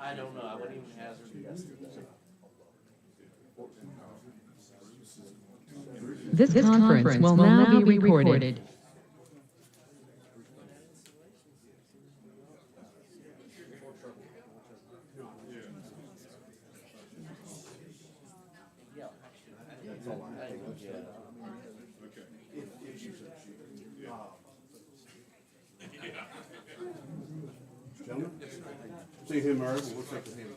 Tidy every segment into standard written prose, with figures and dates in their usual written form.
I don't know. I wouldn't even hazard a guess. This conference will now be recorded. Gentlemen, see him, Irv. We'll take the hand.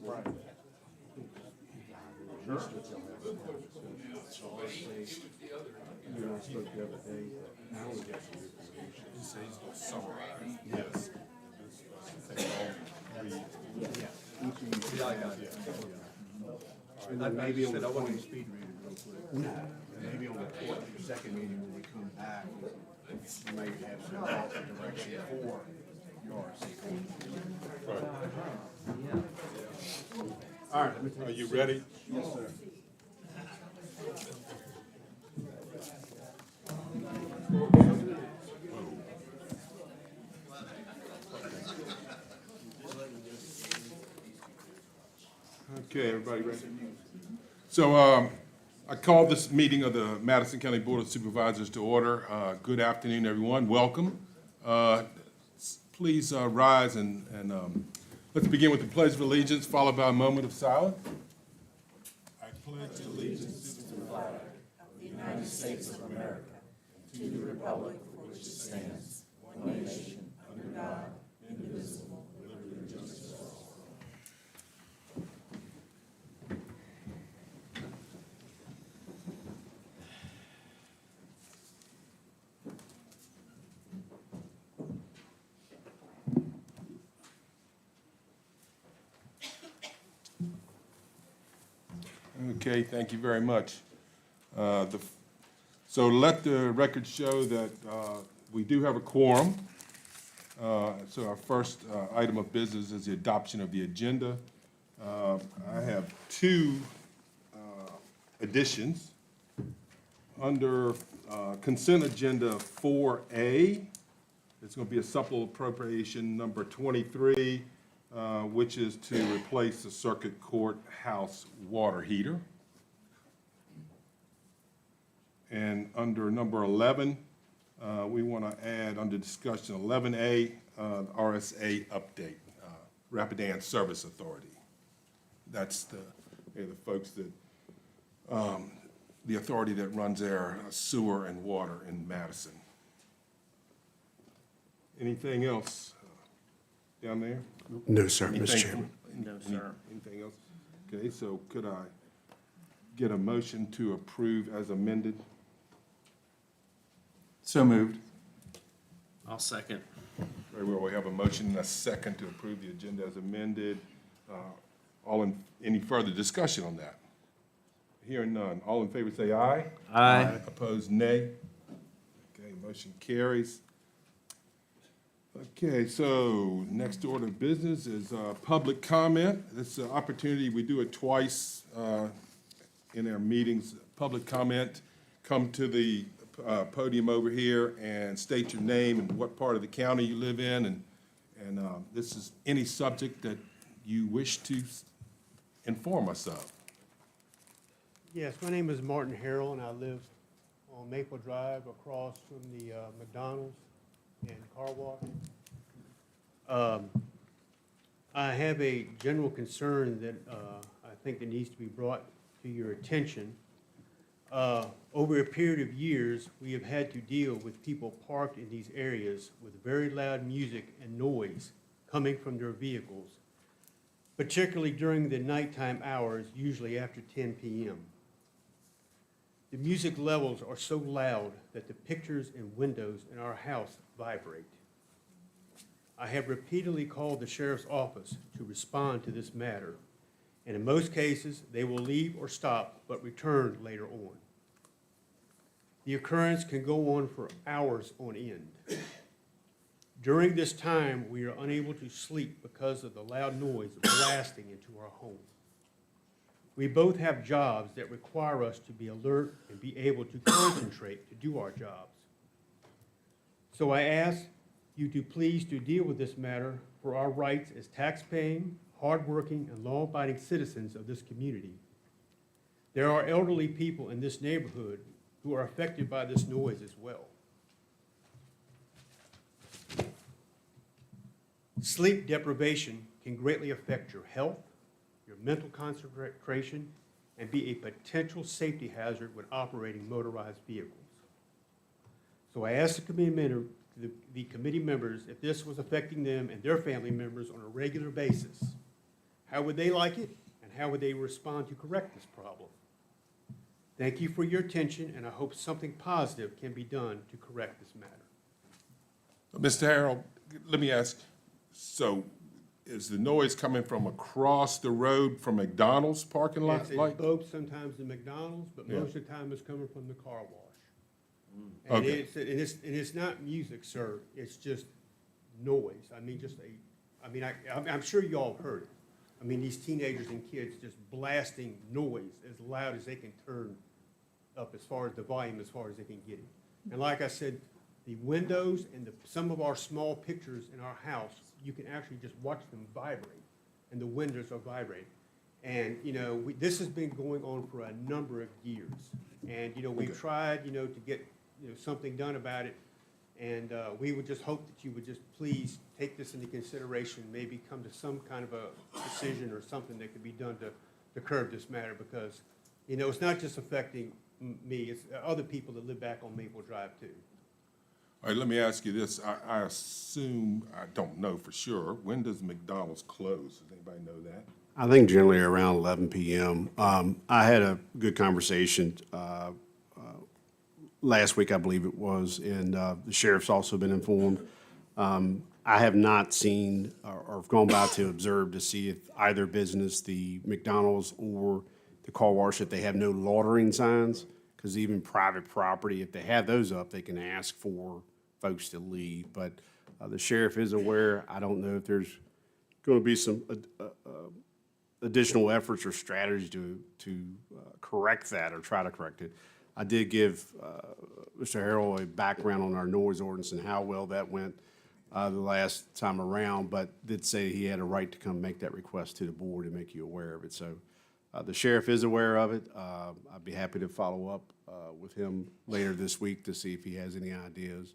Right. Sure. You and I spoke the other day. Now we got some information. He says he's going to summarize. Yes. Yeah, I got it. And then maybe on the 20 speed reading real quick. No. Maybe on the second meeting when we come back, we may have some thoughts and direction for yours. All right. Are you ready? Yes, sir. Okay, everybody ready? So I called this meeting of the Madison County Board of Supervisors to order. Good afternoon, everyone. Welcome. Please rise and let's begin with the Pledge of Allegiance, followed by a moment of silence. I pledge allegiance to the flag of the United States of America, to the republic for which it stands, one nation, under God, indivisible, with liberty and justice for all. Okay, thank you very much. So let the record show that we do have a quorum. So our first item of business is the adoption of the agenda. I have two additions. Under consent agenda 4A, it's going to be a supplemental appropriation number 23, which is to replace the circuit court house water heater. And under number 11, we want to add under discussion 11A, RSA update, Rapidan Service Authority. That's the folks that, the authority that runs our sewer and water in Madison. Anything else down there? No, sir, Mr. Anything- Chairman. No, sir. Anything else? Okay, so could I get a motion to approve as amended? So moved. I'll second. Very well, we have a motion and a second to approve the agenda as amended. Any further discussion on that? Hearing none. All in favor say aye. Aye. Opposed, nay. Okay, motion carries. Okay, so next order of business is public comment. This is an opportunity, we do it twice in our meetings. Public comment, come to the podium over here and state your name and what part of the county you live in, and this is any subject that you wish to inform us of. Yes, my name is Martin Harrell, and I live on Maple Drive across from the McDonald's and car wash. I have a general concern that I think that needs to be brought to your attention. Over a period of years, we have had to deal with people parked in these areas with very loud music and noise coming from their vehicles, particularly during the nighttime hours, usually after 10 p.m. The music levels are so loud that the pictures and windows in our house vibrate. I have repeatedly called the sheriff's office to respond to this matter, and in most cases, they will leave or stop, but return later on. The occurrence can go on for hours on end. During this time, we are unable to sleep because of the loud noise blasting into our home. We both have jobs that require us to be alert and be able to concentrate to do our jobs. So I ask you to please to deal with this matter for our rights as tax-paying, hardworking, and law-abiding citizens of this community. There are elderly people in this neighborhood who are affected by this noise as well. Sleep deprivation can greatly affect your health, your mental concentration, and be a potential safety hazard when operating motorized vehicles. So I asked the committee members if this was affecting them and their family members on a regular basis. How would they like it, and how would they respond to correct this problem? Thank you for your attention, and I hope something positive can be done to correct this matter. Mr. Harold, let me ask, so is the noise coming from across the road from McDonald's parking lot? It's like? both, sometimes the McDonald's, but Yeah. most of the time it's coming from the car wash. And Okay. it's not music, sir, it's just noise. I mean, I'm sure you all heard it. I mean, these teenagers and kids just blasting noise as loud as they can turn up as far as the volume, as far as they can get it. And like I said, the windows and some of our small pictures in our house, you can actually just watch them vibrate, and the windows are vibrating. And, this has been going on for a number of years. And, we've tried, to get, something done about it. And we would just hope that you would just please take this into consideration, maybe come to some kind of a decision or something that could be done to curb this matter, because, it's not just affecting me, it's other people that live back on Maple Drive too. All right, let me ask you this. I assume, I don't know for sure, when does McDonald's close? Does anybody know that? I think generally around 11 p.m. I had a good conversation last week, I believe it was, and the sheriff's also been informed. I have not seen or gone by to observe to see if either business, the McDonald's or the car wash, that they have no loitering signs, because even private property, if they have those up, they can ask for folks to leave. But the sheriff is aware. I don't know if there's going to be some additional efforts or strategies to correct that or try to correct it. I did give Mr. Harrell a background on our noise ordinance and how well that went the last time around, but did say he had a right to come make that request to the board and make you aware of it. So the sheriff is aware of it. I'd be happy to follow up with him later this week to see if he has any ideas.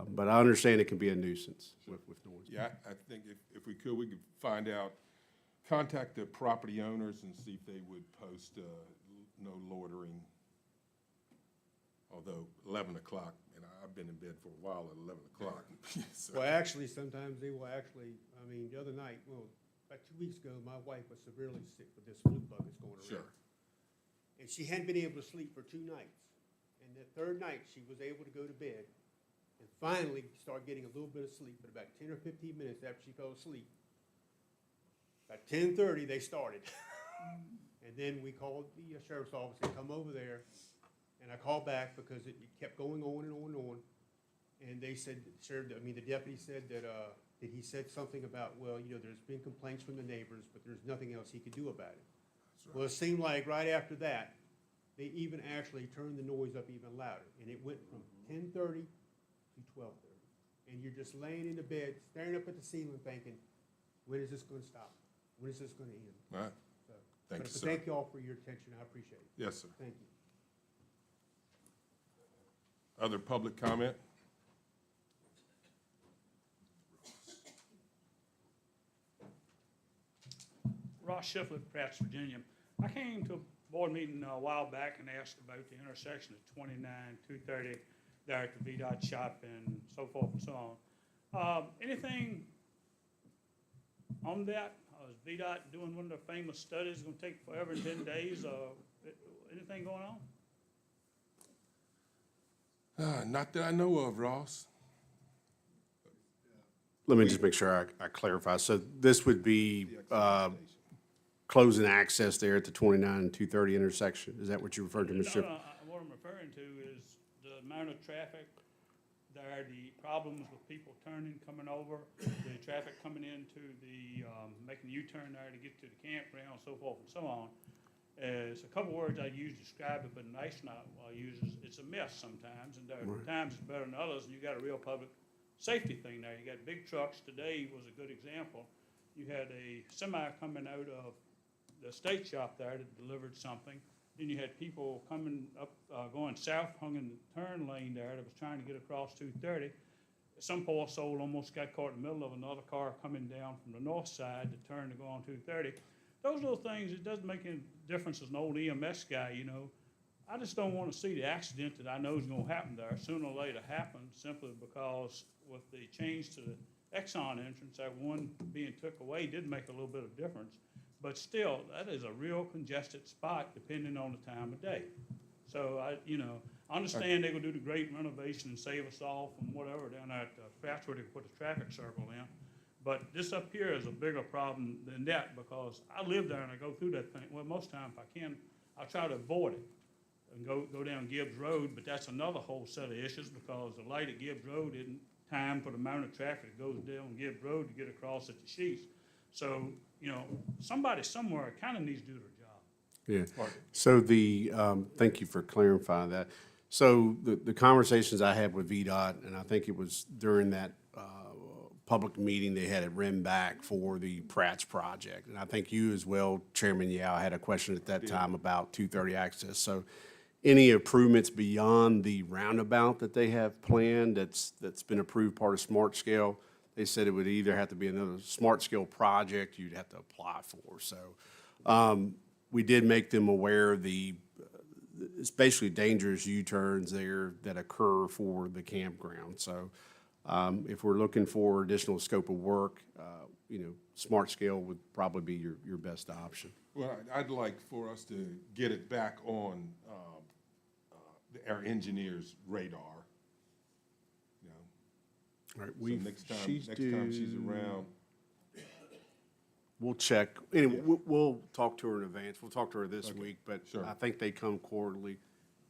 But I understand it can be a nuisance with noise. Yeah, I think if we could find out, contact the property owners and see if they would post no loitering. Although 11 o'clock, and I've been in bed for a while at 11 o'clock. So, Well, actually, sometimes they will the other night, about 2 weeks ago, my wife was severely sick with this flu bug that's going around. Sure. And she hadn't been able to sleep for 2 nights. And the third night, she was able to go to bed and finally start getting a little bit of sleep. But about 10 or 15 minutes after she fell asleep, about 10:30, they started. And then we called the sheriff's office and come over there. And I called back because it kept going on and on and on. And they said, the deputy said that he said something about, well, there's been complaints from the neighbors, but there's nothing else he could do about it. right. Well, it seemed like right after that, they even actually turned the noise up even louder. And it went from 10:30 to 12:30. And you're just laying in the bed, staring up at the ceiling thinking, when is this going to stop? When is this going to end? All right. So, Thank but you, sir. thank you all for your attention. I appreciate it. Yes, sir. Thank you. Other public comment? Ross Shiflett, Pratt, Virginia. I came to board meeting a while back and asked about the intersection of 29, 230 there at the VDOT shop and so forth and so on. Anything on that? Is VDOT doing one of their famous studies, gonna take forever and 10 days, anything going on? Not that I know of, Ross. Let me just make sure I clarify. So this would be, closing access there at the 29 and 230 intersection? Is that what you referred to, Mr. Ship? No, what I'm referring to is the amount of traffic there, the problems with people turning, coming over, the traffic coming into the, making the U-turn there to get to the campground, so forth and so on. It's a couple words I use to describe it, but nice not I use is it's a mess sometimes, and there are times it's better than others, and you got a real public safety thing there. You got big trucks. Today was a good example. You had a semi coming out of the state shop there that delivered something. Then you had people coming up, going south, hung in the turn lane there that was trying to get across 230. Some poor soul almost got caught in the middle of another car coming down from the north side to turn to go on 230. Those little things, it doesn't make any difference as an old EMS guy, you know. I just don't want to see the accident that I know is going to happen there sooner or later happen, simply because with the change to the Exxon entrance, that one being took away did make a little bit of difference. But still, that is a real congested spot depending on the time of day. So I understand they're gonna do the great renovation and save us all from whatever down at Patch where they put a traffic circle in. But this up here is a bigger problem than that because I live there and I go through that thing. Well, most times if I can, I try to avoid it and go down Gibbs Road, but that's another whole set of issues because the light at Gibbs Road isn't timed for the amount of traffic that goes down Gibbs Road to get across at the Sheets. So, somebody somewhere kind of needs to do their job. Yeah. So thank you for clarifying that. So the conversations I had with VDOT, and I think it was during that public meeting they had at RIMBAC for the Pratt's project. And I think you as well, Chairman Yao, had a question at that time about 230 access. So any improvements beyond the roundabout that they have planned that's been approved part of Smart Scale, they said it would either have to be another Smart Scale project you'd have to apply for. So we did make them aware of it's basically dangerous U-turns there that occur for the campground. So if we're looking for additional scope of work, Smart Scale would probably be your best option. Well, I'd like for us to get it back on our engineer's radar. All right, So next time she's around. We'll check. Anyway, we'll talk to her in advance. We'll talk to her this week, but Sure. I think they come quarterly.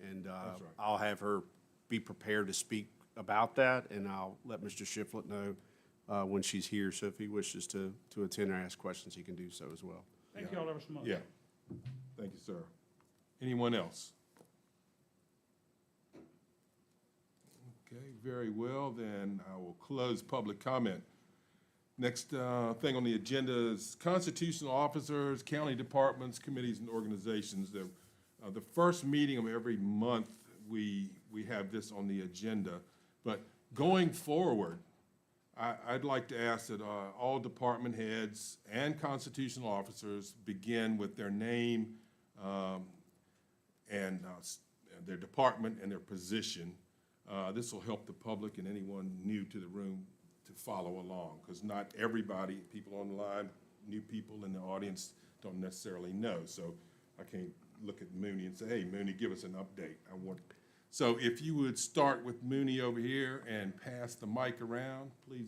And right. I'll have her be prepared to speak about that, and I'll let Mr. Shiflett know when she's here. So if he wishes to attend or ask questions, he can do so as well. Thank you all ever so much. Yeah. Thank you, sir. Anyone else? Okay, very well, then I will close public comment. Next thing on the agenda is constitutional officers, county departments, committees, and organizations. The first meeting of every month, we have this on the agenda. But going forward, I'd like to ask that all department heads and constitutional officers begin with their name and their department and their position. This will help the public and anyone new to the room to follow along, because not everybody, people online, new people in the audience don't necessarily know. So I can't look at Mooney and say, hey, Mooney, give us an update. So if you would start with Mooney over here and pass the mic around, please,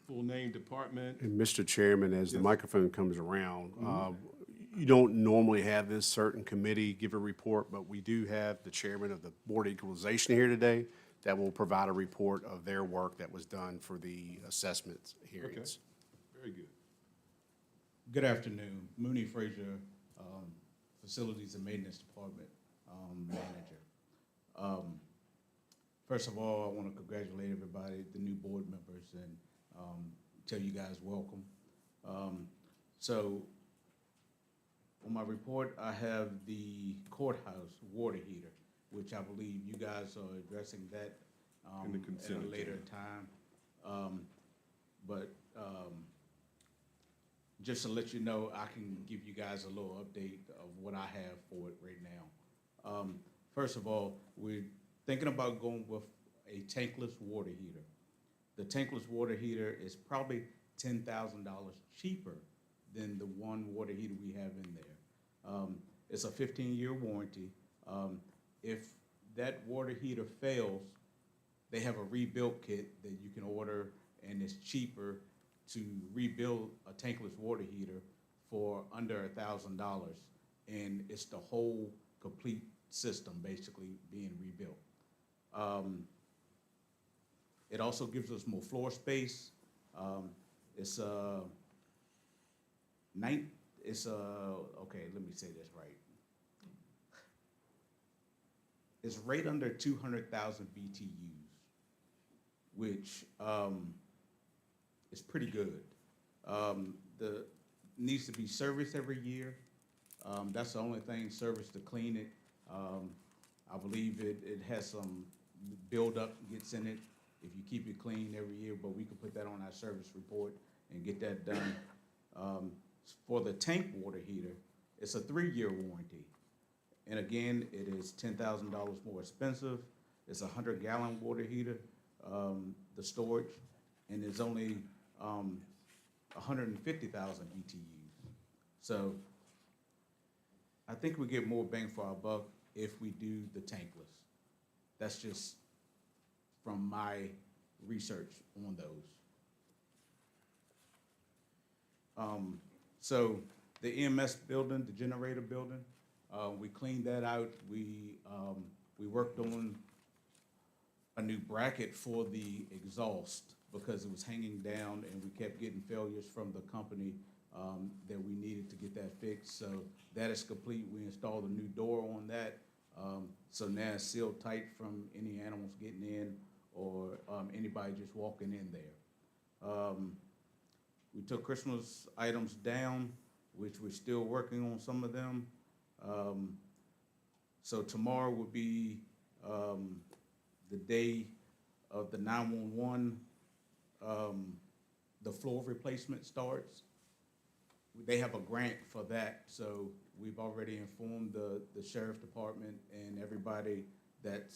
full name, department. And Mr. Chairman, as the microphone comes around, you don't normally have this certain committee give a report, but we do have the chairman of the Board of Equalization here today that will provide a report of their work that was done for the assessment hearings. Okay, very good. Good afternoon. Mooney Frazier, Facilities and Maintenance Department Manager. First of all, I want to congratulate everybody, the new board members, and tell you guys welcome. So on my report, I have the courthouse water heater, which I believe you guys are addressing that In the consent at a later agenda. time. But just to let you know, I can give you guys a little update of what I have for it right now. First of all, we're thinking about going with a tankless water heater. The tankless water heater is probably $10,000 cheaper than the one water heater we have in there. It's a 15-year warranty. If that water heater fails, they have a rebuild kit that you can order, and it's cheaper to rebuild a tankless water heater for under $1,000. And it's the whole complete system basically being rebuilt. It also gives us more floor space. It's okay, let me say this right. It's right under 200,000 BTUs, which is pretty good. The needs to be serviced every year. That's the only thing, service to clean it. I believe it has some buildup gets in it if you keep it clean every year, but we can put that on our service report and get that done. For the tank water heater, it's a 3-year warranty. And again, it is $10,000 more expensive. It's a 100-gallon water heater, the storage, and it's only 150,000 BTUs. So I think we get more bang for our buck if we do the tankless. That's just from my research on those. So the EMS building, the generator building, we cleaned that out. We worked on a new bracket for the exhaust because it was hanging down and we kept getting failures from the company that we needed to get that fixed. So that is complete. We installed a new door on that. So now it's sealed tight from any animals getting in or anybody just walking in there. We took Christmas items down, which we're still working on some of them. So tomorrow will be the day of the 911. The floor replacement starts. They have a grant for that, so we've already informed the sheriff department and everybody that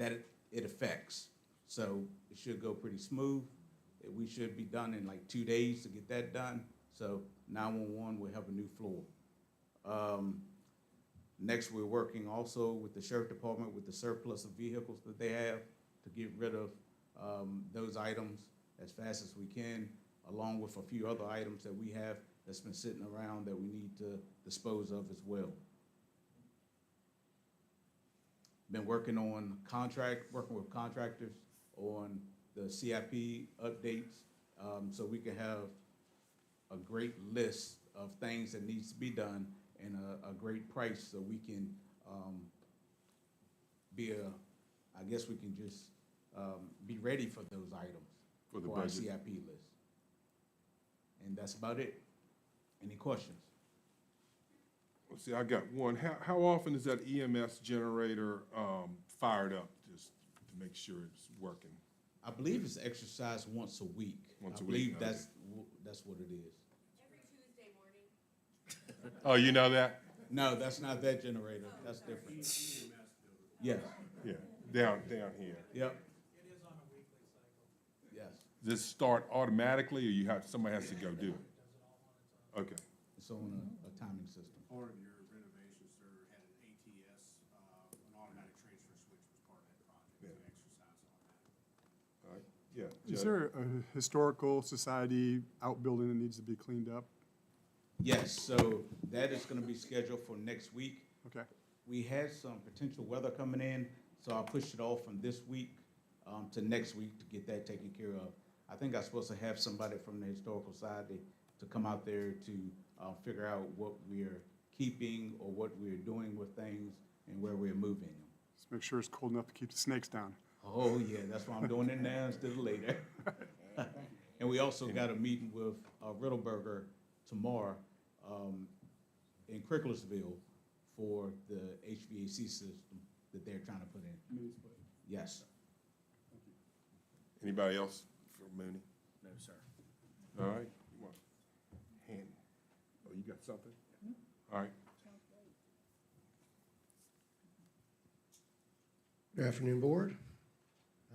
it affects. So it should go pretty smooth. We should be done in like 2 days to get that done. So 911 will have a new floor. Next, we're working also with the sheriff department with the surplus of vehicles that they have to get rid of those items as fast as we can, along with a few other items that we have that's been sitting around that we need to dispose of as well. Been working with contractors on the CIP updates, so we can have a great list of things that needs to be done and a great price, so we can I guess we can just be ready for those items For the our budget. CIP list. And that's about it. Any questions? Let's see, I got one. How often is that EMS generator fired up, just to make sure it's working? I believe it's exercised once a week. Once I a believe week, okay. that's what it is. Every Tuesday morning. Oh, you know that? No, that's not that generator. That's different. Yes. Yeah, down here. Yep. It is on a weekly cycle. Yes. Does it start automatically, or somebody has to go do it? Okay. It's on a timing system. Part of your renovation, sir, had an ATS, an automatic transfer switch was part of that project, to exercise on that. All right, yeah. Is Judd? there a historical society outbuilding that needs to be cleaned up? Yes, so that is gonna be scheduled for next week. Okay. We had some potential weather coming in, so I pushed it off from this week to next week to get that taken care of. I think I'm supposed to have somebody from the Historical Society to come out there to figure out what we're keeping or what we're doing with things and where we're moving them. Just make sure it's cold enough to keep the snakes down. Oh, yeah, that's why I'm doing it now instead of later. And we also got a meeting with Riddleberger tomorrow in Cricklersville for the HVAC system that they're trying to put in. Yes. Anybody else for Mooney? No, sir. All right. Oh, you got something? All right. Good afternoon, Board.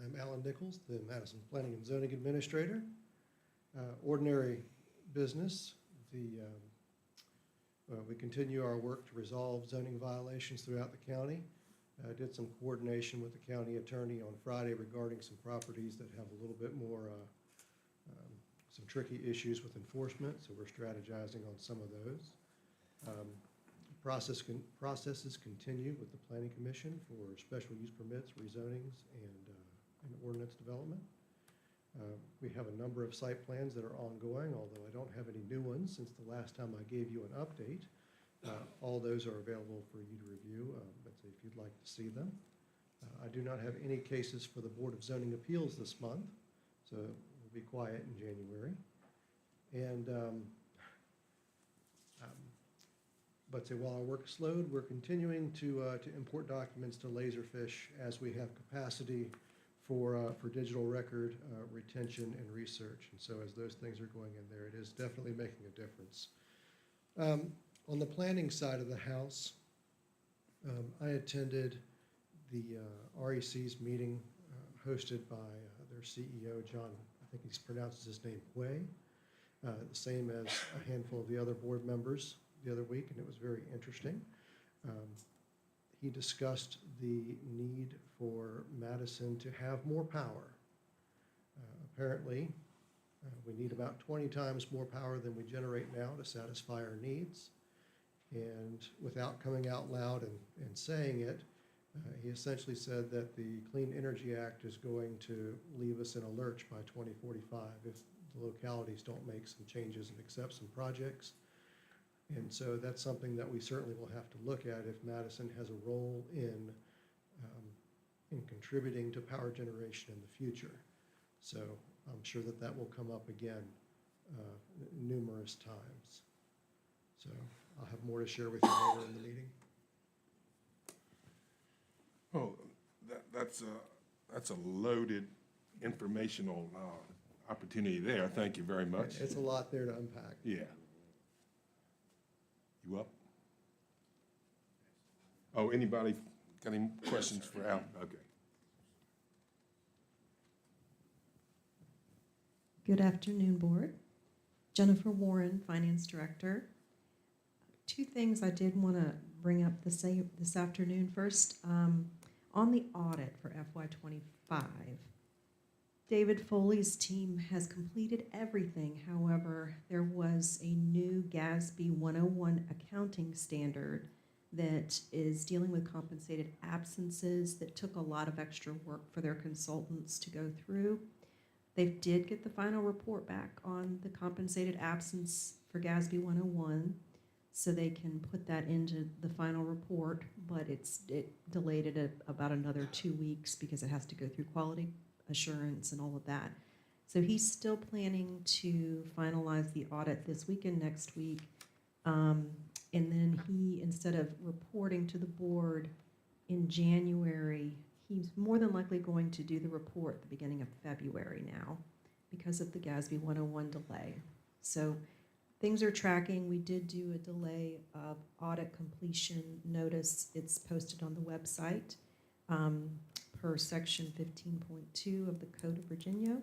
I'm Alan Nichols, the Madison Planning and Zoning Administrator. Ordinary business, we continue our work to resolve zoning violations throughout the county. I did some coordination with the county attorney on Friday regarding some properties that have a little bit more, some tricky issues with enforcement, so we're strategizing on some of those. Processes continue with the Planning Commission for special use permits, rezonings, and ordinance development. We have a number of site plans that are ongoing, although I don't have any new ones since the last time I gave you an update. All those are available for you to review, but if you'd like to see them. I do not have any cases for the Board of Zoning Appeals this month, so we'll be quiet in January. And but while our work is slowed, we're continuing to import documents to Laserfish as we have capacity for digital record retention and research. And so as those things are going in there, it is definitely making a difference. On the planning side of the house, I attended the REC's meeting hosted by their CEO, John, I think he pronounces his name Hui, the same as a handful of the other board members the other week, and it was very interesting. He discussed the need for Madison to have more power. Apparently, we need about 20 times more power than we generate now to satisfy our needs. And without coming out loud and saying it, he essentially said that the Clean Energy Act is going to leave us in a lurch by 2045 if the localities don't make some changes and accept some projects. And so that's something that we certainly will have to look at if Madison has a role in contributing to power generation in the future. So I'm sure that that will come up again numerous times. So I'll have more to share with you later in the meeting. Oh, that's a loaded informational opportunity there. Thank you very much. It's a lot there to unpack. Yeah. You up? Oh, anybody got any questions for Al? Okay. Good afternoon, Board. Jennifer Warren, Finance Director. Two things I did want to bring up this afternoon. First, on the audit for FY25, David Foley's team has completed everything. However, there was a new GASB 101 accounting standard that is dealing with compensated absences that took a lot of extra work for their consultants to go through. They did get the final report back on the compensated absence for GASB 101, so they can put that into the final report, but it delayed it about another 2 weeks because it has to go through quality assurance and all of that. So he's still planning to finalize the audit this week and next week. And then he, instead of reporting to the board in January, he's more than likely going to do the report at the beginning of February now because of the GASB 101 delay. So things are tracking. We did do a delay of audit completion notice. It's posted on the website. Per section 15.2 of the Code of Virginia.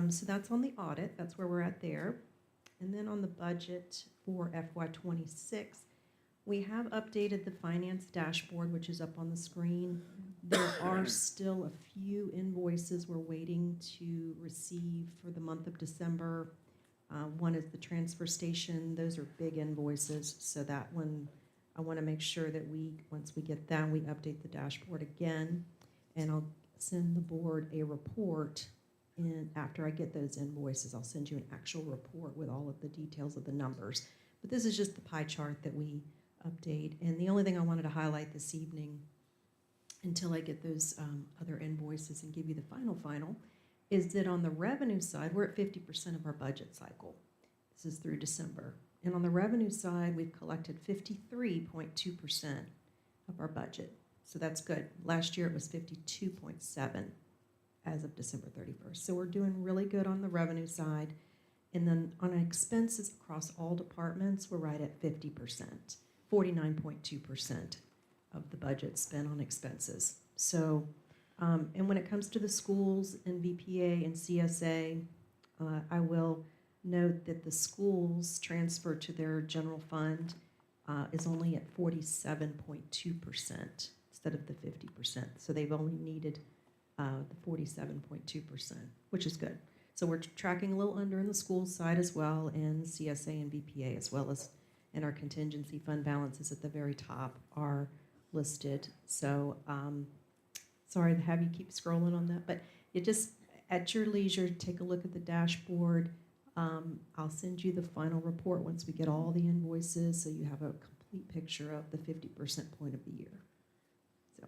So that's on the audit. That's where we're at there. And then on the budget for FY26, we have updated the finance dashboard, which is up on the screen. There are still a few invoices we're waiting to receive for the month of December. One is the transfer station. Those are big invoices, so that one, I want to make sure that once we get that, we update the dashboard again. And I'll send the board a report, and after I get those invoices, I'll send you an actual report with all of the details of the numbers. But this is just the pie chart that we update. And the only thing I wanted to highlight this evening, until I get those other invoices and give you the final, is that on the revenue side, we're at 50% of our budget cycle. This is through December. And on the revenue side, we've collected 53.2% of our budget. So that's good. Last year it was 52.7 as of December 31st. So we're doing really good on the revenue side. And then on expenses across all departments, we're right at 50%, 49.2% of the budget spent on expenses. So, and when it comes to the schools and VPA and CSA, I will note that the schools transfer to their general fund is only at 47.2% instead of the 50%. So they've only needed the 47.2%, which is good. So we're tracking a little under in the school side as well, and CSA and VPA as well as, and our contingency fund balances at the very top are listed. So sorry to have you keep scrolling on that, but you just, at your leisure, take a look at the dashboard. I'll send you the final report once we get all the invoices, so you have a complete picture of the 50% point of the year. So,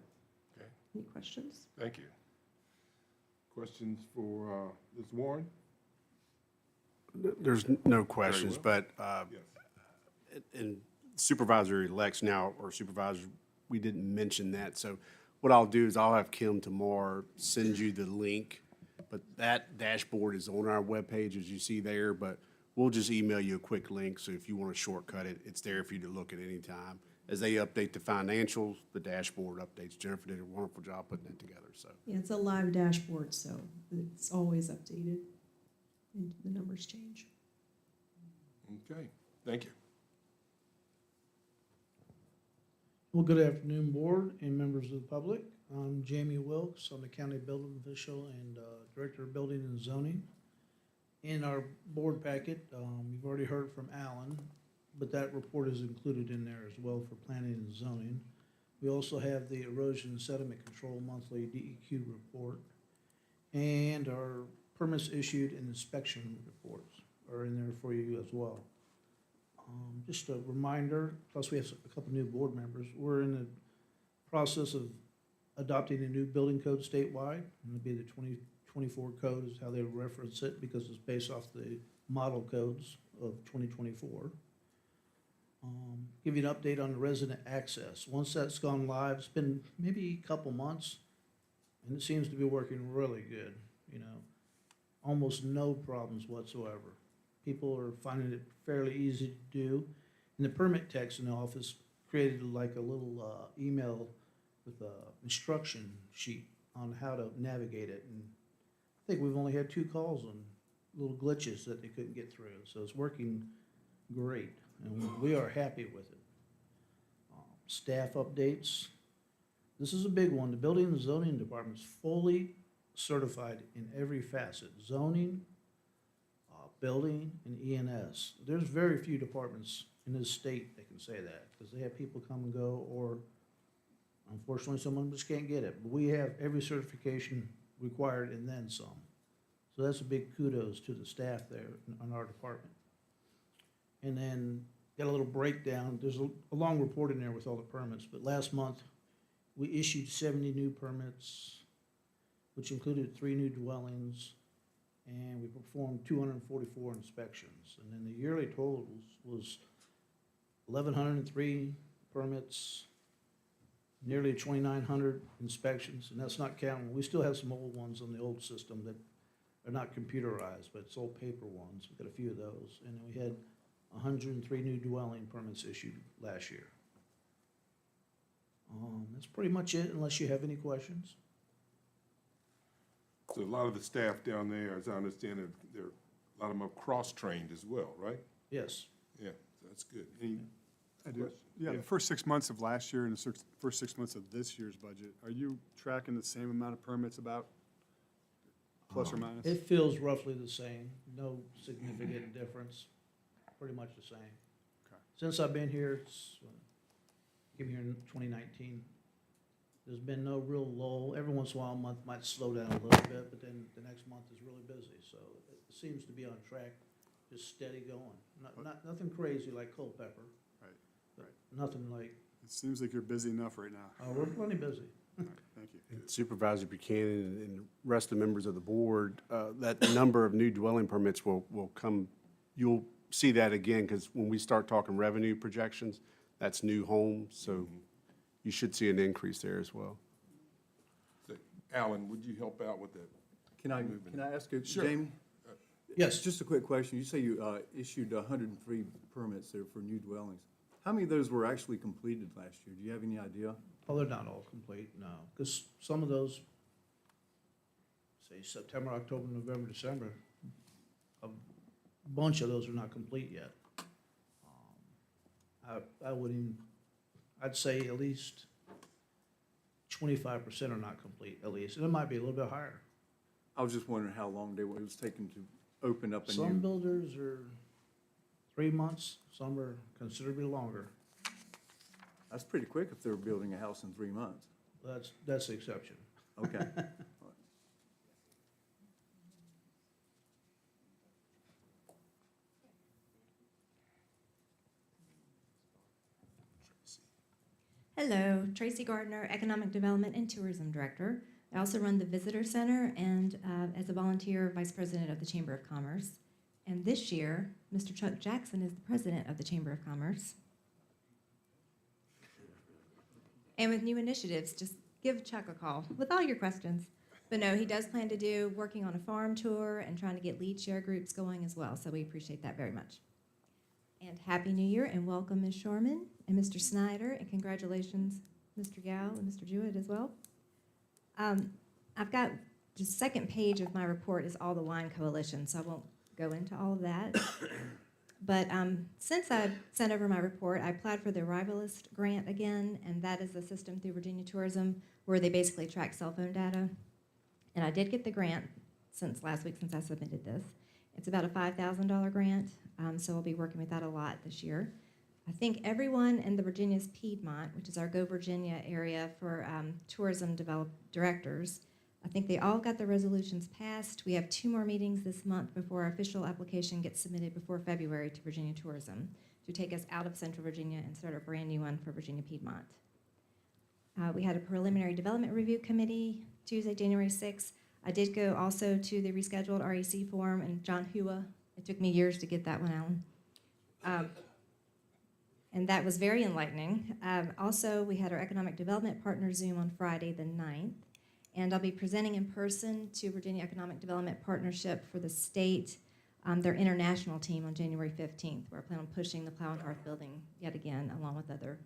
Okay. any questions? Thank you. Questions for Ms. Warren? There's no questions, well. but Yes. and supervisor-elects now, or supervisor, we didn't mention that. So what I'll do is I'll have Kim tomorrow send you the link, but that dashboard is on our webpage, as you see there, but we'll just email you a quick link, so if you want to shortcut it, it's there for you to look at any time. As they update the financials, the dashboard updates. Jennifer did a wonderful job putting that together, so. Yeah, it's a live dashboard, so it's always updated and the numbers change. Okay, thank you. Well, good afternoon, board and members of the public. I'm Jamie Wilkes. I'm the county building official and director of building and zoning. In our board packet, you've already heard from Alan, but that report is included in there as well for planning and zoning. We also have the erosion and sediment control monthly DEQ report, and our permits issued and inspection reports are in there for you as well. Just a reminder, plus we have a couple new board members, we're in the process of adopting a new building code statewide, and it'll be the 2024 code is how they reference it, because it's based off the model codes of 2024. Give you an update on the resident access. Once that's gone live, it's been maybe a couple months, and it seems to be working really good, you know. Almost no problems whatsoever. People are finding it fairly easy to do. And the permit techs in the office created like a little email with a instruction sheet on how to navigate it. And I think we've only had 2 calls on little glitches that they couldn't get through. So it's working great, and we are happy with it. Staff updates. This is a big one. The building and zoning department is fully certified in every facet. Zoning, building, and ENS. There's very few departments in this state that can say that, because they have people come and go, or unfortunately, someone just can't get it. But we have every certification required and then some. So that's a big kudos to the staff there on our department. And then got a little breakdown. There's a long report in there with all the permits, but last month we issued 70 new permits, which included 3 new dwellings, and we performed 244 inspections. And then the yearly totals was 1,103 permits, nearly 2,900 inspections, and that's not counting. We still have some old ones on the old system that are not computerized, but it's old paper ones. We've got a few of those. And then we had 103 new dwelling permits issued last year. That's pretty much it, unless you have any questions. So a lot of the staff down there, as I understand it, a lot of them are cross-trained as well, right? Yes. Yeah, so that's good. Any I do. questions? Yeah, the first 6 months of last year and the first 6 months of this year's budget, are you tracking the same amount of permits about, plus or minus? It feels roughly the same, no significant difference, pretty much the same. Okay. Since I've been here, came here in 2019, there's been no real lull. Every once in a while, a month might slow down a little bit, but then the next month is really busy. So it seems to be on track, just steady going. Nothing crazy like Culpeper. Right, but nothing like, It seems like you're busy enough right now. oh, we're plenty busy. All right, thank you. Supervisor Buchanan and the rest of the members of the board, that number of new dwelling permits will come, you'll see that again, because when we start talking revenue projections, that's new homes, so you should see an increase there as well. So, Alan, would you help out with that? Can I ask you, Sure. Jamie? Yes. Just a quick question. You say you issued 103 permits there for new dwellings. How many of those were actually completed last year? Do you have any idea? Oh, they're not all complete, no, because some of those, say September, October, November, December, a bunch of those are not complete yet. I wouldn't even, I'd say at least 25% are not complete, at least, and it might be a little bit higher. I was just wondering how long it was taking to open up a Some new. builders are 3 months, some are considerably longer. That's pretty quick if they were building a house in 3 months. That's the exception. Okay. Hello, Tracy Gardner, Economic Development and Tourism Director. I also run the Visitor Center and as a volunteer, Vice President of the Chamber of Commerce. And this year, Mr. Chuck Jackson is the President of the Chamber of Commerce. And with new initiatives, just give Chuck a call with all your questions. But no, he does plan to do working on a farm tour and trying to get lead share groups going as well, so we appreciate that very much. And Happy New Year, and welcome Ms. Shorman and Mr. Snyder, and congratulations, Mr. Gow and Mr. Jewett as well. I've got the second page of my report is all the wine coalition, so I won't go into all of that. But since I sent over my report, I applied for the Arrivalist grant again, and that is a system through Virginia Tourism where they basically track cell phone data. And I did get the grant since last week, since I submitted this. It's about a $5,000 grant, so I'll be working with that a lot this year. I think everyone in the Virginia's Piedmont, which is our Go Virginia area for tourism directors, I think they all got the resolutions passed. We have 2 more meetings this month before our official application gets submitted before February to Virginia Tourism to take us out of Central Virginia and start a brand new one for Virginia Piedmont. We had a preliminary development review committee Tuesday, January 6th. I did go also to the rescheduled REC forum and John Hua. It took me years to get that one, Alan. And that was very enlightening. Also, we had our Economic Development Partner Zoom on Friday the 9th. And I'll be presenting in person to Virginia Economic Development Partnership for the state, their international team on January 15th, where I plan on pushing the Plow and Hearth building yet again, along with other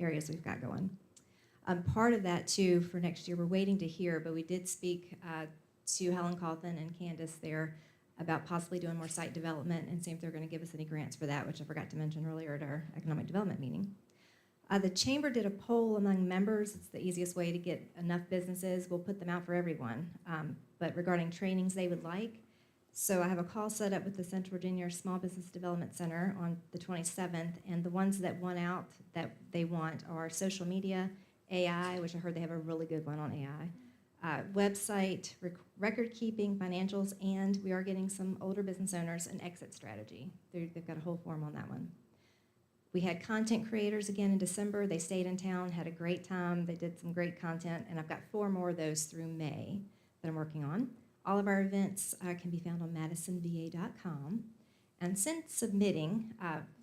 areas we've got going. Part of that, too, for next year, we're waiting to hear, but we did speak to Helen Cawthon and Candace there about possibly doing more site development and see if they're going to give us any grants for that, which I forgot to mention earlier at our economic development meeting. The chamber did a poll among members. It's the easiest way to get enough businesses. We'll put them out for everyone. But regarding trainings they would like, so I have a call set up with the Central Virginia Small Business Development Center on the 27th, and the ones that won out that they want are social media, AI, which I heard they have a really good one on AI, website, record keeping, financials, and we are getting some older business owners an exit strategy. They've got a whole form on that one. We had content creators again in December. They stayed in town, had a great time. They did some great content, and I've got 4 more of those through May that I'm working on. All of our events can be found on madisonva.com. And since submitting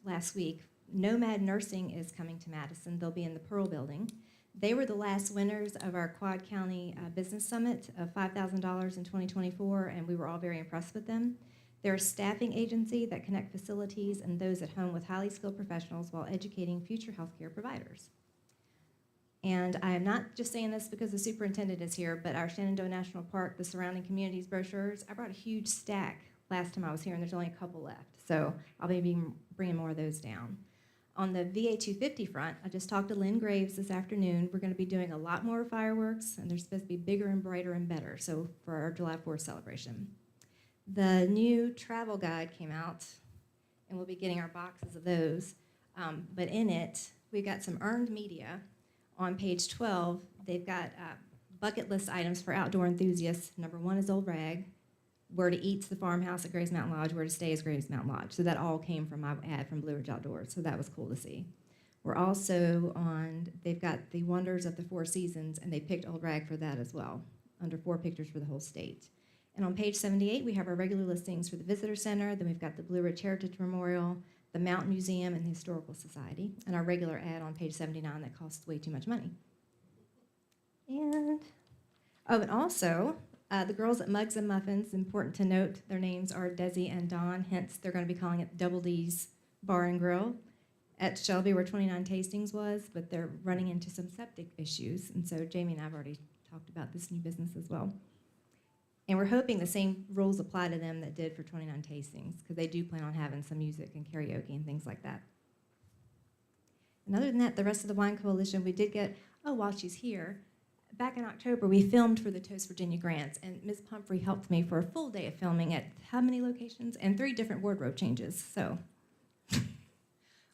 last week, Nomad Nursing is coming to Madison. They'll be in the Pearl Building. They were the last winners of our Quad County Business Summit of $5,000 in 2024, and we were all very impressed with them. They're a staffing agency that connect facilities and those at home with highly skilled professionals while educating future healthcare providers. And I am not just saying this because the superintendent is here, but our Shenandoah National Park, the surrounding communities brochures, I brought a huge stack last time I was here, and there's only a couple left. So I'll be bringing more of those down. On the VA 250 front, I just talked to Lynn Graves this afternoon. We're going to be doing a lot more fireworks, and they're supposed to be bigger and brighter and better, so for our July 4th celebration. The new travel guide came out, and we'll be getting our boxes of those. But in it, we've got some earned media. On page 12, they've got bucket list items for outdoor enthusiasts. Number 1 is Old Rag. Where to eat's the farmhouse at Grays Mountain Lodge. Where to stay is Grays Mountain Lodge. So that all came from my ad from Blue Ridge Outdoors. So that was cool to see. We're also on, they've got the Wonders of the 4 Seasons, and they picked Old Rag for that as well, under 4 pictures for the whole state. And on page 78, we have our regular listings for the Visitor Center. Then we've got the Blue Ridge Heritage Memorial, the Mountain Museum, and the Historical Society. And our regular ad on page 79 that costs way too much money. And also, The girls at Mugs and Muffins, important to note, their names are Desi and Dawn, hence they're going to be calling it Double D's Bar and Grill at Shelby where 29 Tastings was, but they're running into some septic issues. And so Jamie and I have already talked about this new business as well. And we're hoping the same rules apply to them that did for 29 Tastings, because they do plan on having some music and karaoke and things like that. And other than that, the rest of the Wine Coalition, we did get, oh, while she's here, back in October, we filmed for the Toast Virginia Grants, and Ms. Pumphrey helped me for a full day of filming at how many locations? And 3 different wardrobe changes, so.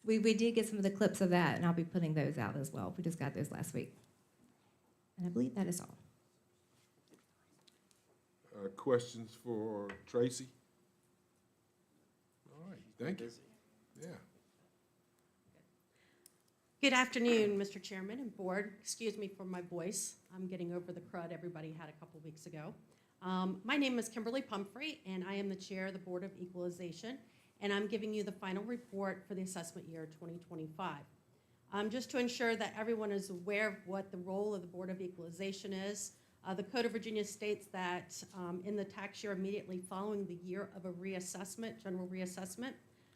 we did get some of the clips of that, and I'll be putting those out as well. We just got those last week. And I believe that is all. Questions for Tracy? All right, thank you. Yeah. Good afternoon, Mr. Chairman and Board. Excuse me for my voice. I'm getting over the crud everybody had a couple weeks ago. My name is Kimberly Pumphrey, and I am the Chair of the Board of Equalization, and I'm giving you the final report for the assessment year 2025. Just to ensure that everyone is aware of what the role of the Board of Equalization is, the Code of Virginia states that in the tax year immediately following the year of a reassessment, general reassessment,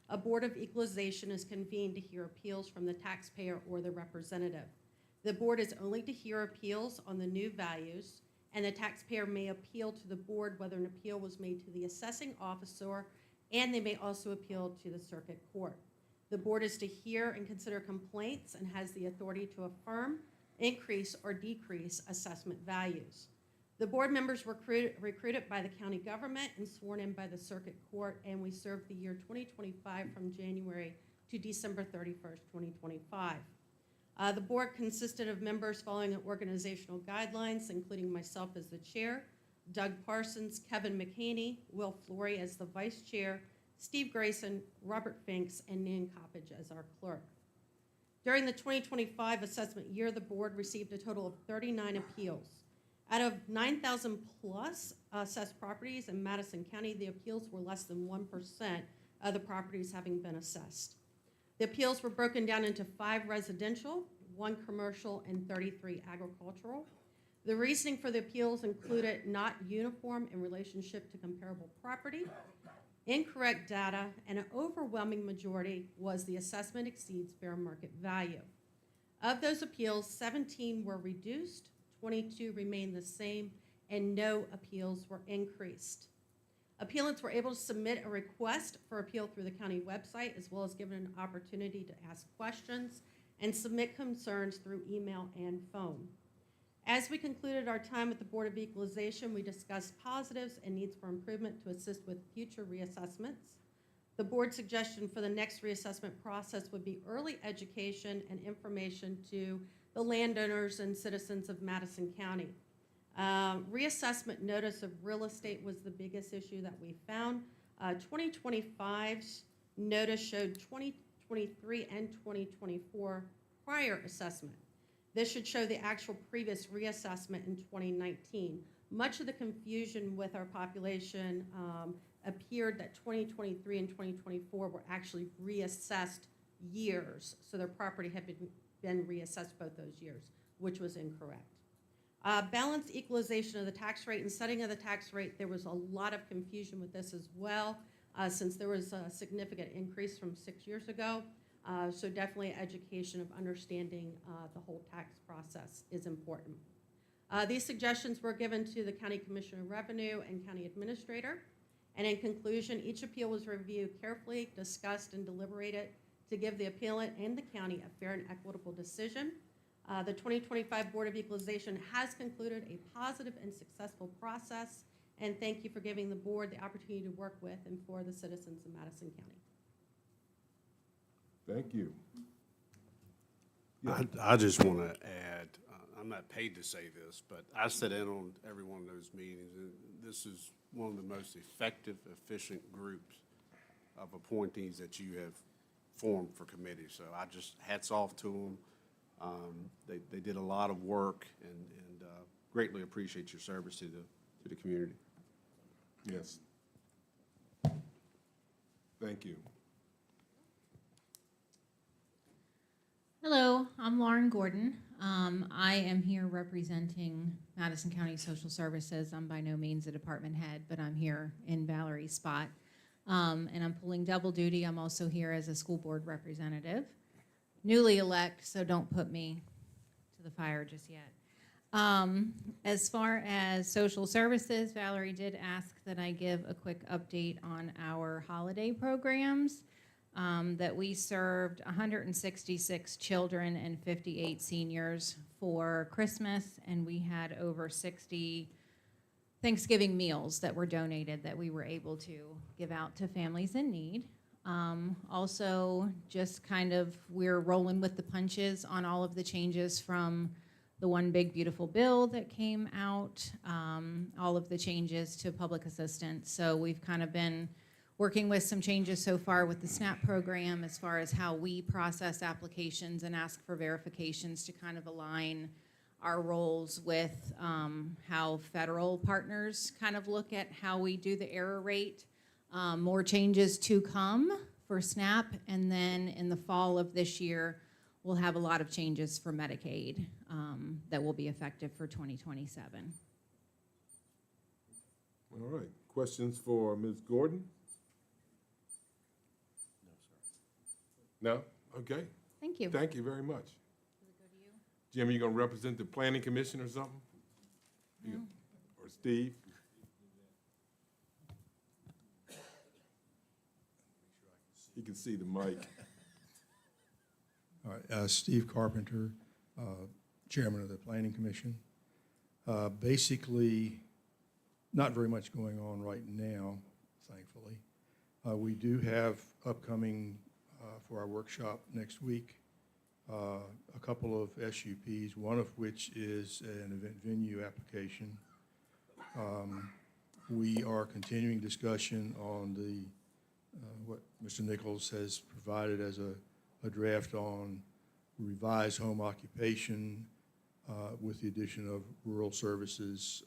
a Board of Equalization is convened to hear appeals from the taxpayer or the representative. The board is only to hear appeals on the new values, and the taxpayer may appeal to the board whether an appeal was made to the assessing officer, and they may also appeal to the circuit court. The board is to hear and consider complaints and has the authority to affirm, increase, or decrease assessment values. The board members were recruited by the county government and sworn in by the circuit court, and we served the year 2025 from January to December 31st, 2025. The board consisted of members following organizational guidelines, including myself as the chair, Doug Parsons, Kevin McHaney, Will Flory as the vice chair, Steve Grayson, Robert Finks, and Nan Coppage as our clerk. During the 2025 assessment year, the board received a total of 39 appeals. Out of 9,000 plus assessed properties in Madison County, the appeals were less than 1% of the properties having been assessed. The appeals were broken down into 5 residential, 1 commercial, and 33 agricultural. The reasoning for the appeals included not uniform in relationship to comparable property, incorrect data, and an overwhelming majority was the assessment exceeds fair market value. Of those appeals, 17 were reduced, 22 remained the same, and no appeals were increased. Appealants were able to submit a request for appeal through the county website, as well as given an opportunity to ask questions and submit concerns through email and phone. As we concluded our time at the Board of Equalization, we discussed positives and needs for improvement to assist with future reassessments. The board's suggestion for the next reassessment process would be early education and information to the landowners and citizens of Madison County. Reassessment notice of real estate was the biggest issue that we found. 2025's notice showed 2023 and 2024 prior assessment. This should show the actual previous reassessment in 2019. Much of the confusion with our population appeared that 2023 and 2024 were actually reassessed years, so their property had been reassessed both those years, which was incorrect. Balanced equalization of the tax rate and setting of the tax rate, there was a lot of confusion with this as well, since there was a significant increase from 6 years ago. So definitely education of understanding the whole tax process is important. These suggestions were given to the County Commissioner of Revenue and County Administrator. And in conclusion, each appeal was reviewed carefully, discussed, and deliberated to give the appellant and the county a fair and equitable decision. The 2025 Board of Equalization has concluded a positive and successful process, and thank you for giving the board the opportunity to work with and for the citizens of Madison County. Thank you. I just want to add, I'm not paid to say this, but I sit in on every one of those meetings, and this is one of the most effective, efficient groups of appointees that you have formed for committees. So I just, hats off to them. They did a lot of work, and greatly appreciate your service to the community. Yes. Thank you. Hello, I'm Lauren Gordon. I am here representing Madison County Social Services. I'm by no means a department head, but I'm here in Valerie's spot. And I'm pulling double duty. I'm also here as a school board representative. Newly elect, so don't put me to the fire just yet. As far as social services, Valerie did ask that I give a quick update on our holiday programs. That we served 166 children and 58 seniors for Christmas, and we had over 60 Thanksgiving meals that were donated that we were able to give out to families in need. Also, just kind of, we're rolling with the punches on all of the changes from the One Big Beautiful Bill that came out, all of the changes to public assistance. So we've kind of been working with some changes so far with the SNAP program as far as how we process applications and ask for verifications to kind of align our roles with how federal partners kind of look at how we do the error rate. More changes to come for SNAP, and then in the fall of this year, we'll have a lot of changes for Medicaid that will be effective for 2027. All right, questions for Ms. Gordon? No? Okay. Thank you. Thank you very much. Jim, are you gonna represent the planning commission or something? No. Or Steve? He can see the mic. All right, Steve Carpenter, Chairman of the Planning Commission. Basically, not very much going on right now, thankfully. We do have upcoming for our workshop next week, a couple of SUPs, one of which is an event venue application. We are continuing discussion on the what Mr. Nichols has provided as a draft on revised home occupation with the addition of rural services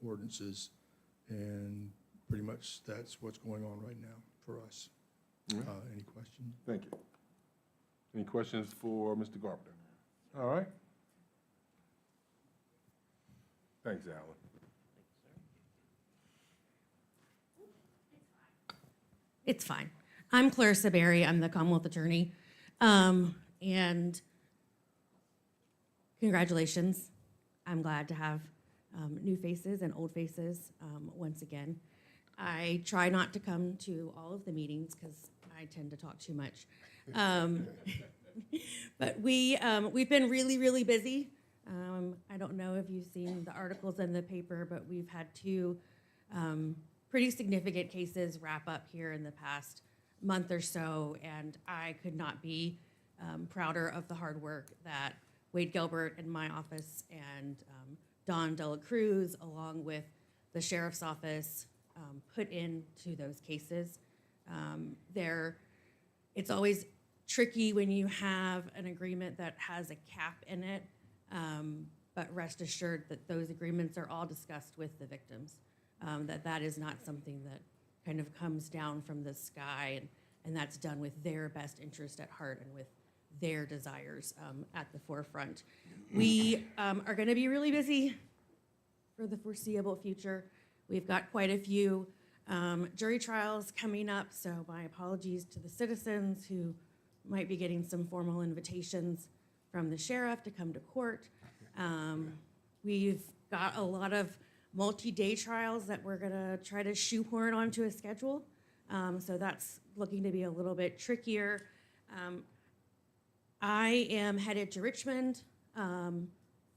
ordinances, and pretty much that's what's going on right now for us. Any questions? Thank you. Any questions for Mr. Carpenter? All right. Thanks, Alan. It's fine. I'm Clarissa Berry. I'm the Commonwealth Attorney. And congratulations. I'm glad to have new faces and old faces once again. I try not to come to all of the meetings because I tend to talk too much. But we've been really, really busy. I don't know if you've seen the articles in the paper, but we've had two pretty significant cases wrap up here in the past month or so, and I could not be prouder of the hard work that Wade Gilbert in my office and Don Dela Cruz, along with the sheriff's office, put into those cases. It's always tricky when you have an agreement that has a cap in it, but rest assured that those agreements are all discussed with the victims, that is not something that kind of comes down from the sky, and that's done with their best interest at heart and with their desires at the forefront. We are going to be really busy for the foreseeable future. We've got quite a few jury trials coming up, so my apologies to the citizens who might be getting some formal invitations from the sheriff to come to court. We've got a lot of multi-day trials that we're gonna try to shoehorn onto a schedule, so that's looking to be a little bit trickier. I am headed to Richmond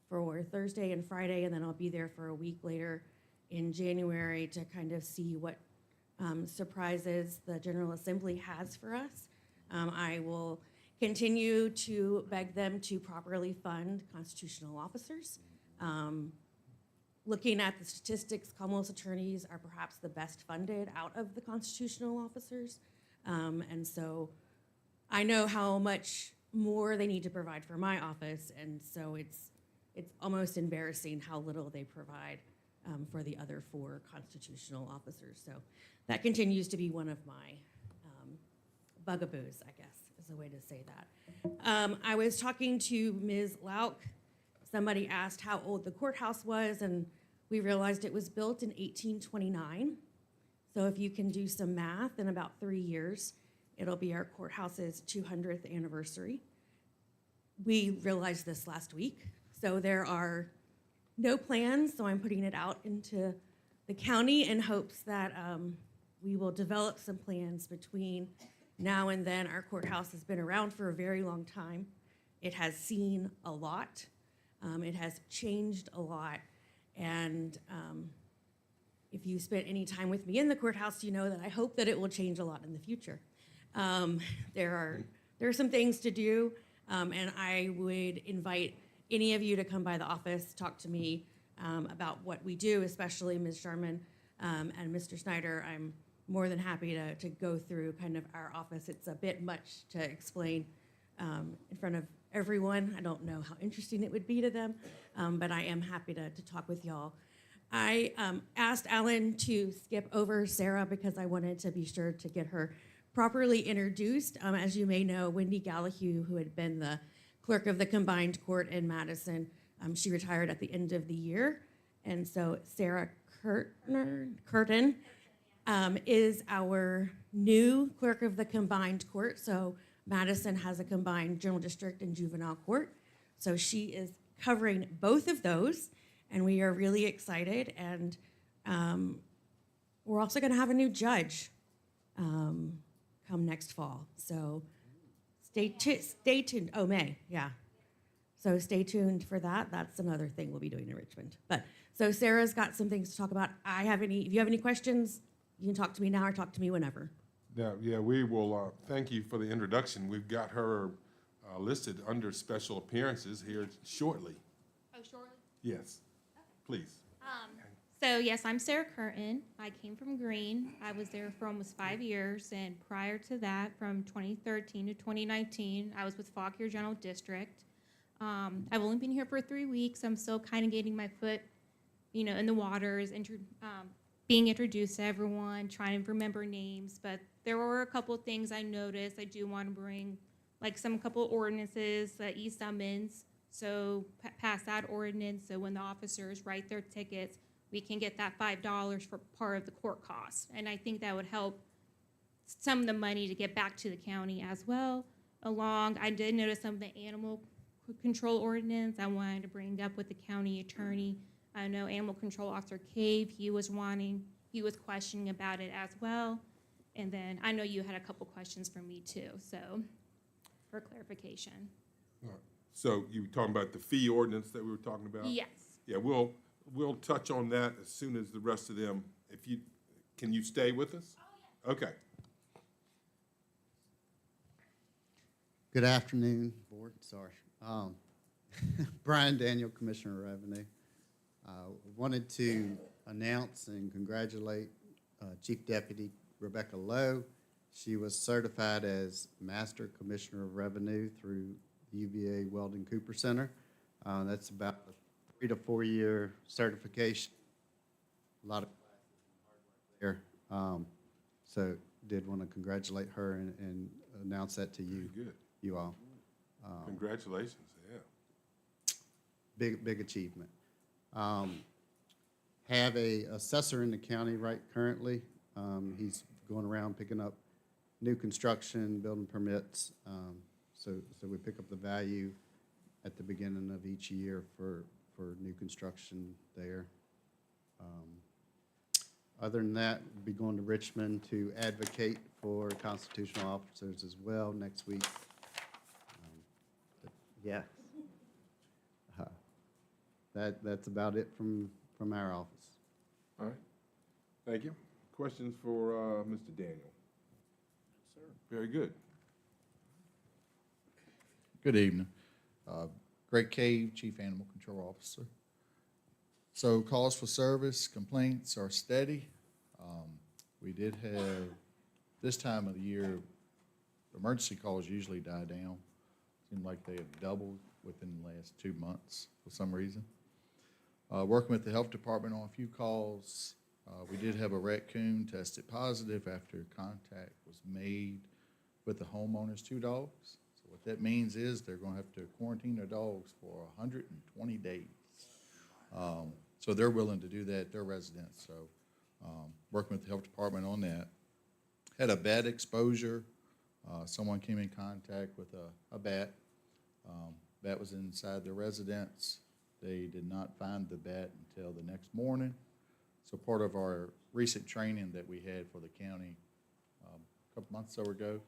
for Thursday and Friday, and then I'll be there for a week later in January to kind of see what surprises the General Assembly has for us. I will continue to beg them to properly fund constitutional officers. Looking at the statistics, Commonwealth attorneys are perhaps the best funded out of the constitutional officers. And so I know how much more they need to provide for my office, and so it's almost embarrassing how little they provide for the other 4 constitutional officers. So that continues to be one of my bugaboos, I guess. is the way to say that. I was talking to Ms. Lauk. Somebody asked how old the courthouse was, and we realized it was built in 1829. So if you can do some math, in about 3 years, it'll be our courthouse's 200th anniversary. We realized this last week, so there are no plans, so I'm putting it out into the county in hopes that we will develop some plans between now and then. Our courthouse has been around for a very long time. It has seen a lot. It has changed a lot. And if you spent any time with me in the courthouse, you know that I hope that it will change a lot in the future. There are some things to do, and I would invite any of you to come by the office, talk to me about what we do, especially Ms. Sharman and Mr. Snyder. I'm more than happy to go through kind of our office. It's a bit much to explain in front of everyone. I don't know how interesting it would be to them, but I am happy to talk with y'all. I asked Alan to skip over Sarah because I wanted to be sure to get her properly introduced. As you may know, Wendy Gallahue, who had been the clerk of the combined court in Madison, she retired at the end of the year. And so Sarah Curtin is our new clerk of the combined court. So Madison has a combined general district and juvenile court. So she is covering both of those, and we are really excited. And we're also going to have a new judge come next fall. So stay tuned. Oh, May, yeah. So stay tuned for that. That's another thing we'll be doing in Richmond. But so Sarah's got some things to talk about. If you have any questions, you can talk to me now or talk to me whenever. Yeah, we will, thank you for the introduction. We've got her listed under special appearances here shortly. Oh, shortly? Yes, please. So yes, I'm Sarah Curtin. I came from Greene. I was there for almost 5 years, and prior to that, from 2013 to 2019, I was with Fauquier General District. I've only been here for 3 weeks. I'm still kind of getting my foot, in the waters, being introduced to everyone, trying to remember names. But there were a couple of things I noticed. I do want to bring, like a couple of ordinances that East Summons. So pass that ordinance so when the officers write their tickets, we can get that $5 for part of the court cost. And I think that would help some of the money to get back to the county as well. I did notice some of the animal control ordinance I wanted to bring up with the county attorney. I know Animal Control Officer Cave, he was questioning about it as well. And then I know you had a couple questions for me too, so for clarification. So you were talking about the fee ordinance that we were talking about? Yes. Yeah, we'll touch on that as soon as the rest of them, can you stay with us? Oh, yeah. Okay. Good afternoon, board, sorry. Brian Daniel, Commissioner of Revenue. Wanted to announce and congratulate Chief Deputy Rebecca Lowe. She was certified as Master Commissioner of Revenue through the UVA Weldon Cooper Center. That's about a 3 to 4 year certification. A lot of classes and hard work there. So did want to congratulate her and announce that to you. Good. You all. Congratulations, yeah. Big achievement. Have a assessor in the county currently. He's going around picking up new construction, building permits. So we pick up the value at the beginning of each year for new construction there. Other than that, we'll be going to Richmond to advocate for constitutional officers as well next week. Yeah. That's about it from our office. All right, thank you. Questions for Mr. Daniel? Yes, sir. Very good. Good evening. Greg Cave, Chief Animal Control Officer. So calls for service, complaints are steady. We did have, this time of the year, emergency calls usually die down. Seemed like they have doubled within the last 2 months for some reason. Working with the health department on a few calls. We did have a raccoon tested positive after contact was made with the homeowners 2 dogs. So what that means is they're gonna have to quarantine their dogs for 120 days. So they're willing to do that, they're residents, so, working with the health department on that. Had a bat exposure, someone came in contact with a bat. Bat was inside their residence. They did not find the bat until the next morning. So part of our recent training that we had for the county a couple months or so ago,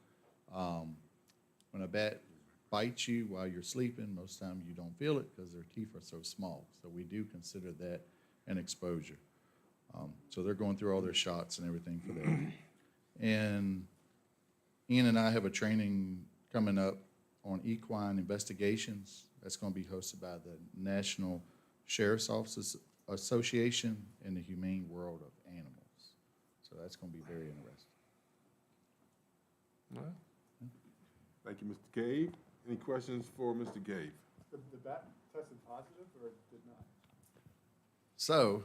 when a bat bites you while you're sleeping, most times you don't feel it because their teeth are so small. So we do consider that an exposure. So they're going through all their shots and everything for that. And Ian and I have a training coming up on equine investigations. That's going to be hosted by the National Sheriff's Officers Association and the Humane World of Animals. So that's going to be very interesting. All right. Thank you, Mr. Cave. Any questions for Mr. Cave? The bat tested positive or did not? So,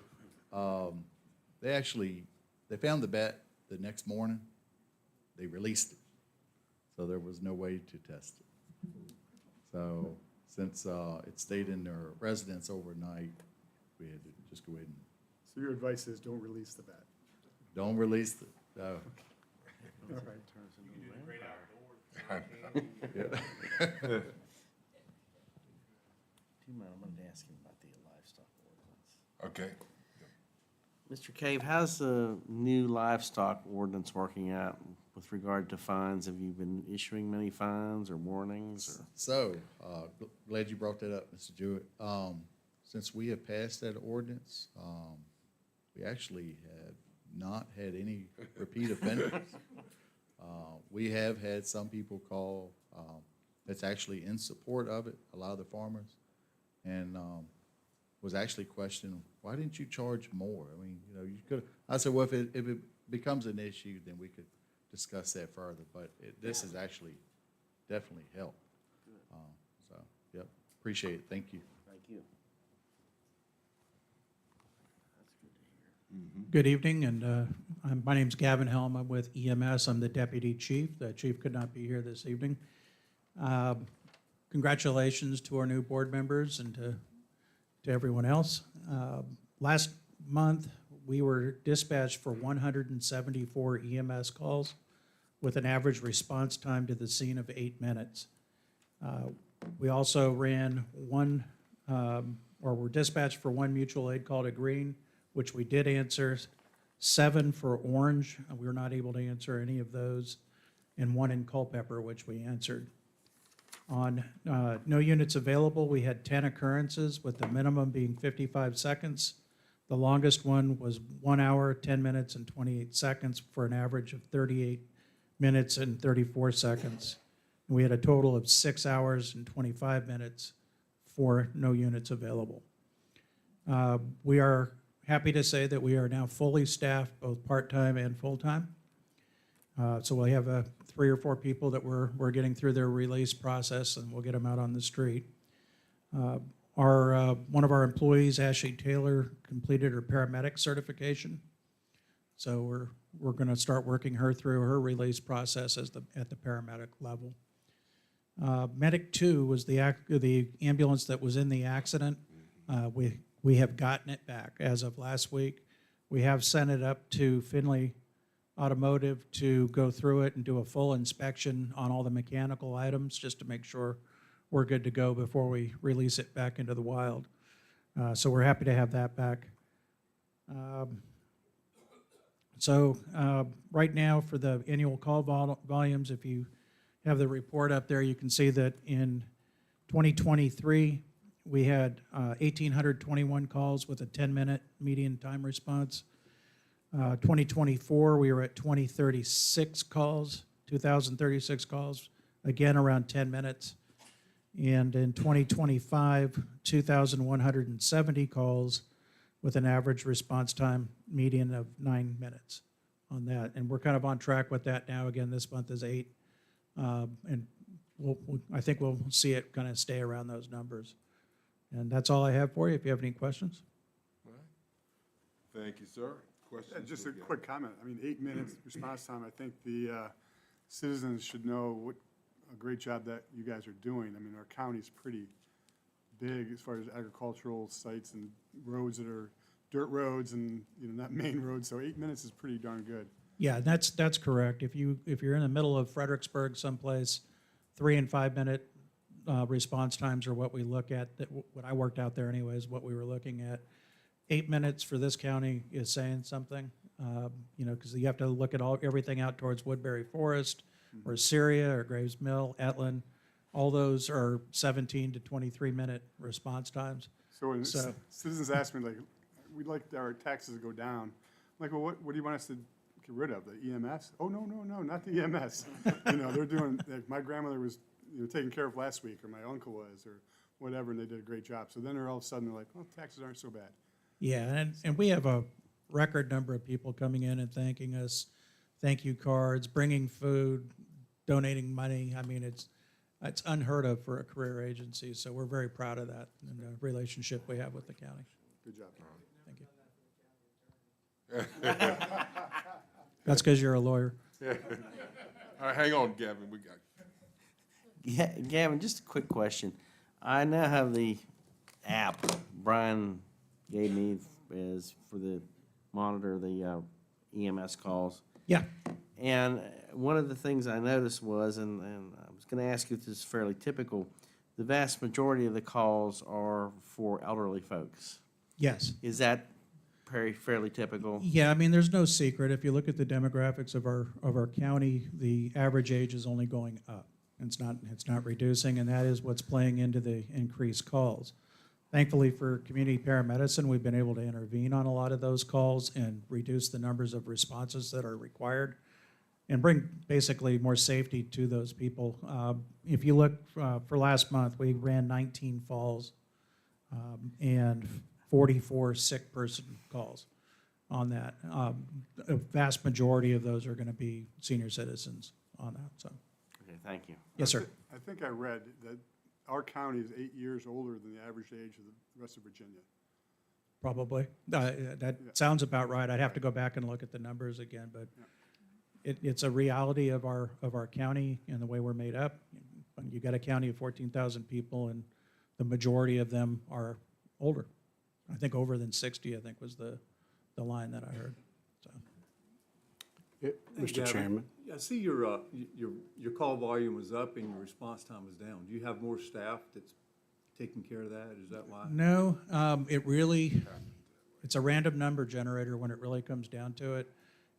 they found the bat the next morning. They released it. So there was no way to test it. So since it stayed in their residence overnight, we had to just go ahead and. So your advice is don't release the bat? Don't release it. No. All right. Yeah. I'm going to ask him about the livestock ordinance. Okay. Mr. Cave, how's the new livestock ordinance working out with regard to fines? Have you been issuing many fines or warnings? Or? So, glad you brought that up, Mr. Jewett. Since we have passed that ordinance, we actually have not had any repeat offenders. We have had some people call that's actually in support of it, a lot of the farmers, and was actually questioning, why didn't you charge more? I mean, you know, you could. I said, well, if it becomes an issue, then we could discuss that further. But this has actually definitely helped. So, yep, appreciate it. Thank you. Thank you. That's good to hear. Good evening, and my name's Gavin Helm. I'm with EMS. I'm the deputy chief. The chief could not be here this evening. Congratulations to our new board members and to everyone else. Last month, we were dispatched for 174 EMS calls with an average response time to the scene of 8 minutes. We also ran were dispatched for one mutual aid call to green, which we did answer, 7 for orange. We were not able to answer any of those, and 1 in Culpeper, which we answered. On no units available, we had 10 occurrences, with the minimum being 55 seconds. The longest one was 1 hour, 10 minutes, and 28 seconds for an average of 38 minutes and 34 seconds. And we had a total of 6 hours and 25 minutes for no units available. We are happy to say that we are now fully staffed, both part-time and full-time. So we have 3 or 4 people that we're getting through their release process, and we'll get them out on the street. One of our employees, Ashley Taylor, completed her paramedic certification. So we're going to start working her through her release process at the paramedic level. Medic 2 was the ambulance that was in the accident. We have gotten it back as of last week. We have sent it up to Finley Automotive to go through it and do a full inspection on all the mechanical items just to make sure we're good to go before we release it back into the wild. So we're happy to have that back. Right now for the annual call volumes, if you have the report up there, you can see that in 2023, we had 1,821 calls with a 10-minute median time response. 2024, we were at 2,036 calls, again around 10 minutes. And in 2025, 2,170 calls with an average response time median of 9 minutes on that. And we're kind of on track with that now. Again, this month is 8. And I think we'll see it kind of stay around those numbers. And that's all I have for you, if you have any questions. All right. Thank you, sir. Questions? Just a quick comment. I mean, 8 minutes response time. I think the citizens should know what a great job that you guys are doing. I mean, our county's pretty big as far as agricultural sites and roads that are dirt roads and, not main roads, so 8 minutes is pretty darn good. Yeah, that's correct. If you're in the middle of Fredericksburg someplace, 3 and 5 minute response times are what we look at. What I worked out there anyways, what we were looking at. 8 minutes for this county is saying something, because you have to look at everything out towards Woodbury Forest, or Syria, or Graves Mill, Etlin. All those are 17 to 23 minute response times. So when citizens ask me, like, we'd like our taxes to go down, I'm like, well, what do you want us to get rid of, the EMS? Oh, no, not the EMS. They're doing, like, my grandmother was taken care of last week, or my uncle was, or whatever, and they did a great job. So then all of a sudden they're like, oh, taxes aren't so bad. Yeah, and we have a record number of people coming in and thanking us, thank you cards, bringing food, donating money. I mean, it's unheard of for a career agency, so we're very proud of that and the relationship we have with the county. Good job. Thank you. That's because you're a lawyer. All right, hang on, Gavin, we got. Yeah, Gavin, just a quick question. I now have the app Brian gave me is for the monitor the EMS calls. Yeah. And one of the things I noticed was, and I was going to ask you if this is fairly typical, the vast majority of the calls are for elderly folks. Yes. Is that fairly typical? Yeah, I mean, there's no secret. If you look at the demographics of our county, the average age is only going up. It's not reducing, and that is what's playing into the increased calls. Thankfully for community paramedicine, we've been able to intervene on a lot of those calls and reduce the numbers of responses that are required and bring basically more safety to those people. If you look for last month, we ran 19 falls and 44 sick person calls on that. A vast majority of those are going to be senior citizens on that. So. Okay, thank you. Yes, sir. I think I read that our county is 8 years older than the average age of the rest of Virginia. Probably. That sounds about right. I'd have to go back and look at the numbers again, but it's a reality of our county and the way we're made up. You got a county of 14,000 people, and the majority of them are older. I think over than 60, I think was the line that I heard. So. Mr. Chairman. I see your call volume was up and your response time was down. Do you have more staff that's taking care of that? Is that why? No, it's a random number generator when it really comes down to it.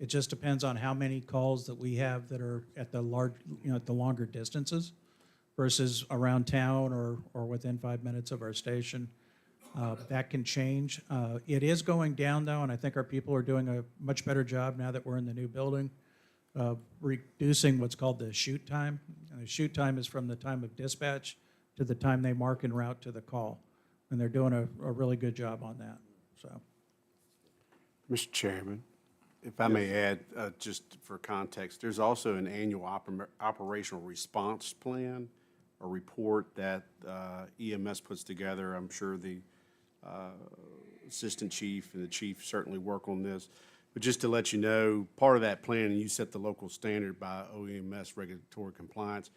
It just depends on how many calls that we have that are at the at the longer distances versus around town or within 5 minutes of our station. That can change. It is going down though, and I think our people are doing a much better job now that we're in the new building, reducing what's called the shoot time. And the shoot time is from the time of dispatch to the time they mark en route to the call. And they're doing a really good job on that, so. Mr. Chairman, if I may add, just for context, there's also an annual operational response plan, a report that EMS puts together. I'm sure the assistant chief and the chief certainly work on this. But just to let you know, part of that plan, and you set the local standard by OEMS regulatory compliance,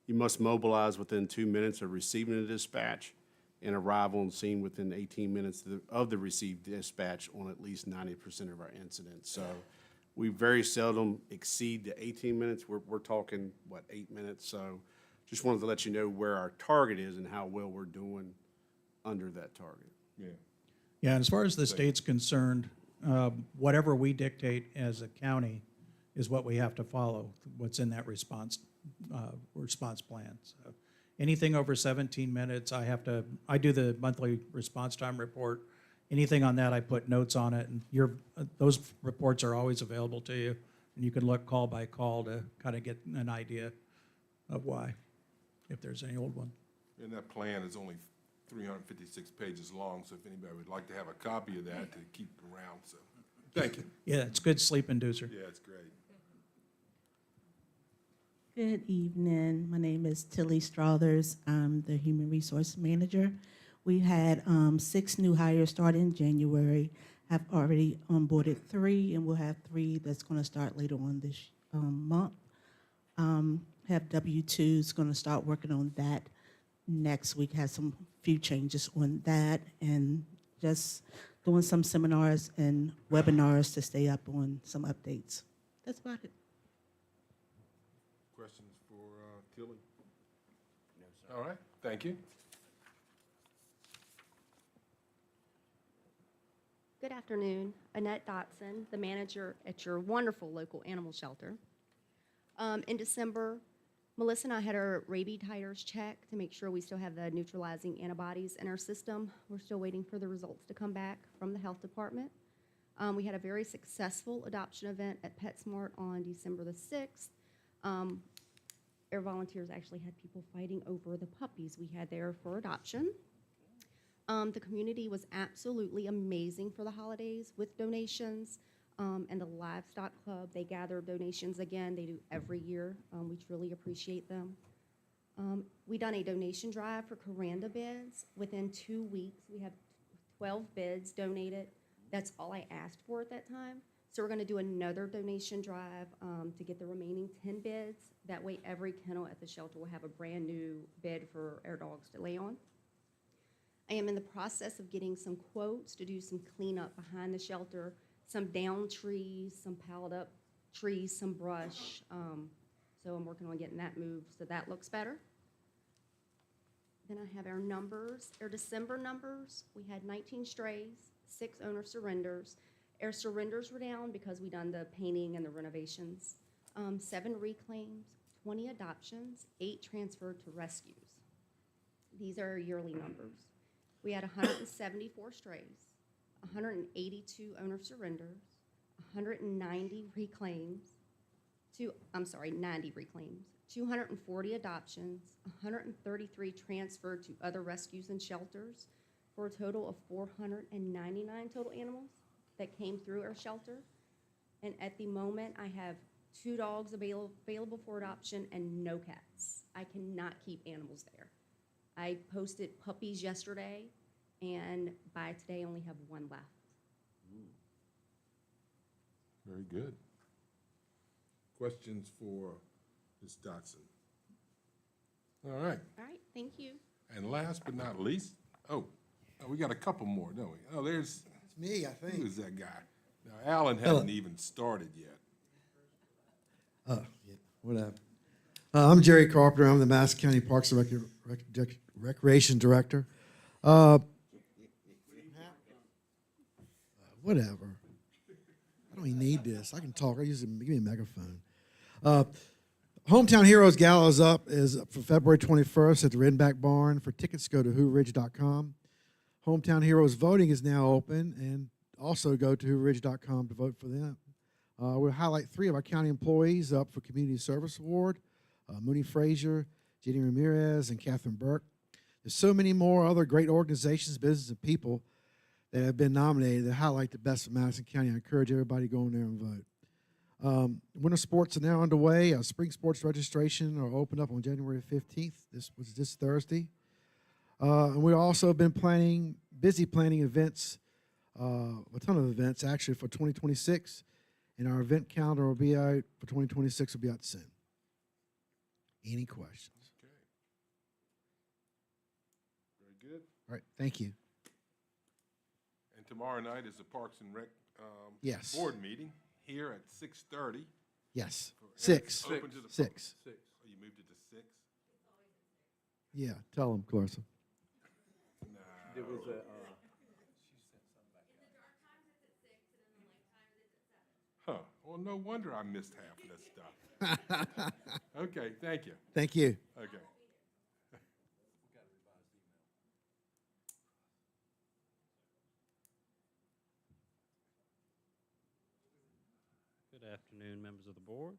you must mobilize within 2 minutes of receiving a dispatch and arrive on scene within 18 minutes of the received dispatch on at least 90% of our incidents. So we very seldom exceed the 18 minutes. We're talking, 8 minutes? So just wanted to let you know where our target is and how well we're doing under that target. Yeah. Yeah, and as far as the state's concerned, whatever we dictate as a county is what we have to follow, what's in that response plan. So anything over 17 minutes, I do the monthly response time report. Anything on that, I put notes on it, and those reports are always available to you, and you can look call by call to kind of get an idea of why, if there's any old one. And that plan is only 356 pages long, so if anybody would like to have a copy of that to keep around, so, thank you. Yeah, it's good sleep inducer. Yeah, it's great. Good evening. My name is Tilly Strothers. I'm the Human Resource Manager. We had 6 new hires start in January. Have already onboarded 3, and we'll have 3 that's going to start later on this month. have W-2s, going to start working on that next week, has some few changes on that, and just doing some seminars and webinars to stay up on some updates. That's about it. Questions for Tilly? No, sir. All right, thank you. Good afternoon. Annette Dotson, the manager at your wonderful local animal shelter. In December, Melissa and I had our rabies titers checked to make sure we still have the neutralizing antibodies in our system. We're still waiting for the results to come back from the health department. We had a very successful adoption event at PetSmart on December the 6th. Our volunteers actually had people fighting over the puppies we had there for adoption. The community was absolutely amazing for the holidays with donations. And the Livestock Club, they gather donations again. They do every year. We truly appreciate them. We done a donation drive for Coranda beds. Within 2 weeks, we have 12 beds donated. That's all I asked for at that time. So we're going to do another donation drive to get the remaining 10 beds. That way, every kennel at the shelter will have a brand new bed for our dogs to lay on. I am in the process of getting some quotes to do some cleanup behind the shelter, some down trees, some piled up trees, some brush. So I'm working on getting that moved so that looks better. Then I have our numbers, our December numbers. We had 19 strays, 6 owner surrenders. Our surrenders were down because we done the painting and the renovations. 7 reclaims, 20 adoptions, 8 transferred to rescues. These are our yearly numbers. We had 174 strays, 182 owner surrenders, 190 reclaims, 90 reclaims, 240 adoptions, 133 transferred to other rescues and shelters, for a total of 499 total animals that came through our shelter. And at the moment, I have 2 dogs available for adoption and no cats. I cannot keep animals there. I posted puppies yesterday, and by today, I only have 1 left. Very good. Questions for Ms. Dotson? All right. All right, thank you. And last but not least, we got a couple more, don't we? Oh, there's. It's me, I think. Who is that guy? Now, Alan hasn't even started yet. Yeah, whatever. I'm Jerry Carpenter. I'm the Madison County Parks and Recreation Director. Whatever. I don't even need this. I can talk. Give me a megaphone. Hometown Heroes Gala is up for February 21st at the Redback Barn. For tickets, go to whoridge.com. Hometown Heroes voting is now open, and also go to whoridge.com to vote for them. We'll highlight 3 of our county employees up for Community Service Award. Mooney Frazier, Jenny Ramirez, and Catherine Burke. There's so many more other great organizations, businesses, and people that have been nominated that highlight the best of Madison County. I encourage everybody to go in there and vote. Winter sports are now underway. Spring sports registration are opened up on January 15th. This was this Thursday. And we've also been busy planning events, a ton of events actually for 2026. And our event calendar will be out for 2026, will be out soon. Any questions? Okay. Very good. All right, thank you. And tomorrow night is the Parks and Rec Yes. board meeting here at 6:30. Yes, And 6. it's open to the 6. public. Oh, you moved it to 6? Yeah, tell them, Clarissa. There was a, Huh. Well, no wonder I missed half of this stuff. Okay, thank you. Thank you. Okay. Good afternoon, members of the board.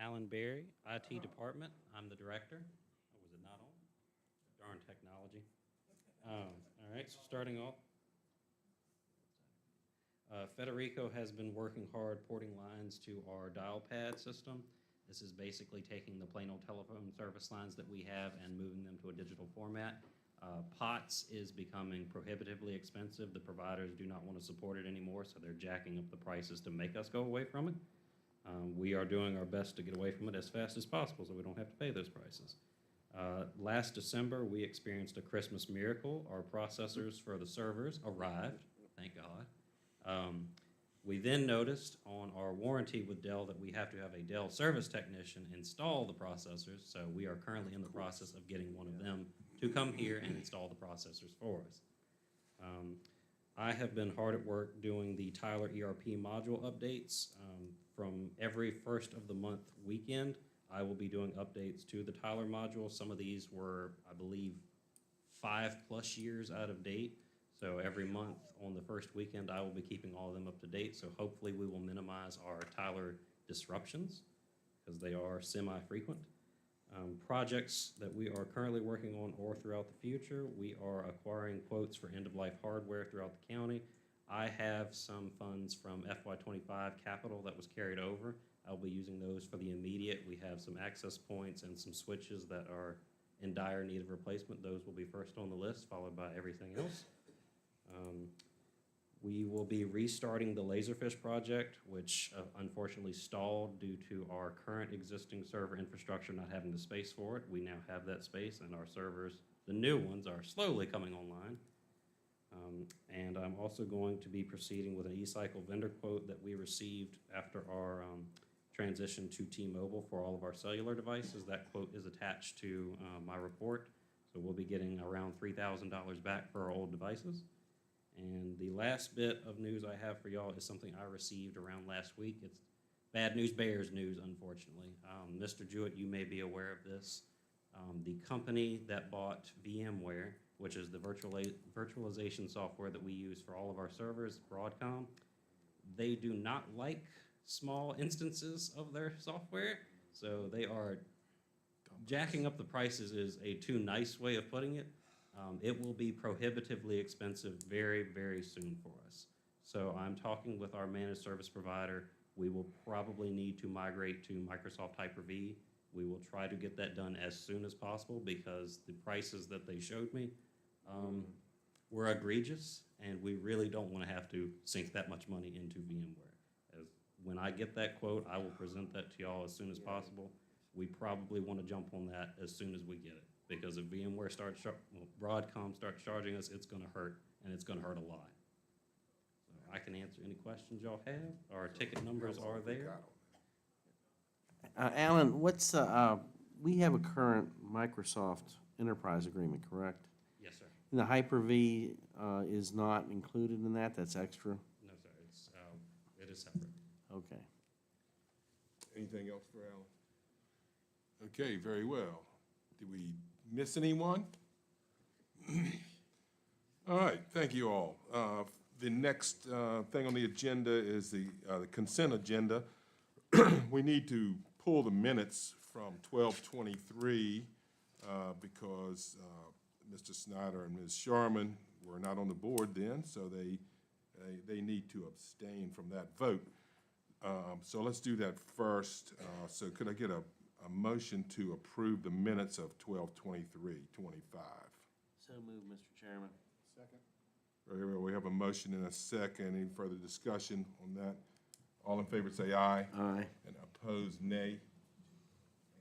Alan Berry, IT Department. I'm the director. Oh, was it not on? Darn technology. All right, so starting off, Federico has been working hard porting lines to our dial pad system. This is basically taking the plain old telephone service lines that we have and moving them to a digital format. POTS is becoming prohibitively expensive. The providers do not want to support it anymore, so they're jacking up the prices to make us go away from it. We are doing our best to get away from it as fast as possible so we don't have to pay those prices. Last December, we experienced a Christmas miracle. Our processors for the servers arrived, thank God. We then noticed on our warranty with Dell that we have to have a Dell service technician install the processors, so we are currently in the process of getting one of them to come here and install the processors for us. I have been hard at work doing the Tyler ERP module updates. From every first of the month weekend, I will be doing updates to the Tyler module. Some of these were, I believe, 5+ years out of date. So every month on the first weekend, I will be keeping all of them up to date. So hopefully we will minimize our Tyler disruptions because they are semi-frequent. Projects that we are currently working on or throughout the future, we are acquiring quotes for end-of-life hardware throughout the county. I have some funds from FY25 capital that was carried over. I'll be using those for the immediate. We have some access points and some switches that are in dire need of replacement. Those will be first on the list, followed by everything else. We will be restarting the Laserfish project, which unfortunately stalled due to our current existing server infrastructure not having the space for it. We now have that space, and our servers, the new ones, are slowly coming online. And I'm also going to be proceeding with an e-cycle vendor quote that we received after our transition to T-Mobile for all of our cellular devices. That quote is attached to my report, so we'll be getting around $3,000 back for our old devices. And the last bit of news I have for y'all is something I received around last week. It's bad news bears news, unfortunately. Mr. Jewett, you may be aware of this. The company that bought VMware, which is the virtualization software that we use for all of our servers, Broadcom, they do not like small instances of their software, so they are jacking up the prices is a too nice way of putting it. It will be prohibitively expensive very, very soon for us. So I'm talking with our managed service provider. We will probably need to migrate to Microsoft Hyper-V. We will try to get that done as soon as possible because the prices that they showed me were egregious, and we really don't want to have to sink that much money into VMware. When I get that quote, I will present that to y'all as soon as possible. We probably want to jump on that as soon as we get it. Because if VMware Broadcom starts charging us, it's going to hurt, and it's going to hurt a lot. So I can answer any questions y'all have. Our ticket numbers are there. Alan, we have a current Microsoft Enterprise agreement, correct? Yes, sir. And the Hyper-V is not included in that? That's extra? No, sir. It is separate. Okay. Anything else for Alan? Okay, very well. Did we miss anyone? All right, thank you all. The next thing on the agenda is the consent agenda. We need to pull the minutes from 12/23 because Mr. Snyder and Ms. Sharman were not on the board then, so they need to abstain from that vote. So let's do that first. So could I get a motion to approve the minutes of 12/23/25? So moved, Mr. Chairman. Second. Very well, we have a motion and a second. Any further discussion on that? All in favor say aye. Aye. And opposed, nay.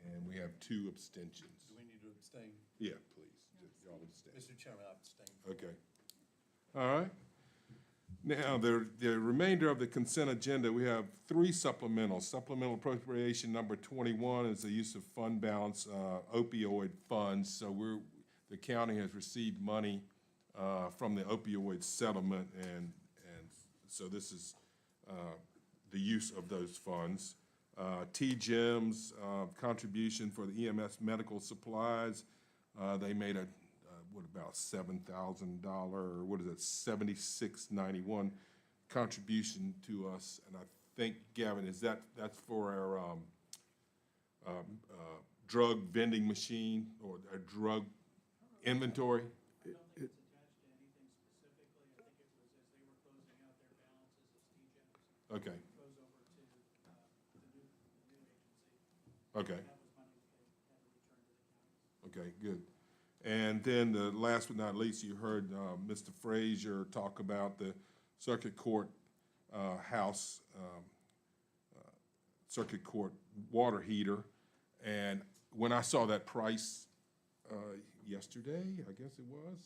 And we have 2 abstentions. Do we need to abstain? Yeah, please, just y'all abstain. Mr. Chairman, I abstain. Okay. All right. Now, the remainder of the consent agenda, we have 3 supplementals. Supplemental appropriation number 21 is the use of fund balance opioid funds. So the county has received money from the opioid settlement, and so this is the use of those funds. T-Gems contribution for the EMS medical supplies. They made about $7,000, or what is it, $76.91 contribution to us. And I think, Gavin, that's for our drug vending machine or a drug inventory? I don't think it's attached to anything specifically. I think it was as they were closing out their balances as T-Gems. Okay. Goes over to the new agency. Okay. That was money that they had to return to the counties. Okay, good. And then the last but not least, you heard Mr. Frazier talk about the Circuit Court House circuit court water heater. And when I saw that price yesterday, I guess it was,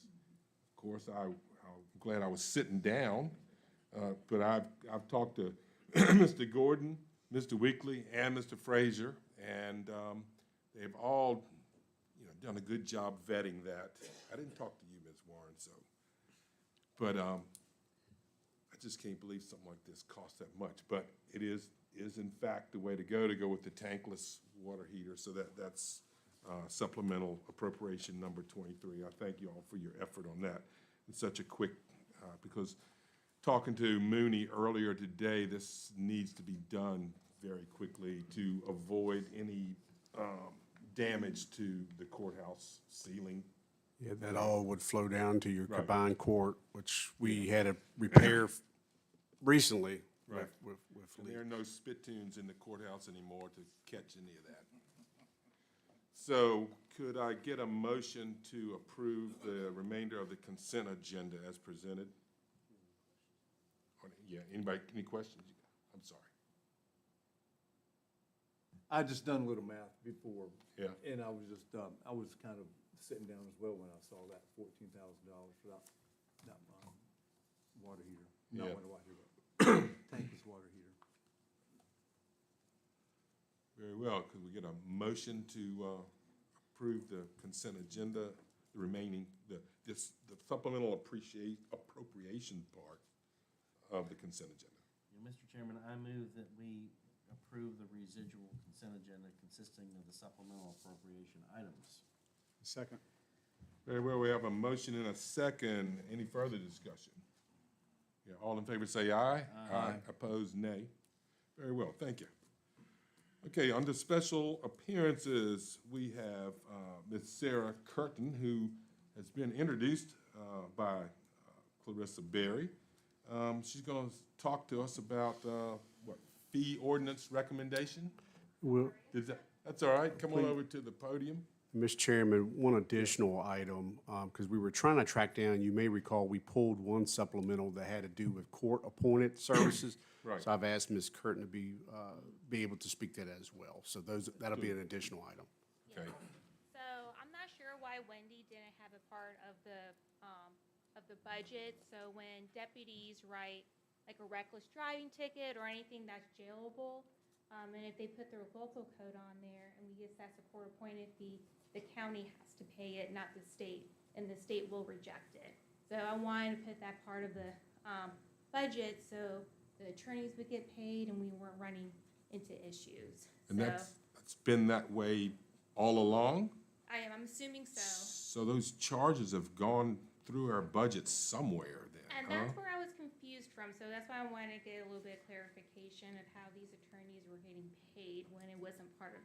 of course, I'm glad I was sitting down. But I've talked to Mr. Gordon, Mr. Weekly, and Mr. Frazier, and they've all, done a good job vetting that. I didn't talk to you, Ms. Warren, so. But I just can't believe something like this costs that much. But it is in fact the way to go with the tankless water heater. So that's supplemental appropriation number 23. I thank you all for your effort on that. It's such a quick, because talking to Mooney earlier today, this needs to be done very quickly to avoid any damage to the courthouse ceiling. Yeah, that all would flow down to your Right. combined court, which we had a repair recently Right. with And there are no spittoons in the courthouse anymore to catch any of that. So could I get a motion to approve the remainder of the consent agenda as presented? Yeah, anybody, any questions? I'm sorry. I just done a little math before. Yeah. And I was just, I was kind of sitting down as well when I saw that $14,000 for that water heater. Not Yeah. water heater, but tankless water heater. Very well. Could we get a motion to approve the consent agenda, the remaining, the supplemental appropriation part of the consent agenda? Mr. Chairman, I move that we approve the residual consent agenda consisting of the supplemental appropriation items. Second. Very well, we have a motion and a second. Any further discussion? Yeah, all in favor say aye. Aye. Opposed, nay. Very well, thank you. Okay, under special appearances, we have Ms. Sarah Curtin, who has been introduced by Clarissa Berry. She's going to talk to us about, fee ordinance recommendation? Well, That's all right, come on Please. over to the podium. Mr. Chairman, one additional item, because we were trying to track down, you may recall, we pulled one supplemental that had to do with court-appointed services. Right. So I've asked Ms. Curtin to be able to speak to that as well. So that'll be an additional item. Okay. So I'm not sure why Wendy didn't have a part of the budget. So when deputies write like a reckless driving ticket or anything that's jailable, and if they put their local code on there and we assess a court-appointed fee, the county has to pay it, not the state, and the state will reject it. So I wanted to put that part of the budget so the attorneys would get paid and we weren't running into issues. And So that's been that way all along? I'm assuming so. So those charges have gone through our budget somewhere then, And huh? that's where I was confused from, so that's why I wanted to get a little bit of clarification of how these attorneys were getting paid when it wasn't part of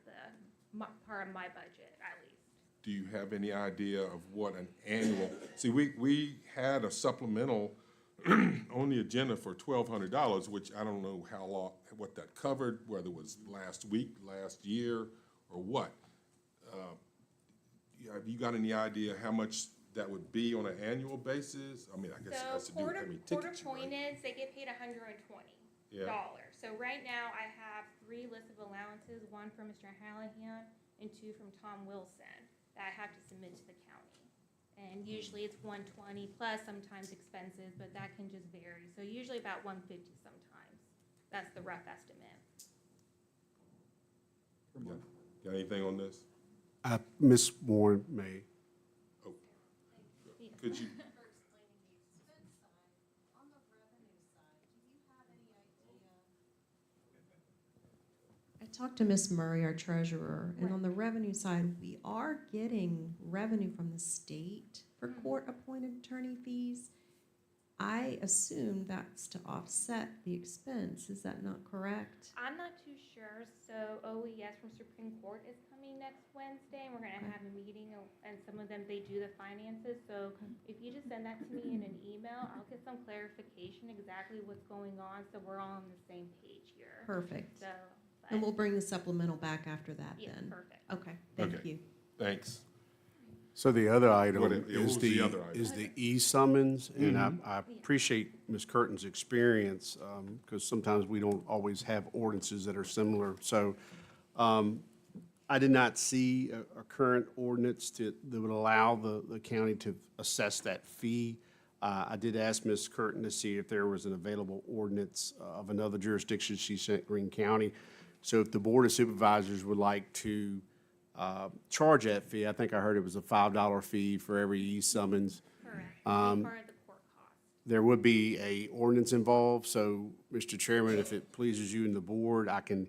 part of my budget, at least. Do you have any idea of what an annual, see, we had a supplemental on the agenda for $1,200, which I don't know how long, what that covered, whether it was last week, last year, or what. Have you got any idea how much that would be on an annual basis? I mean, I guess it has to do with how many tickets you write. Court-appointed, they get paid $120. Yeah. So right now, I have 3 lists of allowances, 1 from Mr. Hallahan and 2 from Tom Wilson, that I have to submit to the county. And usually it's 120 plus sometimes expenses, but that can just vary. So usually about 150 sometimes. That's the rough estimate. Got anything on this? Ms. Warren may. Oh, could you? I talked to Ms. Murray, our treasurer, and on the revenue side, we are getting revenue from the state for court-appointed attorney fees. I assume that's to offset the expense. Is that not correct? I'm not too sure. So OES from Supreme Court is coming next Wednesday, and we're going to have a meeting, and some of them, they do the finances. So if you just send that to me in an email, I'll get some clarification exactly what's going on, so we're all on the same page here. Perfect. So, And we'll bring the supplemental back after that yeah, then. perfect. Okay, thank Okay. you. Thanks. So the other item What was is the the, other item? is the e-summons, and I appreciate Ms. Curtin's experience, because sometimes we don't always have ordinances that are similar. So, I did not see a current ordinance that would allow the county to assess that fee. I did ask Ms. Curtin to see if there was an available ordinance of another jurisdiction. She sent Greene County. So if the Board of Supervisors would like to charge that fee, I think I heard it was a $5 fee for every e-summons. Correct. Part of the court cost. There would be a ordinance involved, so, Mr. Chairman, if it pleases you and the board, I can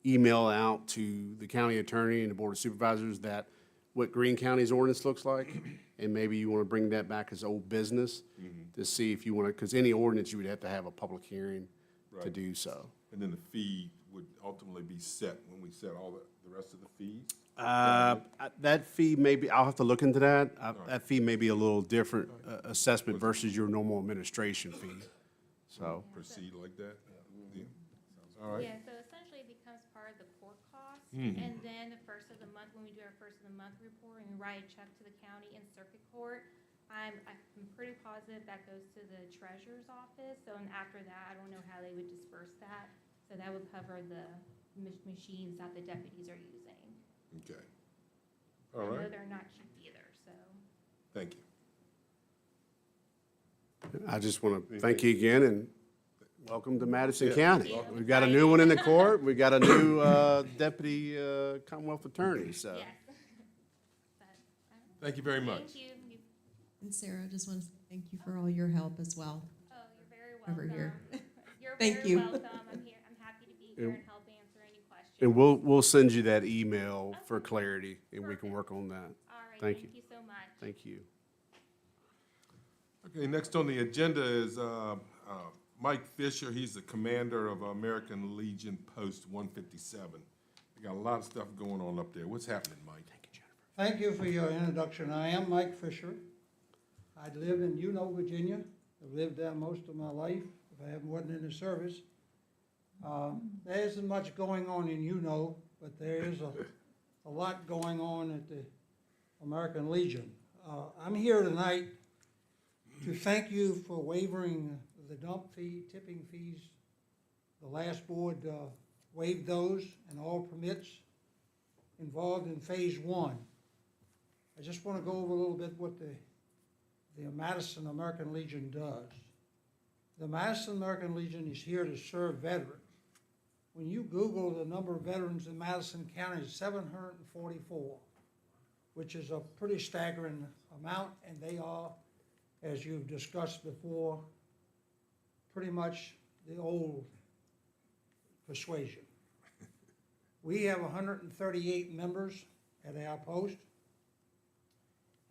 email out to the county attorney and the Board of Supervisors that what Greene County's ordinance looks like, and maybe you want to bring that back as old business to see if you want to, because any ordinance, you would have to have a public hearing to Right. do so. And then the fee would ultimately be set when we set all the rest of the fees? That fee may be, I'll have to look into that. That fee may be a little different assessment versus your normal administration fee, so. Proceed like that? Yeah. All right. Yeah, so essentially it becomes part of the court cost. Mhm. And then the first of the month, when we do our first of the month report and we write a check to the county and circuit court, I'm pretty positive that goes to the treasurer's office. So, and after that, I don't know how they would disperse that. So that would cover the machines that the deputies are using. Okay. All I know right. they're not cheap either, so. Thank you. I just want to thank you again and welcome to Madison Yeah. County. We've got a new one in the court. We've got a new deputy Commonwealth attorney, so. Yes. Thank you very much. Thank you. And Sarah, I just want to say thank you for all your help as well. Oh, you're very welcome. Over here. You're Thank very you. welcome. I'm here. I'm happy to be here and help answer any questions. And we'll send you that email for clarity, and we can work on that. All right. Thank you. Thank you so much. Thank you. Okay, next on the agenda is Mike Fisher. He's the commander of American Legion Post 157. We got a lot of stuff going on up there. What's happening, Mike? Thank you for your introduction. I am Mike Fisher. I live in Virginia. I've lived there most of my life, if I wasn't in the service. There isn't much going on in but there is a lot going on at the American Legion. I'm here tonight to thank you for waiving the dump fee, tipping fees. The last board waived those and all permits involved in phase one. I just want to go over a little bit what the Madison American Legion does. The Madison American Legion is here to serve veterans. When you Google the number of veterans in Madison County, it's 744, which is a pretty staggering amount, and they are, as you've discussed before, pretty much the old persuasion. We have 138 members at our post,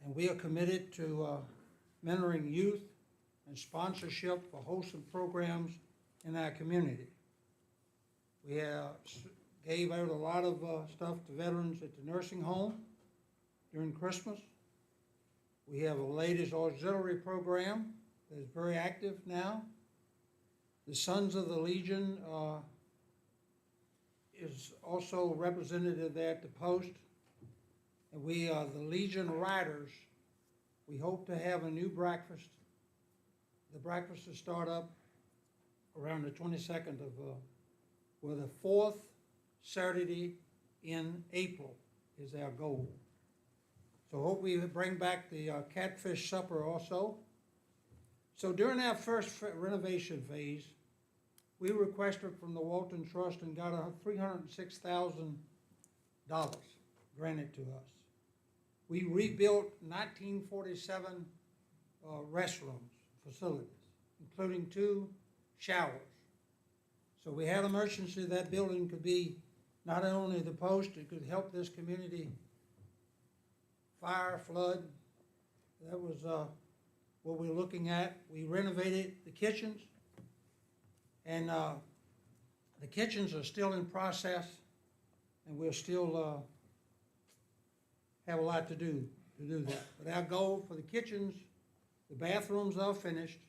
and we are committed to mentoring youth and sponsorship for wholesome programs in our community. We gave out a lot of stuff to veterans at the nursing home during Christmas. We have a ladies auxiliary program that is very active now. The Sons of the Legion is also represented there at the post. And we are the Legion Riders. We hope to have a new breakfast. The breakfast will start up around the 22nd or the fourth Saturday in April is our goal. So hope we bring back the catfish supper also. So during our first renovation phase, we requested from the Walton Trust and got $306,000 granted to us. We rebuilt 1947 restrooms, facilities, including 2 showers. So we had emergency that building could be not only the post, it could help this community fire, flood. That was what we were looking at. We renovated the kitchens, and the kitchens are still in process, and we'll still have a lot to do that. But our goal for the kitchens, the bathrooms are finished,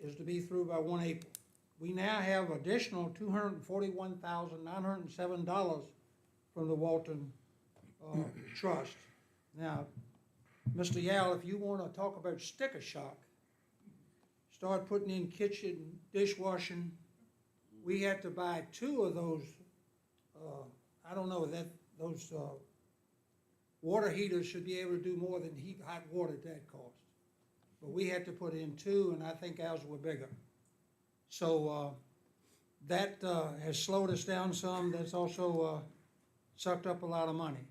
is to be through by 1 April. We now have additional $241,907 from the Walton Trust. Now, Mr. Yal, if you wanna talk about sticker shock, start putting in kitchen dishwashing, we had to buy 2 of those, I don't know, those water heaters should be able to do more than heat hot water at that cost. But we had to put in 2, and I think ours were bigger. So, that has slowed us down some. That's also sucked up a lot of money.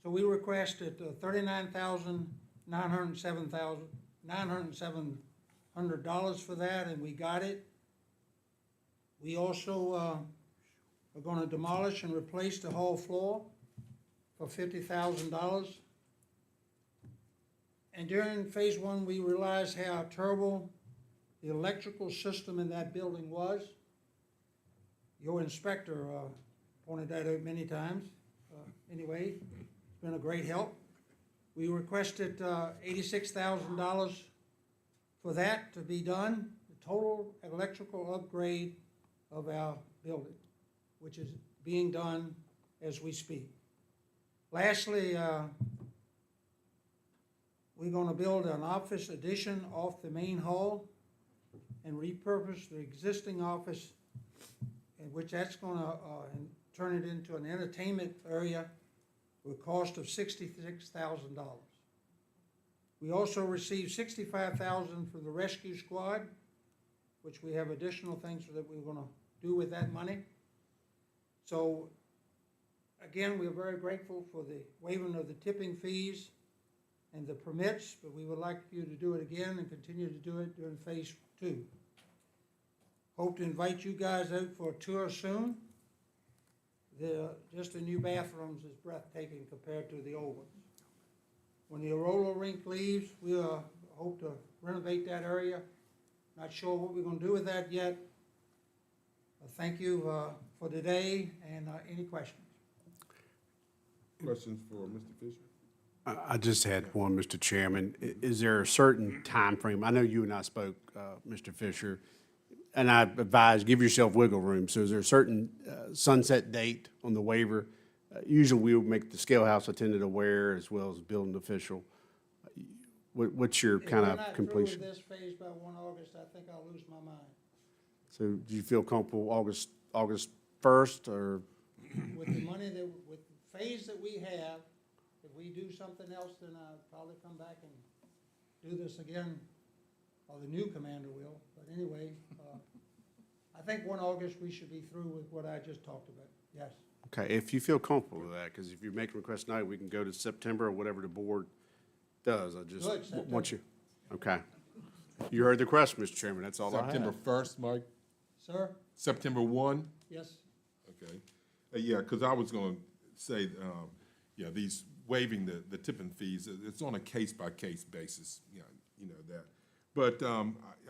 So we requested $39,907 for that, and we got it. We also are gonna demolish and replace the whole floor for $50,000. And during phase 1, we realized how terrible the electrical system in that building was. Your inspector pointed that out many times. Anyway, it's been a great help. We requested $86,000 for that to be done, the total electrical upgrade of our building, which is being done as we speak. Lastly, we're gonna build an office addition off the main hall and repurpose the existing office, in which that's gonna turn it into an entertainment area with a cost of $66,000. We also received $65,000 from the rescue squad, which we have additional things that we're gonna do with that money. So, again, we're very grateful for the waiving of the tipping fees and the permits, but we would like you to do it again and continue to do it during phase 2. Hope to invite you guys out for a tour soon. Just the new bathrooms is breathtaking compared to the old ones. When the roller rink leaves, we hope to renovate that area. Not sure what we're gonna do with that yet. Thank you for today, and any questions? Questions for Mr. Fisher? I just had one, Mr. Chairman. Is there a certain time frame? I know you and I spoke, Mr. Fisher, and I advise, give yourself wiggle room. So is there a certain sunset date on the waiver? Usually we'll make the scale house attendant aware as well as building official. What's your kind of completion? If we're not through with this phase by 1 August, I think I'll lose my mind. So do you feel comfortable August 1st, or? With the money with the phase that we have, if we do something else, then I'll probably come back and do this again, or the new commander will. But anyway, I think 1 August, we should be through with what I just talked about, yes. Okay, if you feel comfortable with that, because if you're making requests tonight, we can go to September or whatever the board does. I just want you, okay. You heard the question, Mr. Chairman, that's all I have. September 1st, Mike? Sir? September 1? Yes. Okay. Yeah, because I was going to say, yeah, these waiving the tipping fees, it's on a case-by-case basis, you know that. But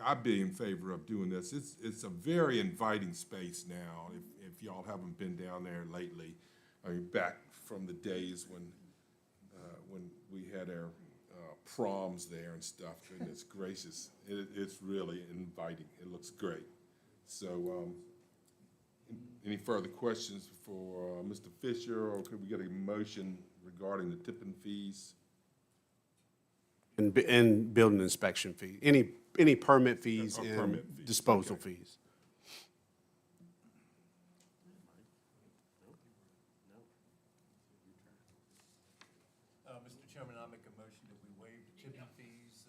I'd be in favor of doing this. It's a very inviting space now, if y'all haven't been down there lately. I mean, back from the days when we had our proms there and stuff, goodness gracious. It's really inviting. It looks great. So, any further questions for Mr. Fisher, or could we get a motion regarding the tipping fees? And building inspection fee, any permit fees Or and permit fees, disposal okay. fees. Mr. Chairman, I'll make a motion that we waive the tipping fees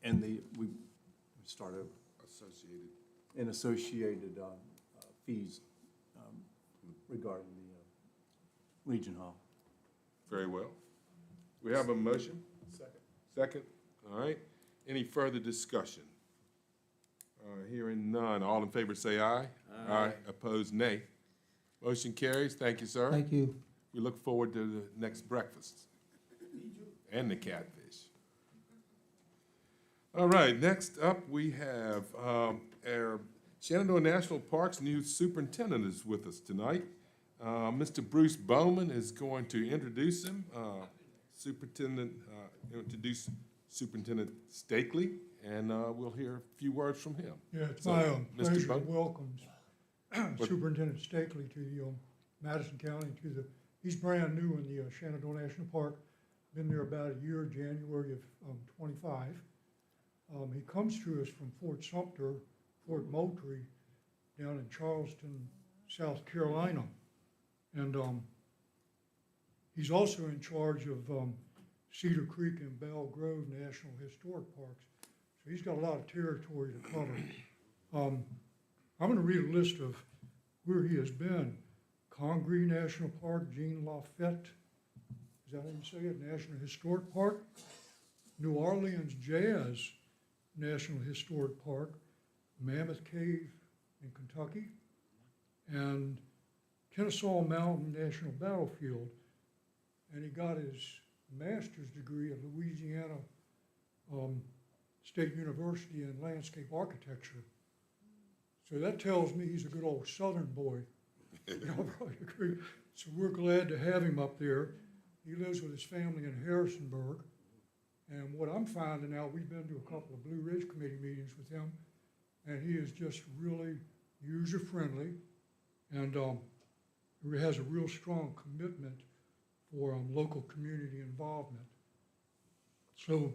and we start over. Associated fees regarding the Legion Hall. Very well. We have a motion? Second, all right. Any further discussion? Hearing none, all in favor say aye. Aye. Opposed, nay. Motion carries. Thank you, sir. Thank you. We look forward to the next breakfast. And the catfish. All right, next up, we have our Shenandoah National Parks new superintendent is with us tonight. Mr. Bruce Bowman is going to introduce him. Introduce Superintendent Stakely, and we'll hear a few words from him. Yeah, it's So, my Mr. pleasure to Bowman? welcome Superintendent Stakely to the Madison County, to the He's brand new in the Shenandoah National Park. Been there about a year, January of '25. He comes to us from Fort Sumter, Fort Moultrie, down in Charleston, South Carolina. And he's also in charge of Cedar Creek and Bell Grove National Historic Parks. So he's got a lot of territory to cover. I'm going to read a list of where he has been. Congreve National Park, Jean Lafette, is that how you say it? National Historic Park. New Orleans Jazz National Historic Park, Mammoth Cave in Kentucky, and Kennesaw Mountain National Battlefield. And he got his master's degree at Louisiana State University in landscape architecture. So that tells me he's a good old Southern boy. Y'all probably agree. So we're glad to have him up there. He lives with his family in Harrisonburg. And what I'm finding out, we've been to a couple of Blue Ridge Committee meetings with him, and he is just really user-friendly and has a real strong commitment for local community involvement. So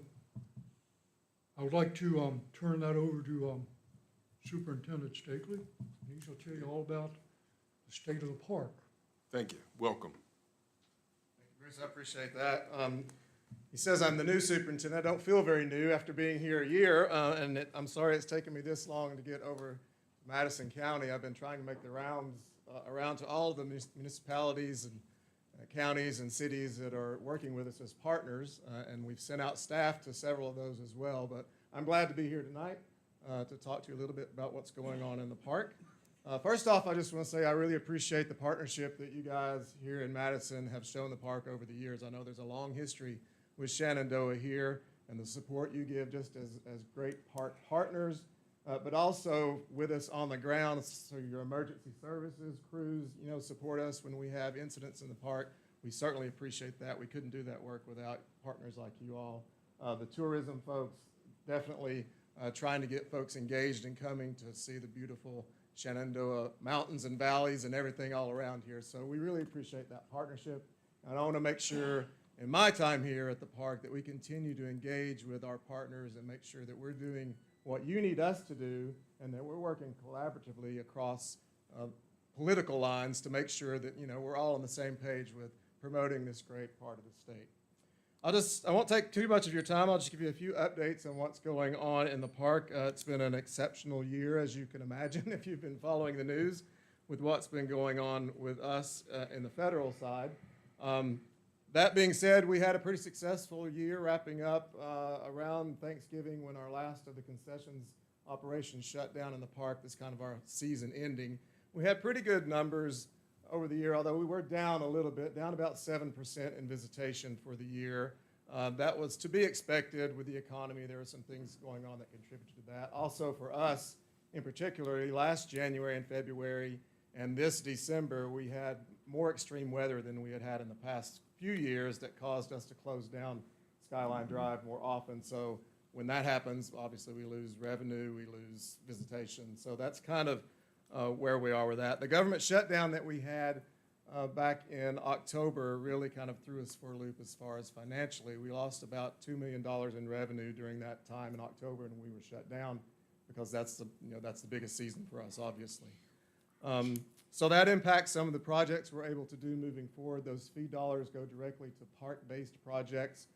I would like to turn that over to Superintendent Stakely, and he'll tell you all about the state of the park. Thank you. Welcome. Thank you, Bruce. I appreciate that. He says I'm the new superintendent. I don't feel very new after being here a year, and I'm sorry it's taken me this long to get over to Madison County. I've been trying to make the rounds around to all of the municipalities and counties and cities that are working with us as partners, and we've sent out staff to several of those as well. But I'm glad to be here tonight to talk to you a little bit about what's going on in the park. First off, I just want to say I really appreciate the partnership that you guys here in Madison have shown the park over the years. I know there's a long history with Shenandoah here and the support you give just as great park partners, but also with us on the ground. So your emergency services crews, support us when we have incidents in the park. We certainly appreciate that. We couldn't do that work without partners like you all. The tourism folks, definitely trying to get folks engaged in coming to see the beautiful Shenandoah mountains and valleys and everything all around here. So we really appreciate that partnership. And I want to make sure in my time here at the park that we continue to engage with our partners and make sure that we're doing what you need us to do and that we're working collaboratively across political lines to make sure that we're all on the same page with promoting this great part of the state. I won't take too much of your time. I'll just give you a few updates on what's going on in the park. It's been an exceptional year, as you can imagine, if you've been following the news with what's been going on with us in the federal side. That being said, we had a pretty successful year wrapping up around Thanksgiving when our last of the concessions operations shut down in the park. That's kind of our season ending. We had pretty good numbers over the year, although we were down a little bit, down about 7% in visitation for the year. That was to be expected with the economy. There were some things going on that contributed to that. Also for us, in particular, last January and February and this December, we had more extreme weather than we had had in the past few years that caused us to close down Skyline Drive more often. So when that happens, obviously we lose revenue, we lose visitation. So that's kind of where we are with that. The government shutdown that we had back in October really kind of threw us for a loop as far as financially. We lost about $2 million in revenue during that time in October, and we were shut down because that's the biggest season for us, obviously. So that impacts some of the projects we're able to do moving forward. Those fee dollars go directly to park-based projects,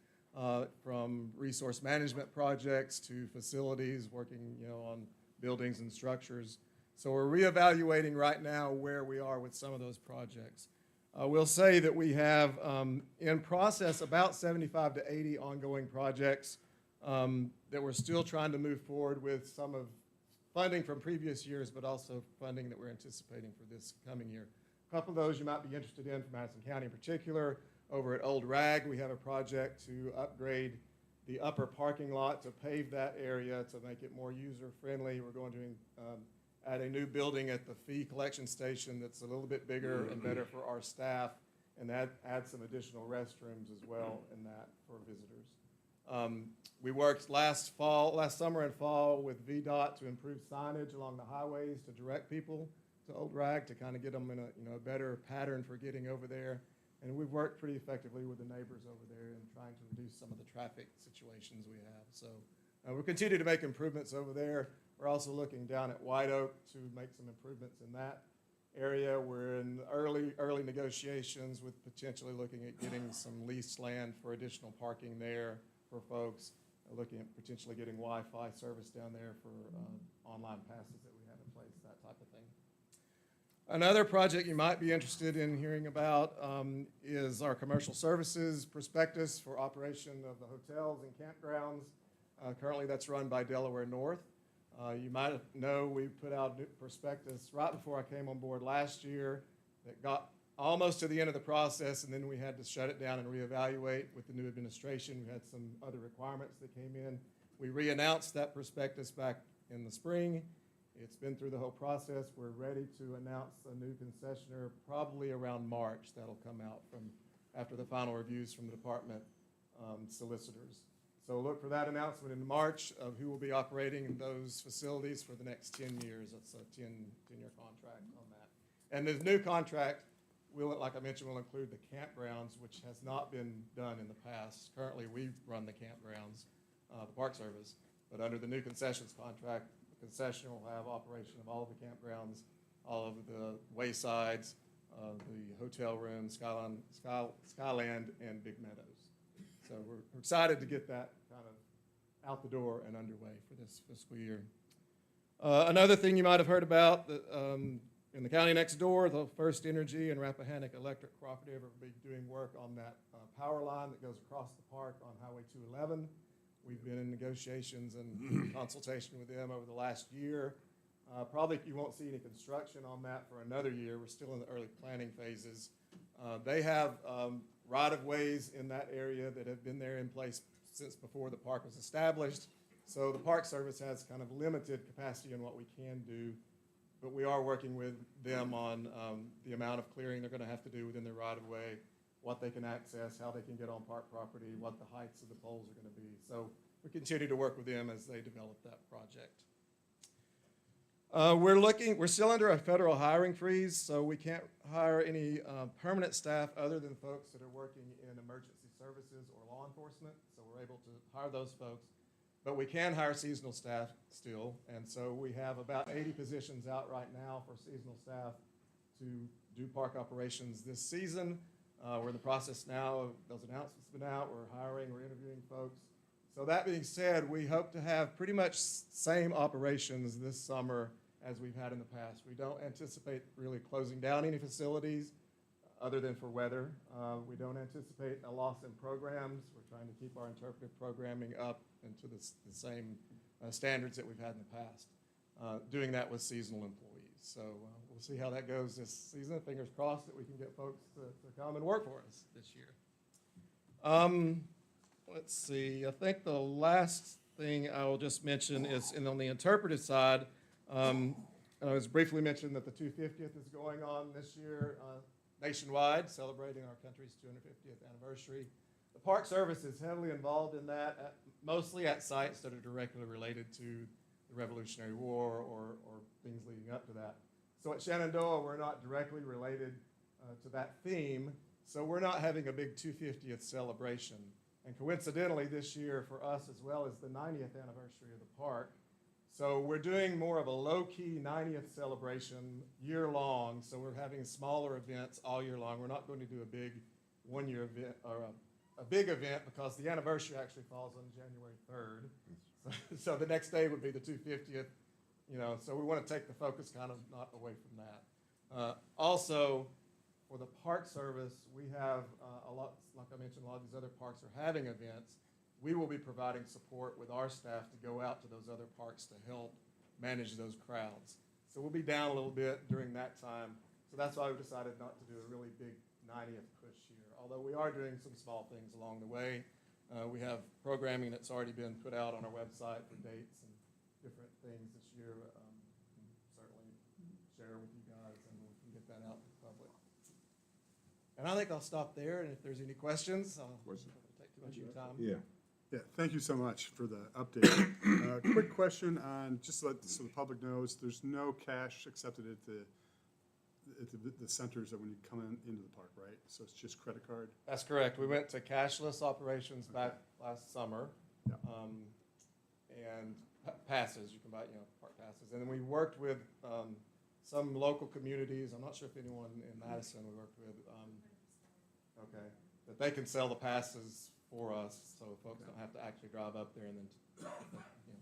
from resource management projects to facilities, working on buildings and structures. So we're reevaluating right now where we are with some of those projects. We'll say that we have in process about 75 to 80 ongoing projects that we're still trying to move forward with, some of funding from previous years, but also funding that we're anticipating for this coming year. A couple of those you might be interested in from Madison County in particular. Over at Old Rag, we have a project to upgrade the upper parking lot, to pave that area to make it more user-friendly. We're going to add a new building at the fee collection station that's a little bit bigger and better for our staff, and add some additional restrooms as well in that for visitors. We worked last summer and fall with VDOT to improve signage along the highways to direct people to Old Rag, to kind of get them in a better pattern for getting over there. And we've worked pretty effectively with the neighbors over there in trying to reduce some of the traffic situations we have. So we'll continue to make improvements over there. We're also looking down at White Oak to make some improvements in that area. We're in early negotiations with potentially looking at getting some leased land for additional parking there for folks, looking at potentially getting Wi-Fi service down there for online passes that we have in place, that type of thing. Another project you might be interested in hearing about is our commercial services prospectus for operation of the hotels and campgrounds. Currently, that's run by Delaware North. You might know we put out a new prospectus right before I came on board last year that got almost to the end of the process, and then we had to shut it down and reevaluate with the new administration. We had some other requirements that came in. We re-announced that prospectus back in the spring. It's been through the whole process. We're ready to announce a new concessioner probably around March. That'll come out from after the final reviews from the department solicitors. So look for that announcement in March of who will be operating in those facilities for the next 10 years. That's a 10-year contract on that. And the new contract, like I mentioned, will include the campgrounds, which has not been done in the past. Currently, we run the campgrounds, the Park Service, but under the new concessions contract, the concession will have operation of all of the campgrounds, all of the waysides, the hotel rooms, Skyland, and Big Meadows. So we're excited to get that kind of out the door and underway for this fiscal year. Another thing you might have heard about in the county next door, the First Energy and Rappahannock Electric Cooperative will be doing work on that power line that goes across the park on Highway 211. We've been in negotiations and consultation with them over the last year. Probably you won't see any construction on that for another year. We're still in the early planning phases. They have right-of-ways in that area that have been there in place since before the park was established. So the Park Service has kind of limited capacity in what we can do, but we are working with them on the amount of clearing they're going to have to do within their right-of-way, what they can access, how they can get on park property, what the heights of the poles are going to be. So we continue to work with them as they develop that project. We're still under a federal hiring freeze, so we can't hire any permanent staff other than folks that are working in emergency services or law enforcement. So we're able to hire those folks, but we can hire seasonal staff still. And so we have about 80 positions out right now for seasonal staff to do park operations this season. We're in the process now of those announcements have been out. We're hiring, we're interviewing folks. So that being said, we hope to have pretty much same operations this summer as we've had in the past. We don't anticipate really closing down any facilities other than for weather. We don't anticipate a loss in programs. We're trying to keep our interpretive programming up and to the same standards that we've had in the past. Doing that with seasonal employees. So we'll see how that goes this season. Fingers crossed that we can get folks to come and work for us this year. Let's see, I think the last thing I will just mention is on the interpretive side, I was briefly mentioned that the 250th is going on this year nationwide, celebrating our country's 250th anniversary. The Park Service is heavily involved in that, mostly at sites that are directly related to the Revolutionary War or things leading up to that. So at Shenandoah, we're not directly related to that theme, so we're not having a big 250th celebration. And coincidentally, this year for us as well is the 90th anniversary of the park. So we're doing more of a low-key 90th celebration year-long, so we're having smaller events all year long. We're not going to do a big one-year event or a big event because the anniversary actually falls on January 3rd. So the next day would be the 250th, so we want to take the focus kind of not away from that. Also, for the Park Service, we have a lot, like I mentioned, a lot of these other parks are having events. We will be providing support with our staff to go out to those other parks to help manage those crowds. So we'll be down a little bit during that time. So that's why we decided not to do a really big 90th push here, although we are doing some small things along the way. We have programming that's already been put out on our website for dates and different things this year. Certainly share with you guys and we can get that out to the public. And I think I'll stop there, and if there's any questions, I'll take too much of your time. Yeah, thank you so much for the update. Quick question on, just so the public knows, there's no cash accepted at at the centers that when you come into the park, right? So it's just credit card? That's correct. We went to cashless operations back last summer. Yeah. And passes, you can buy, park passes. And then we worked with some local communities. I'm not sure if anyone in Madison we worked with. Okay, that they can sell the passes for us, so folks don't have to actually drive up there and then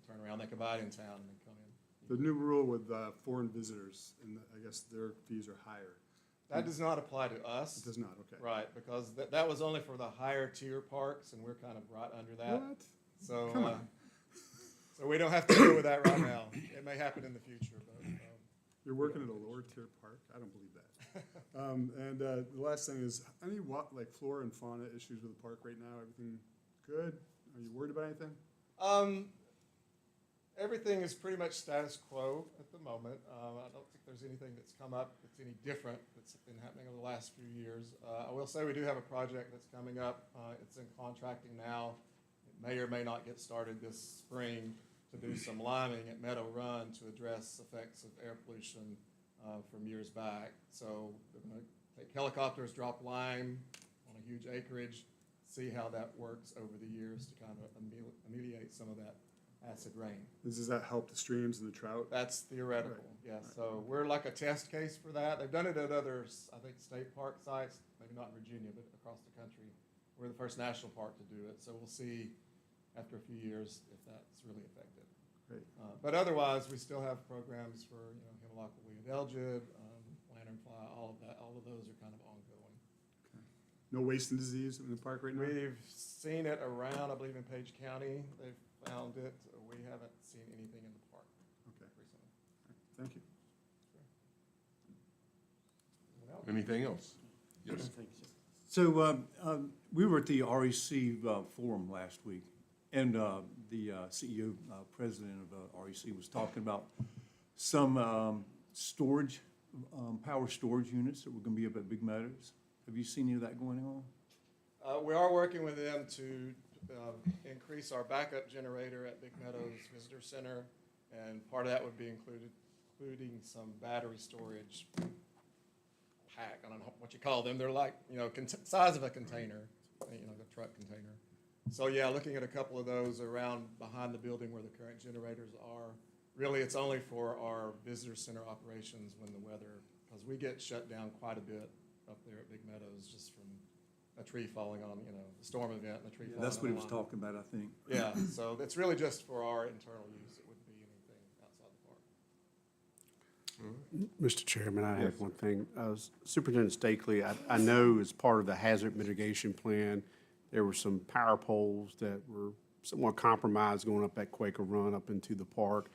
turn around. They can buy it in town and then come in. The new rule with foreign visitors, and I guess their fees are higher. That does not apply to us. It does not, okay. Right, because that was only for the higher tier parks, and we're kind of right under that. What? So, Come on. so we don't have to deal with that right now. It may happen in the future, but. You're working at a lower tier park? I don't believe that. And the last thing is, any like flora and fauna issues with the park right now? Everything good? Are you worried about anything? Everything is pretty much status quo at the moment. I don't think there's anything that's come up that's any different that's been happening over the last few years. I will say we do have a project that's coming up. It's in contracting now. It may or may not get started this spring to do some liming at Meadow Run to address effects of air pollution from years back. So they're going to take helicopters, drop lime on a huge acreage, see how that works over the years to kind of ameliorate some of that acid rain. Does that help the streams and the trout? That's theoretical, Right. yes. So we're like a test case for that. They've done it at other, I think, state park sites, maybe not in Virginia, but across the country. We're the first national park to do it, so we'll see after a few years if that's really effective. Great. But otherwise, we still have programs for Hemlock Weed Algid, lanternfly, all of that. All of those are kind of ongoing. Okay. No wasting disease in the park right now? We've seen it around, I believe in Page County, they've found it. We haven't seen anything in the park Okay. recently. Thank you. Anything else? Yes. So we were at the REC forum last week, and the CEO, president of REC was talking about some storage, power storage units that were going to be up at Big Meadows. Have you seen any of that going on? We are working with them to increase our backup generator at Big Meadows Visitor Center, and part of that would be including some battery storage pack. I don't know what you call them. They're like, size of a container, the truck container. So yeah, looking at a couple of those around behind the building where the current generators are. Really, it's only for our visitor center operations when the weather, because we get shut down quite a bit up there at Big Meadows just from a tree falling on, a storm event and a tree falling on. That's what he was line. talking about, I think. Yeah, so it's really just for our internal use. It wouldn't be anything outside the park. Mr. Chairman, I have one thing. Superintendent Stakely, I know as part of the hazard mitigation plan, there were some power poles that were somewhat compromised going up that Quaker Run up into the park.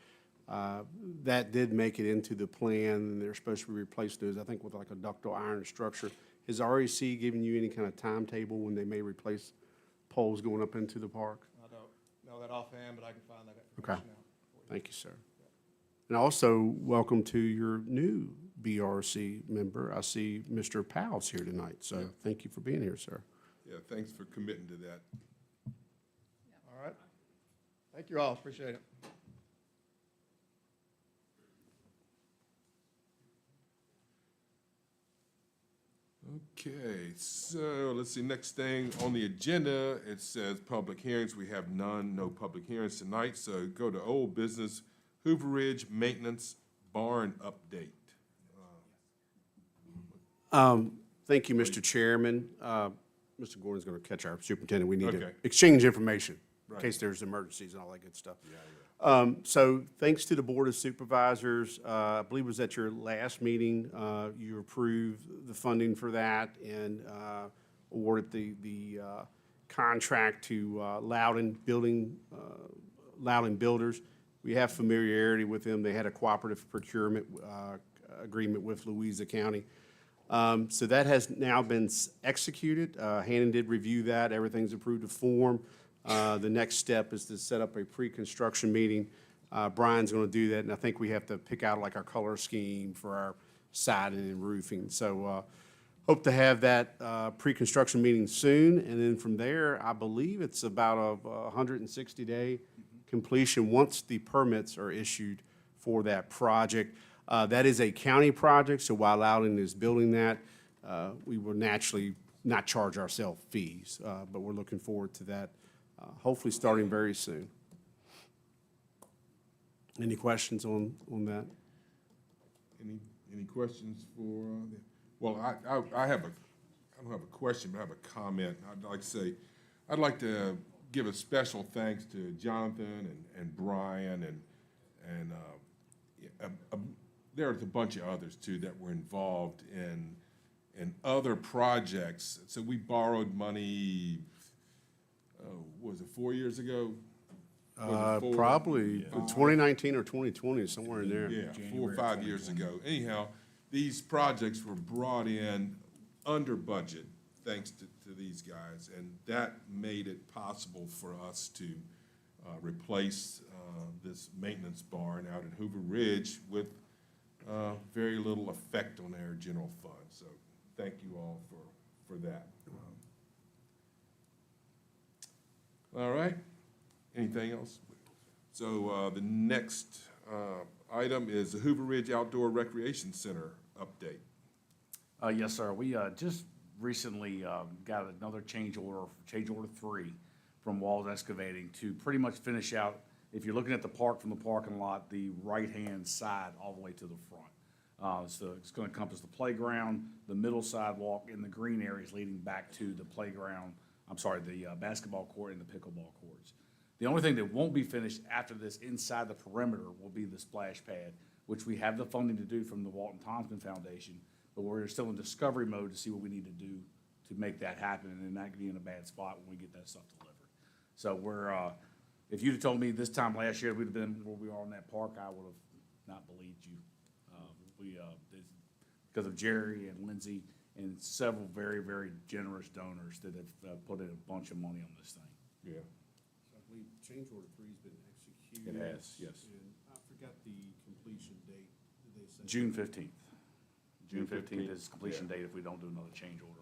That did make it into the plan, and they're supposed to be replaced those, I think, with like a ductile iron structure. Has REC given you any kind of timetable when they may replace poles going up into the park? I don't know that offhand, but I can find that Okay. information out. Thank you, sir. And also, welcome to your new BRC member. I see Mr. Powell's here tonight, so thank you for being here, sir. Yeah, thanks for committing to that. All right. Thank you all. Appreciate it. Okay, so let's see, next thing on the agenda, it says public hearings. We have none, no public hearings tonight, so go to old business, Hoover Ridge Maintenance Barn Update. Thank you, Mr. Chairman. Mr. Gordon's going to catch our superintendent. We need to Okay. exchange information in Right. case there's emergencies and all that good stuff. So thanks to the Board of Supervisors, I believe it was at your last meeting, you approved the funding for that and awarded the contract to Loudon Builders. We have familiarity with them. They had a cooperative procurement agreement with Louisa County. So that has now been executed. Hannon did review that. Everything's approved to form. The next step is to set up a pre-construction meeting. Brian's going to do that, and I think we have to pick out like our color scheme for our siding and roofing. So hope to have that pre-construction meeting soon, and then from there, I believe it's about a 160-day completion once the permits are issued for that project. That is a county project, so while Loudon is building that, we will naturally not charge ourselves fees, but we're looking forward to that, hopefully starting very soon. Any questions on that? Any questions for, well, I have I don't have a question, but I have a comment. I'd like to say, I'd like to give a special thanks to Jonathan and Brian and there's a bunch of others too that were involved in other projects. So we borrowed money, was it 4 years ago? Was it 4? Probably 2019 or 2020, somewhere in there. Yeah, 4 or 5 years ago. Anyhow, these projects were brought in under budget, thanks to these guys, and that made it possible for us to replace this maintenance barn out at Hoover Ridge with very little effect on our general fund. So thank you all for that. All right, anything else? So the next item is the Hoover Ridge Outdoor Recreation Center update. Yes, sir. We just recently got another change order 3 from Walls Excavating to pretty much finish out, if you're looking at the park from the parking lot, the right-hand side all the way to the front. So it's going to encompass the playground, the middle sidewalk, and the green areas leading back to the playground, the basketball court and the pickleball courts. The only thing that won't be finished after this inside the perimeter will be the splash pad, which we have the funding to do from the Walton Thompson Foundation, but we're still in discovery mode to see what we need to do to make that happen and not be in a bad spot when we get that stuff delivered. So we're, if you'd have told me this time last year we'd have been where we are in that park, I would have not believed you. Because of Jerry and Lindsay and several very, very generous donors that have put in a bunch of money on this thing. Yeah. So I believe change order 3's been executed. It has, yes. And I forgot the completion date. Did they say? June 15th. June June 15th 15th, is completion yeah. date if we don't do another change order,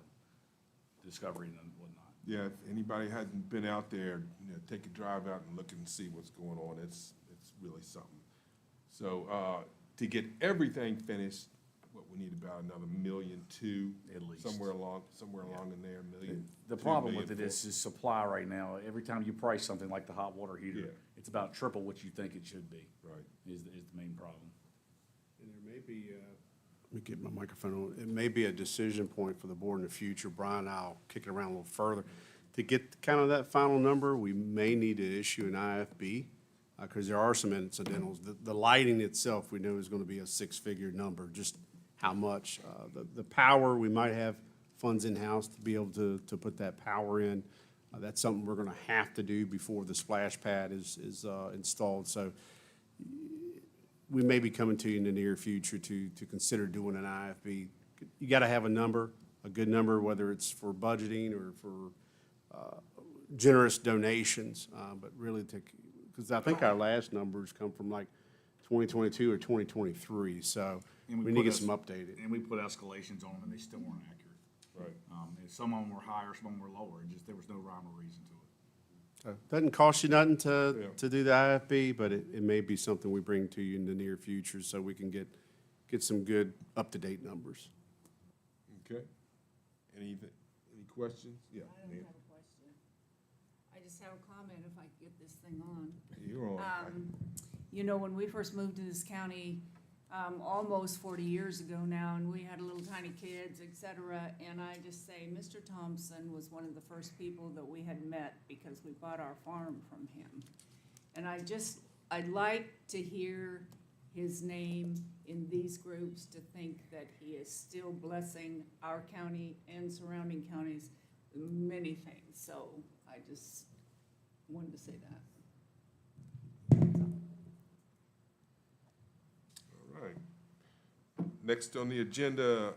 discovery and whatnot. Yeah, if anybody hasn't been out there, take a drive out and look and see what's going on. It's really something. So to get everything finished, what we need about another $1.2 million At least. somewhere along in there, $1 million. The $2 problem million with it is supply right now. Every time you price something like the hot water heater, Yeah. it's about triple what you think it should be. Right. Is the main problem. And there may be, let me get my microphone on. It may be a decision point for the board in the future. Brian, I'll kick it around a little further. To get kind of that final number, we may need to issue an IFB, because there are some incidentals. The lighting itself, we know is going to be a 6-figure number, just how much. The power, we might have funds in-house to be able to put that power in. That's something we're going to have to do before the splash pad is installed. So we may be coming to you in the near future to consider doing an IFB. You got to have a number, a good number, whether it's for budgeting or for generous donations, but really because I think our last numbers come from like 2022 or 2023, so And we need to get some updated. And we put escalations on them, and they still weren't accurate. Right. And some of them were higher, some of them were lower, and just there was no rhyme or reason to it. So, doesn't cost you nothing to do the IFB, but it may be something we bring to you in the near future so we can get some good up-to-date numbers. Okay. Any questions? Yeah. I don't have a question. I just have a comment if I can get this thing on. You're on. You know, when we first moved to this county, almost 40 years ago now, and we had little tiny kids, et cetera, and I just say, Mr. Thompson was one of the first people that we had met because we bought our farm from him. And I'd like to hear his name in these groups to think that he is still blessing our county and surrounding counties with many things. So I just wanted to say that. All right. Next on the agenda,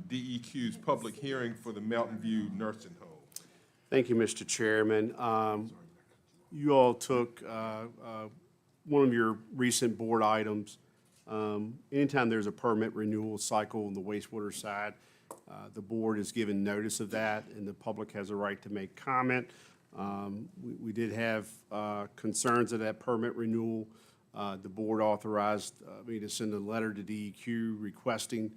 DEQ's public hearing for the Mountain View Nursing Home. Thank you, Mr. Chairman. You all took one of your recent board items. Anytime there's a permit renewal cycle on the wastewater side, the board is given notice of that, and the public has a right to make comment. We did have concerns of that permit renewal The board authorized me to send a letter to DEQ requesting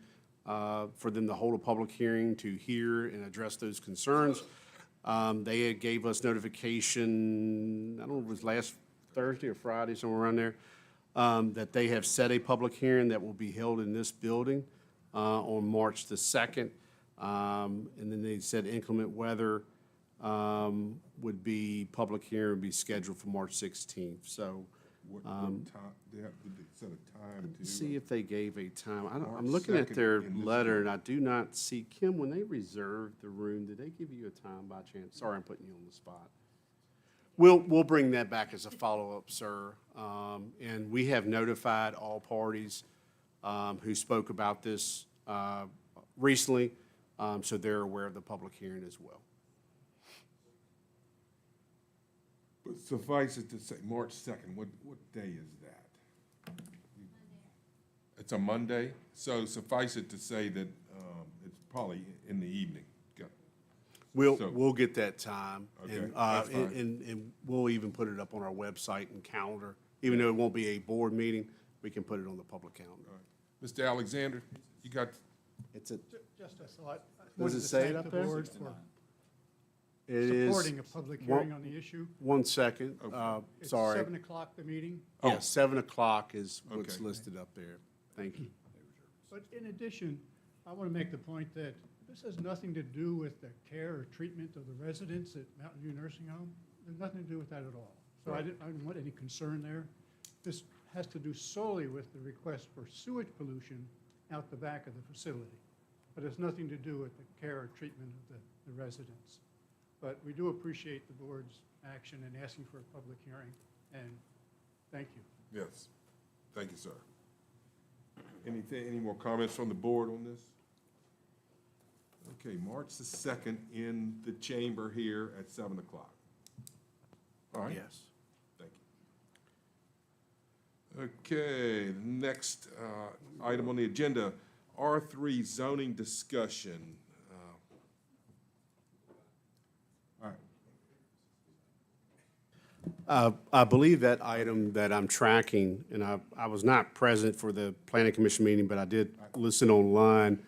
for them to hold a public hearing to hear and address those concerns. They had gave us notification, I don't know if it was last Thursday or Friday, somewhere around there, that they have set a public hearing that will be held in this building on March the 2nd. And then they said inclement weather would be, public hearing would be scheduled for March 16th. So What time, did they set a time to? see if they gave a time. I'm March looking at 2nd their in this letter, building. and I do not see, Kim, when they reserved the room, did they give you a time by chance? Sorry, I'm putting you on the spot. We'll bring that back as a follow-up, sir. And we have notified all parties who spoke about this recently, so they're aware of the public hearing as well. But suffice it to say, March 2nd, what day is that? It's a Monday, so suffice it to say that it's probably in the evening. So- We'll get that time. Okay, And, that's fine. and we'll even put it up on our website and calendar. Even though it won't be a board meeting, we can put it on the public calendar. Mr. Alexander, you got, It's a, Just a thought. I Does wanted it to say it thank up the there? board for it is. supporting a public hearing on the issue. 1 second, It's sorry. 7 o'clock, the meeting. Yeah, 7 o'clock is what's Okay. listed up there. Thank you. But in addition, I want to make the point that this has nothing to do with the care or treatment of the residents at Mountain View Nursing Home. There's nothing to do with that at all. So I didn't want any concern there. This has to do solely with the request for sewage pollution out the back of the facility. But it's nothing to do with the care or treatment of the residents. But we do appreciate the board's action in asking for a public hearing, and thank you. yes, thank you, sir. Any more comments from the board on this? Okay, March the 2nd in the chamber here at 7 o'clock. All right? Yes. Thank you. Okay, the next item on the agenda, R3 zoning discussion. All right. I believe that item that I'm tracking, and I was not present for the planning commission meeting, but I did listen online.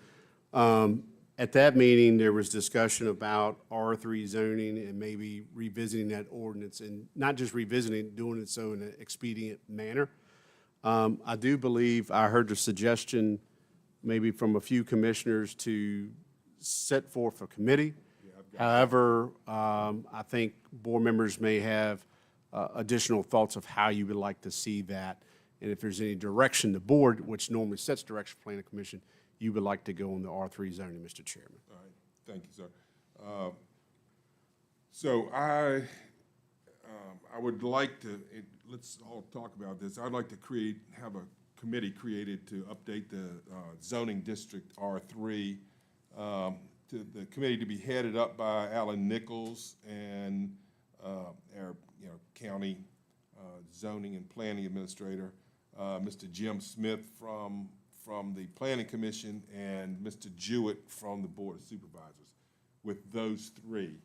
At that meeting, there was discussion about R3 zoning and maybe revisiting that ordinance, and not just revisiting it, doing it so in an expedient manner. I do believe I heard the suggestion maybe from a few commissioners to set forth a committee. However, I think board members may have additional thoughts of how you would like to see that. And if there's any direction the board, which normally sets direction for planning commission, you would like to go on the R3 zoning, Mr. Chairman. All right, thank you, sir. So I would like to, let's all talk about this. I'd like to have a committee created to update the zoning district R3. To the committee to be headed up by Alan Nichols and our, county zoning and planning administrator, Mr. Jim Smith from the Planning Commission, and Mr. Jewett from the Board of Supervisors. With those three,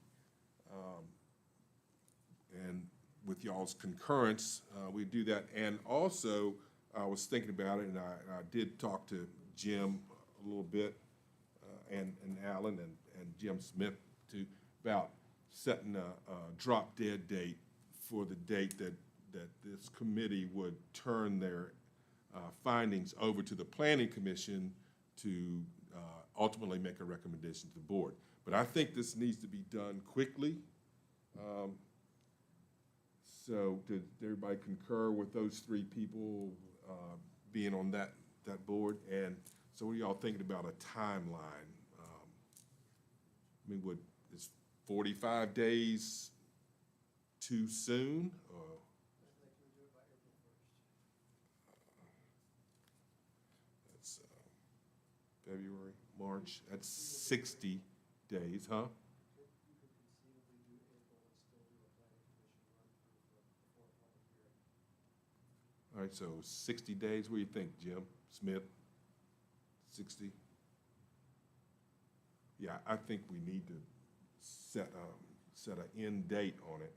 and with y'all's concurrence, we do that. And also, I was thinking about it, and I did talk to Jim a little bit, and Alan and Jim Smith about setting a drop-dead date for the date that this committee would turn their findings over to the Planning Commission to ultimately make a recommendation to the board. But I think this needs to be done quickly. So did everybody concur with those three people being on that board? And so what are y'all thinking about a timeline? I mean, is 45 days too soon? Or that's February, March, that's 60 days, huh? All right, so 60 days, what do you think, Jim Smith? 60? Yeah, I think we need to set an end date on it.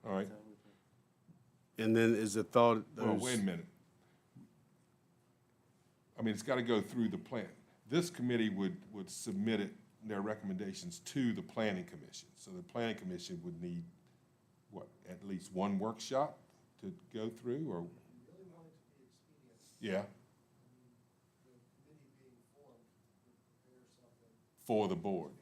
All right, And then is the thought, well, wait a minute. I mean, it's gotta go through the plan. This committee would submit it, their recommendations to the planning commission. So the planning commission would need, what, at least one workshop to go through, or? Yeah. For the board.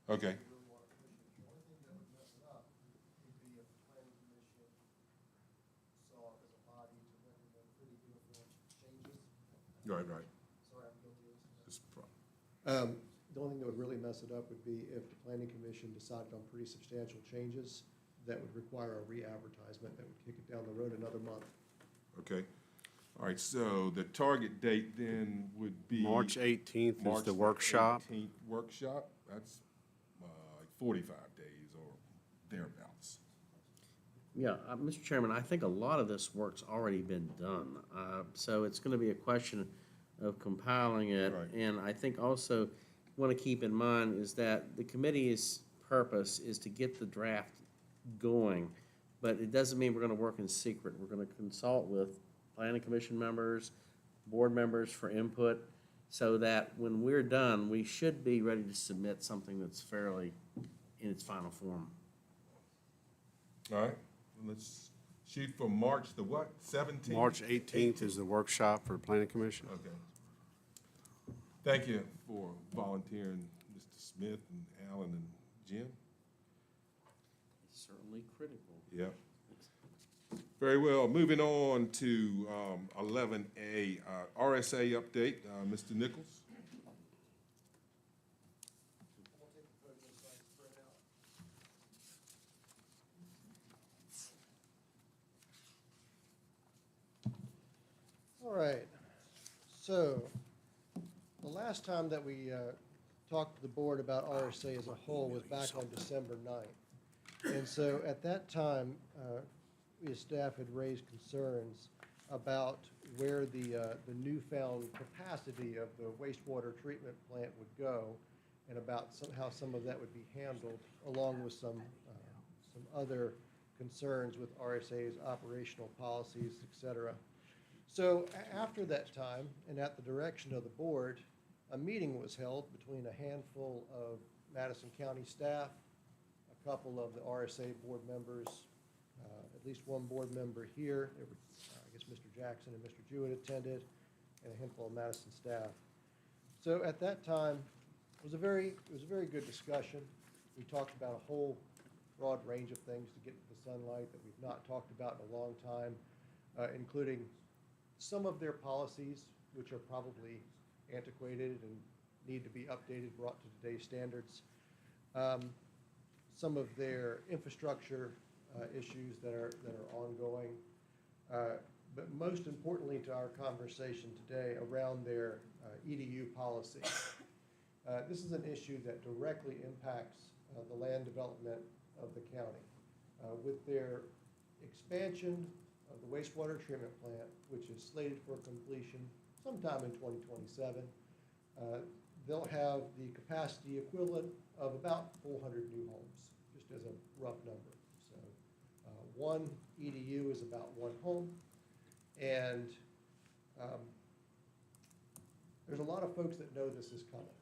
Okay. Right, right. The only thing that would really mess it up would be if the planning commission decided on pretty substantial changes that would require a re-advertisement that would kick it down the road another month. Okay. All right, so the target date then would be? March 18th is March the workshop. 18th workshop, that's like 45 days or thereabouts. Yeah, Mr. Chairman, I think a lot of this work's already been done. So it's gonna be a question of compiling it. Right. And I think also, want to keep in mind is that the committee's purpose is to get the draft going. But it doesn't mean we're gonna work in secret. We're gonna consult with planning commission members, board members for input, so that when we're done, we should be ready to submit something that's fairly in its final form. All right, let's shoot for March the what, 17th? March 18th is the workshop for the planning commission. Okay. Thank you for volunteering, Mr. Smith and Alan and Jim. Certainly critical. Yeah. Very well, moving on to 11A, RSA update, Mr. Nichols. All right, so the last time that we talked to the board about RSA as a whole was back on December 9th. And so at that time, we as staff had raised concerns about where the newfound capacity of the wastewater treatment plant would go, and about how some of that would be handled, along with some other concerns with RSA's operational policies, et cetera. So after that time, and at the direction of the board, a meeting was held between a handful of Madison County staff, a couple of the RSA board members, at least one board member here. There were, I guess Mr. Jackson and Mr. Jewett attended, and a handful of Madison staff. So at that time, it was a very good discussion. We talked about a whole broad range of things to get to the sunlight that we've not talked about in a long time, including some of their policies, which are probably antiquated and need to be updated, brought to today's standards. Some of their infrastructure issues that are ongoing. But most importantly to our conversation today, around their EDU policy. This is an issue that directly impacts the land development of the county. With their expansion of the wastewater treatment plant, which is slated for completion sometime in 2027, they'll have the capacity equivalent of about 400 new homes, just as a rough number. So one EDU is about one home, and there's a lot of folks that know this is coming.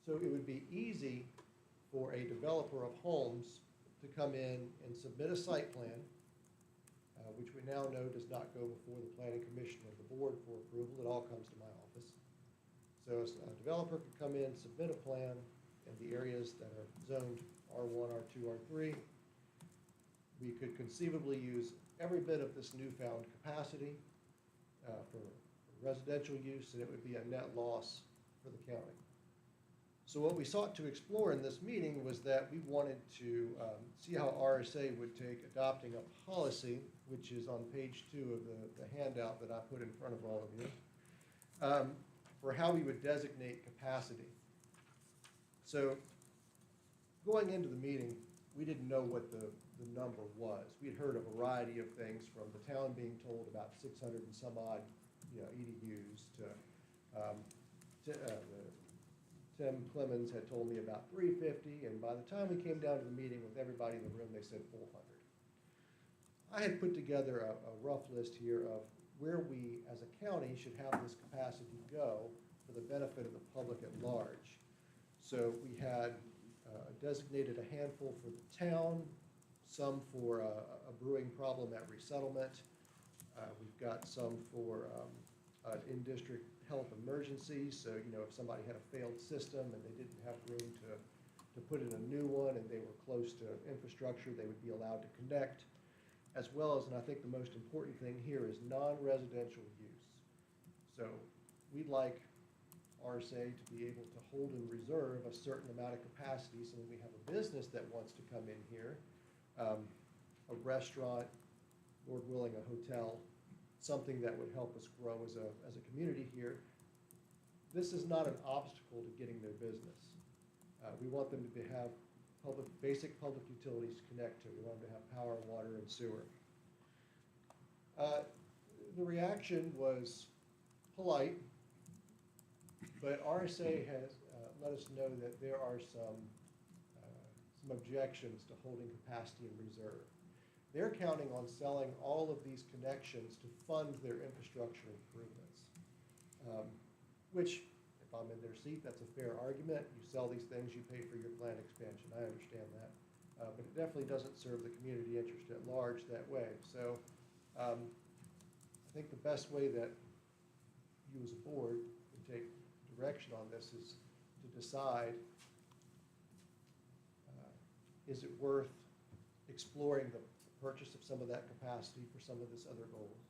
So it would be easy for a developer of homes to come in and submit a site plan, which we now know does not go before the planning commission or the board for approval. It all comes to my office. So a developer could come in, submit a plan in the areas that are zoned R1, R2, R3. We could conceivably use every bit of this newfound capacity for residential use, and it would be a net loss for the county. So what we sought to explore in this meeting was that we wanted to see how RSA would take adopting a policy, which is on page 2 of the handout that I put in front of all of you, for how we would designate capacity. So going into the meeting, we didn't know what the number was. We'd heard a variety of things, from the town being told about 600 and some odd EDUs Tim Clemens had told me about 350, and by the time we came down to the meeting with everybody in the room, they said 400. I had put together a rough list here of where we, as a county, should have this capacity go for the benefit of the public at large. So we had designated a handful for the town, some for a brewing problem at resettlement. We've got some for in-district health emergencies. So, if somebody had a failed system and they didn't have room to put in a new one and they were close to infrastructure, they would be allowed to connect. As well as, and I think the most important thing here is non-residential use. So we'd like RSA to be able to hold in reserve a certain amount of capacity, so when we have a business that wants to come in here, a restaurant, Lord willing, a hotel, something that would help us grow as a community here, this is not an obstacle to getting their business. We want them to have basic public utilities to connect to. We want them to have power, water, and sewer. The reaction was polite, but RSA has let us know that there are some objections to holding capacity in reserve. They're counting on selling all of these connections to fund their infrastructure improvements, which, if I'm in their seat, that's a fair argument. You sell these things, you pay for your plant expansion. I understand that. But it definitely doesn't serve the community interest at large that way. So I think the best way that you as a board can take direction on this is to decide, is it worth exploring the purchase of some of that capacity for some of this other goals?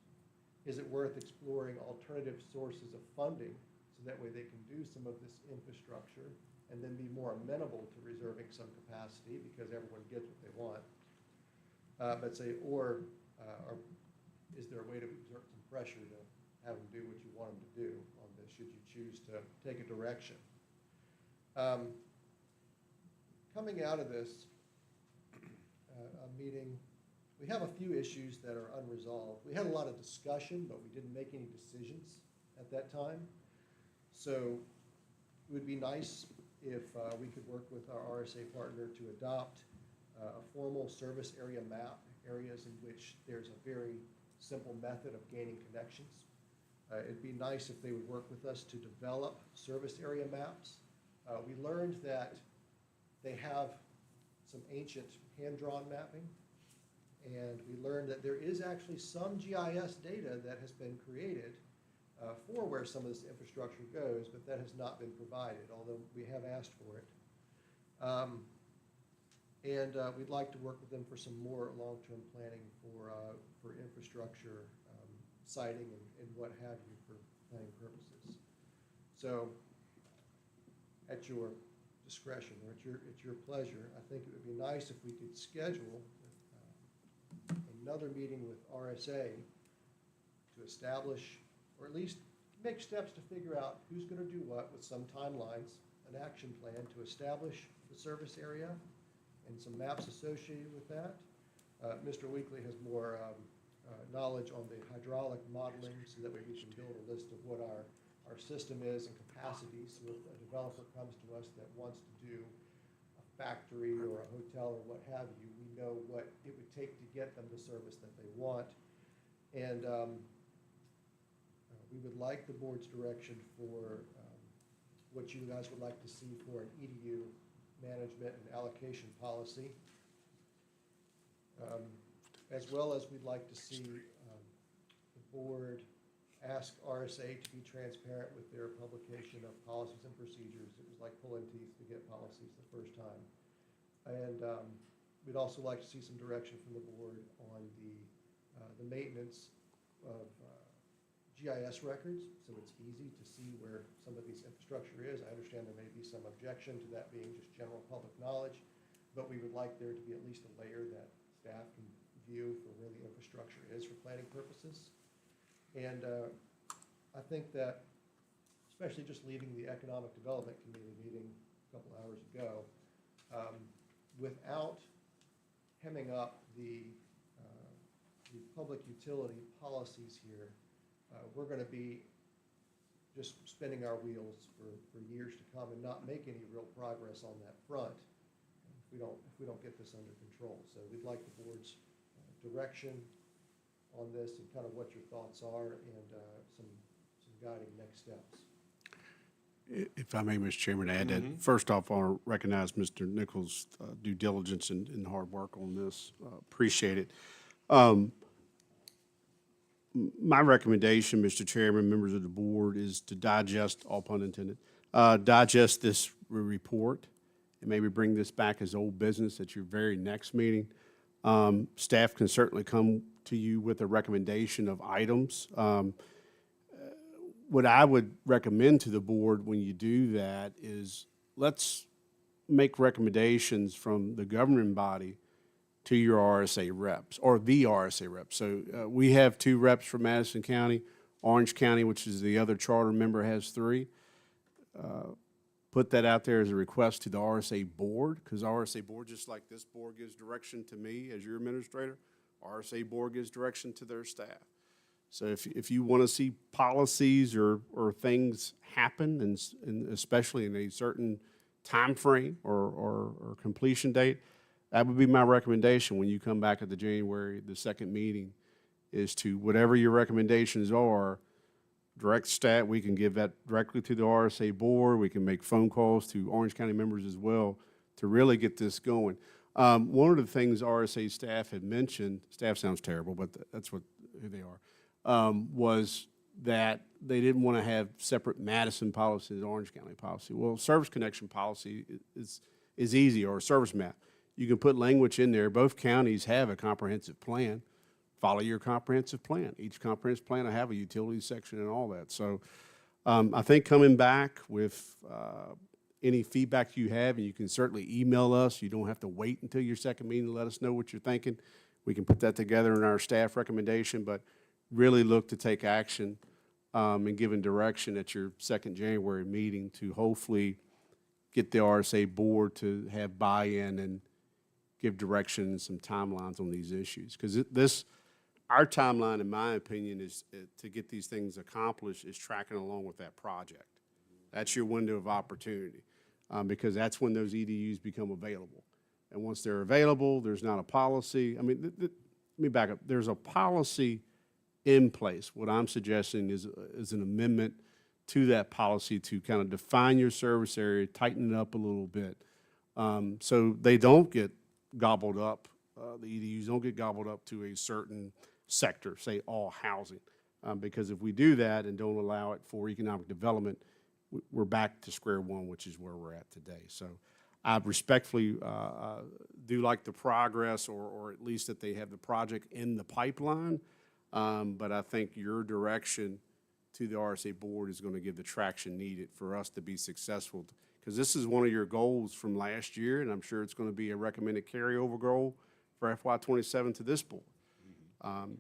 Is it worth exploring alternative sources of funding so that way they can do some of this infrastructure and then be more amenable to reserving some capacity because everyone gets what they want? Or is there a way to exert some pressure to have them do what you want them to do on this, should you choose to take a direction? Coming out of this meeting, we have a few issues that are unresolved. We had a lot of discussion, but we didn't make any decisions at that time. So it would be nice if we could work with our RSA partner to adopt a formal service area map, areas in which there's a very simple method of gaining connections. It'd be nice if they would work with us to develop service area maps. We learned that they have some ancient hand-drawn mapping, and we learned that there is actually some GIS data that has been created for where some of this infrastructure goes, but that has not been provided, although we have asked for it. We'd like to work with them for some more long-term planning for infrastructure, siting, and what have you for planning purposes. So, at your discretion or at your pleasure, I think it would be nice if we could schedule another meeting with RSA to establish, or at least make steps to figure out who's going to do what with some timelines, an action plan to establish the service area and some maps associated with that. Mr. Weekly has more knowledge on the hydraulic modeling, so that way we can build a list of what our system is and capacity. So if a developer comes to us that wants to do a factory or a hotel or what have you, we know what it would take to get them the service that they want. And we would like the board's direction for what you guys would like to see for an EDU management and allocation policy. As well as we'd like to see the board ask RSA to be transparent with their publication of policies and procedures. It was like pulling teeth to get policies the first time. And we'd also like to see some direction from the board on the maintenance of GIS records, so it's easy to see where some of these infrastructure is. I understand there may be some objection to that being just general public knowledge, but we would like there to be at least a layer that staff can view for where the infrastructure is for planning purposes. And I think that, especially just leaving the Economic Development Committee meeting a couple hours ago, without hemming up the public utility policies here, we're gonna be just spinning our wheels for years to come and not make any real progress on that front if we don't get this under control. So we'd like the board's direction on this and kind of what your thoughts are and some guiding next steps. If I may, Mr. Chairman, add that, first off, I want to recognize Mr. Nichols' due diligence and hard work on this. Appreciate it. My recommendation, Mr. Chairman, members of the board, is to digest, all pun intended, digest this report and maybe bring this back as old business at your very next meeting. Staff can certainly come to you with a recommendation of items. What I would recommend to the board when you do that is let's make recommendations from the governing body to your RSA reps, or the RSA reps. So we have 2 reps from Madison County. Orange County, which is the other charter member, has 3. Put that out there as a request to the RSA board, because RSA board, just like this board gives direction to me as your administrator, RSA board gives direction to their staff. So if you want to see policies or things happen, and especially in a certain time frame or completion date, that would be my recommendation when you come back at the January, the 2nd meeting, is to whatever your recommendations are, direct stat, we can give that directly to the RSA board. We can make phone calls to Orange County members as well to really get this going. One of the things RSA staff had mentioned, staff sounds terrible, but that's who they are, was that they didn't want to have separate Madison policy and Orange County policy. Well, service connection policy is easy, or a service map. You can put language in there. Both counties have a comprehensive plan. Follow your comprehensive plan. Each comprehensive plan will have a utility section and all that. So I think coming back with any feedback you have, and you can certainly email us. You don't have to wait until your 2nd meeting to let us know what you're thinking. We can put that together in our staff recommendation, but really look to take action and giving direction at your 2nd January meeting to hopefully get the RSA board to have buy-in and give direction and some timelines on these issues. Because our timeline, in my opinion, is to get these things accomplished is tracking along with that project. That's your window of opportunity, because that's when those EDUs become available. And once they're available, there's not a policy. I mean, let me back up. There's a policy in place. What I'm suggesting is an amendment to that policy to kind of define your service area, tighten it up a little bit, so they don't get gobbled up. The EDUs don't get gobbled up to a certain sector, say all housing, because if we do that and don't allow it for economic development, we're back to square one, which is where we're at today. So I respectfully do like the progress, or at least that they have the project in the pipeline, but I think your direction to the RSA board is going to give the traction needed for us to be successful, because this is one of your goals from last year, and I'm sure it's going to be a recommended carryover goal for FY27 to this board.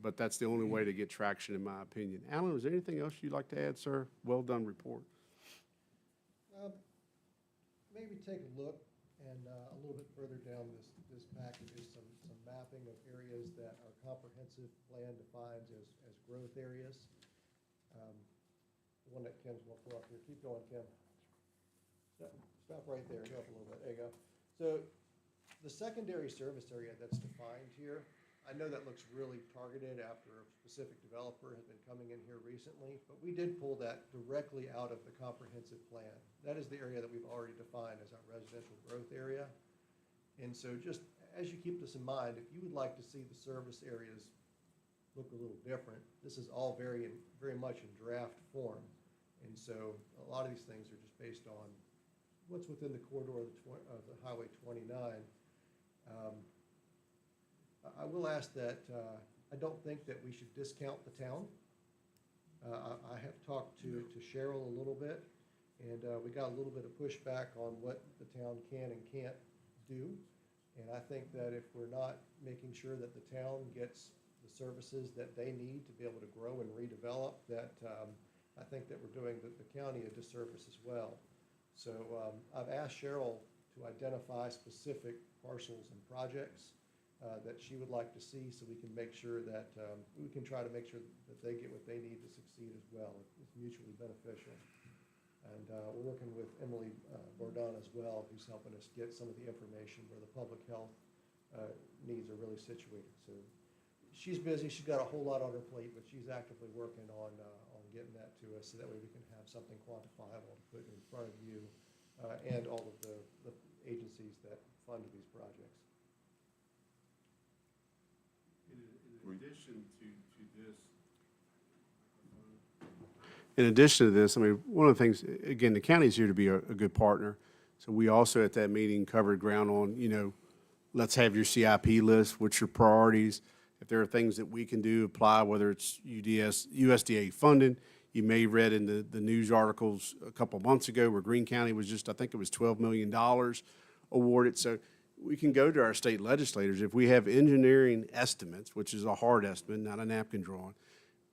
But that's the only way to get traction, in my opinion. Alan, is there anything else you'd like to add, sir? Well done report. Maybe take a look and a little bit further down this package is some mapping of areas that our comprehensive plan defines as growth areas. The one that Kim's going to pull up here. Keep going, Kim. Stop right there. Go up a little bit. There you go. So the secondary service area that's defined here, I know that looks really targeted after a specific developer has been coming in here recently, but we did pull that directly out of the comprehensive plan. That is the area that we've already defined as our residential growth area. And so just as you keep this in mind, if you would like to see the service areas look a little different, this is all very much in draft form. And so a lot of these things are just based on what's within the corridor of the Highway 29. I will ask that I don't think that we should discount the town. I have talked to Cheryl a little bit, and we got a little bit of pushback on what the town can and can't do. And I think that if we're not making sure that the town gets the services that they need to be able to grow and redevelop, that I think that we're doing the county a disservice as well. So I've asked Cheryl to identify specific parcels and projects, that she would like to see, so we can make sure that, we can try to make sure that they get what they need to succeed as well. It's mutually beneficial. And we're working with Emily Bordon as well, who's helping us get some of the information where the public health needs are really situated. So she's busy, she's got a whole lot on her plate, but she's actively working on getting that to us, so that way we can have something quantifiable to put in front of you and all of the agencies that fund these projects. In addition to this. In addition to this, I mean, one of the things, again, the county's here to be a good partner. So we also at that meeting covered ground on, you know, let's have your CIP list, what's your priorities. If there are things that we can do, apply, whether it's USDA funding. You may have read in the news articles a couple months ago where Greene County was just, I think it was $12 million awarded. So we can go to our state legislators. If we have engineering estimates, which is a hard estimate, not a napkin drawing,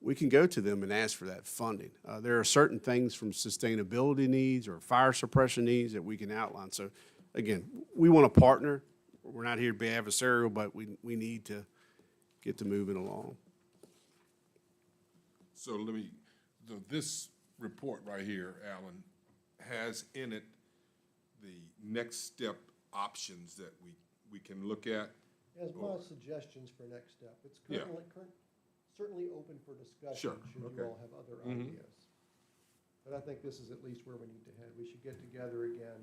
we can go to them and ask for that funding. There are certain things from sustainability needs or fire suppression needs that we can outline. So again, we want to partner. We're not here to be adversarial, but we need to get to moving along. So this report right here, Alan, has in it the next step options that we can look at. As my suggestions for next step, it's certainly open for discussion. Sure, Should okay. you all have other ideas. But I think this is at least where we need to head. We should get together again,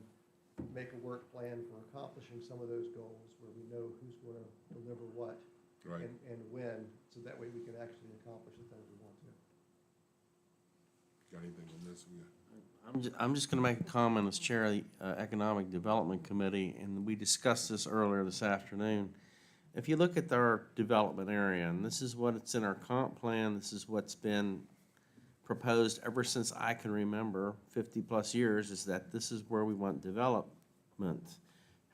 make a work plan for accomplishing some of those goals, where we know who's going to deliver what. Right. And when, so that way we can actually accomplish the things we want to. Got anything on this? I'm just going to make a comment as chair of the Economic Development Committee, and we discussed this earlier this afternoon. If you look at our development area, and this is what's in our comp plan, this is what's been proposed ever since I can remember, 50-plus years, is that this is where we want development.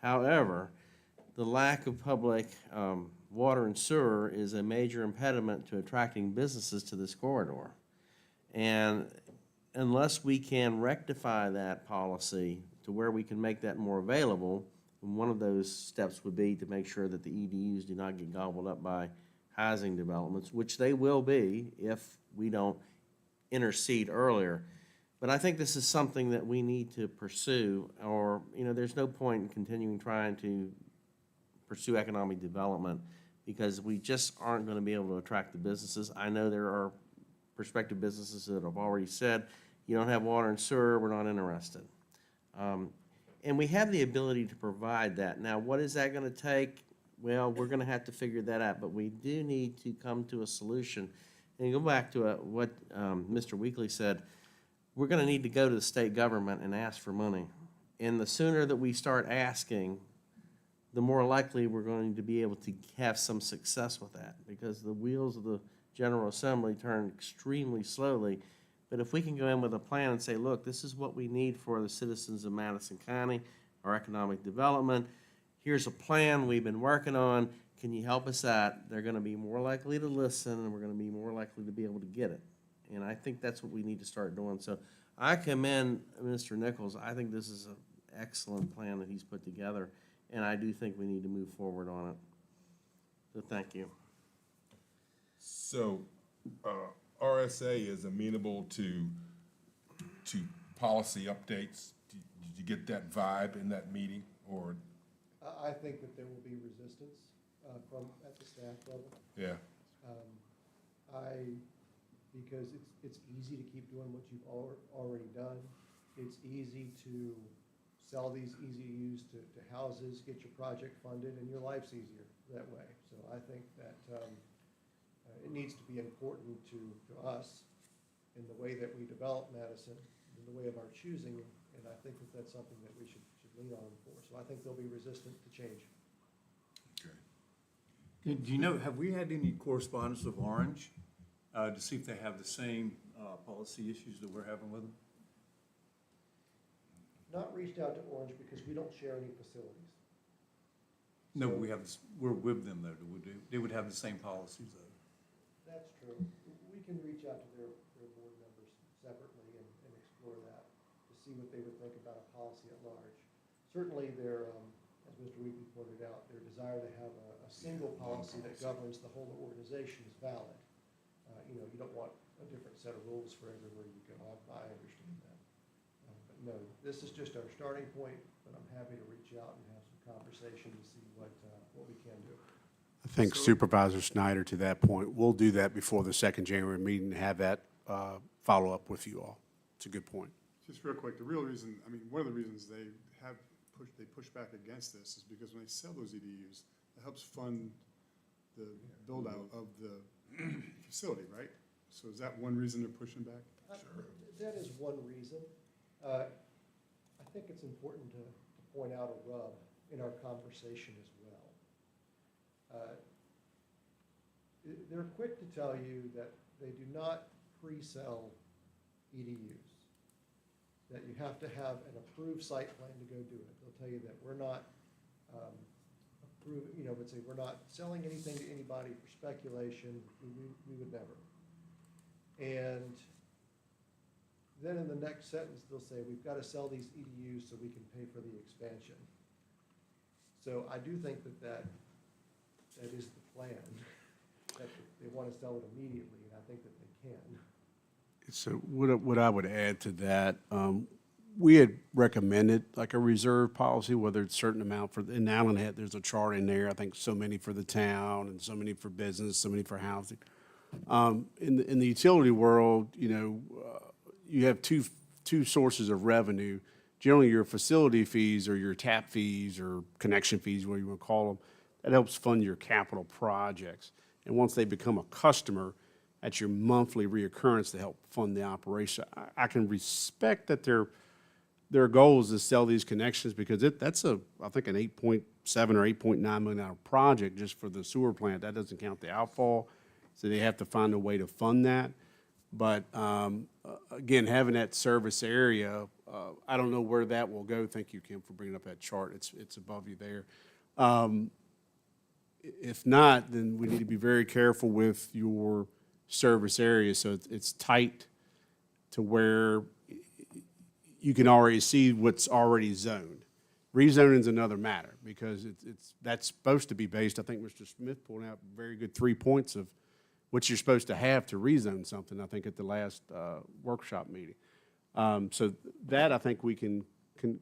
However, the lack of public water and sewer is a major impediment to attracting businesses to this corridor. And unless we can rectify that policy to where we can make that more available, and one of those steps would be to make sure that the EDUs do not get gobbled up by housing developments, which they will be if we don't intercede earlier. But I think this is something that we need to pursue, or, you know, there's no point in continuing trying to pursue economic development because we just aren't going to be able to attract the businesses. I know there are prospective businesses that have already said, you don't have water and sewer, we're not interested. And we have the ability to provide that. Now, what is that going to take? Well, we're going to have to figure that out, but we do need to come to a solution. And go back to what Mr. Weekly said, we're going to need to go to the state government and ask for money. And the sooner that we start asking, the more likely we're going to be able to have some success with that, because the wheels of the General Assembly turn extremely slowly. But if we can go in with a plan and say, look, this is what we need for the citizens of Madison County, our economic development, here's a plan we've been working on, can you help us out? They're going to be more likely to listen, and we're going to be more likely to be able to get it. And I think that's what we need to start doing. So I commend Mr. Nichols. I think this is an excellent plan that he's put together, and I do think we need to move forward on it. So thank you. So, RSA is amenable to policy updates. Did you get that vibe in that meeting, or? I think that there will be resistance at the staff level. Yeah. Because it's easy to keep doing what you've already done. It's easy to sell these EZUs to houses, get your project funded, and your life's easier that way. So I think that it needs to be important to us in the way that we develop Madison, in the way of our choosing, and I think that that's something that we should lean on them for. So I think they'll be resistant to change. Okay. Do you know, have we had any correspondence with Orange to see if they have the same policy issues that we're having with them? Not reached out to Orange because we don't share any facilities. No, we're with them though. They would have the same policies though. That's true. We can reach out to their board members separately and explore that to see what they would think about a policy at large. Certainly their, as Mr. Weekly pointed out, their desire to have a a single policy that governs the whole organization is valid. You know, you don't want a different set of rules for everywhere you go. I understand that. But no, this is just our starting point, but I'm happy to reach out and have some conversation to see what we can do. I think Supervisor Snyder, to that point, we'll do that before the second January meeting, and have that follow up with you all. It's a good point. Just real quick, the real reason, I mean, one of the reasons they push back against this is because when they sell those EDUs, it helps fund the build-out of the facility, right? So is that one reason they're pushing back? That is one reason. I think it's important to point out a rub in our conversation as well. They're quick to tell you that they do not pre-sell EDUs, that you have to have an approved site plan to go do it. They'll tell you that we're not approved, you know, would say we're not selling anything to anybody for speculation. We would never. And then in the next sentence, they'll say, we've got to sell these EDUs so we can pay for the expansion. So I do think that is the plan, that they want to sell it immediately, and I think that they can. So what I would add to that, we had recommended like a reserve policy, whether it's a certain amount for, in Allen Head, there's a chart in there, I think so many for the town and so many for business, so many for housing. In the utility world, you know, you have two sources of revenue. Generally, your facility fees or your tap fees or connection fees, whatever you want to call them, that helps fund your capital projects. And once they become a customer, that's your monthly reoccurrence to help fund the operation. I can respect that their goal is to sell these connections because that's I think an $8.7 or $8.9 million project just for the sewer plant. That doesn't count the outfall, so they have to find a way to fund that. But again, having that service area, I don't know where that will go. Thank you, Kim, for bringing up that chart. It's above you there. If not, then we need to be very careful with your service area, so it's tight to where you can already see what's already zoned. Rezoning is another matter because that's supposed to be based, I think Mr. Smith pointed out very good 3 points of what you're supposed to have to rezone something, I think at the last workshop meeting. So that I think we can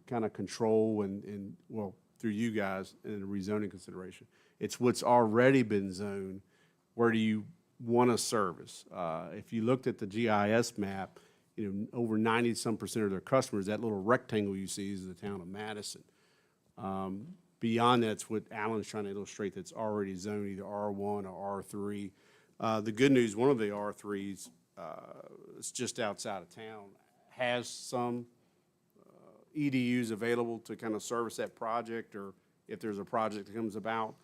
kind of control and well, through you guys in a rezoning consideration. It's what's already been zoned, where do you want to service? If you looked at the GIS map, you know, over 90-some% of their customers, that little rectangle you see is the town of Madison. Beyond that's what Alan's trying to illustrate, that's already zoned either R1 or R3. The good news, one of the R3s, it's just outside of town, has some EDUs available to kind of service that project, or if there's a project that comes about.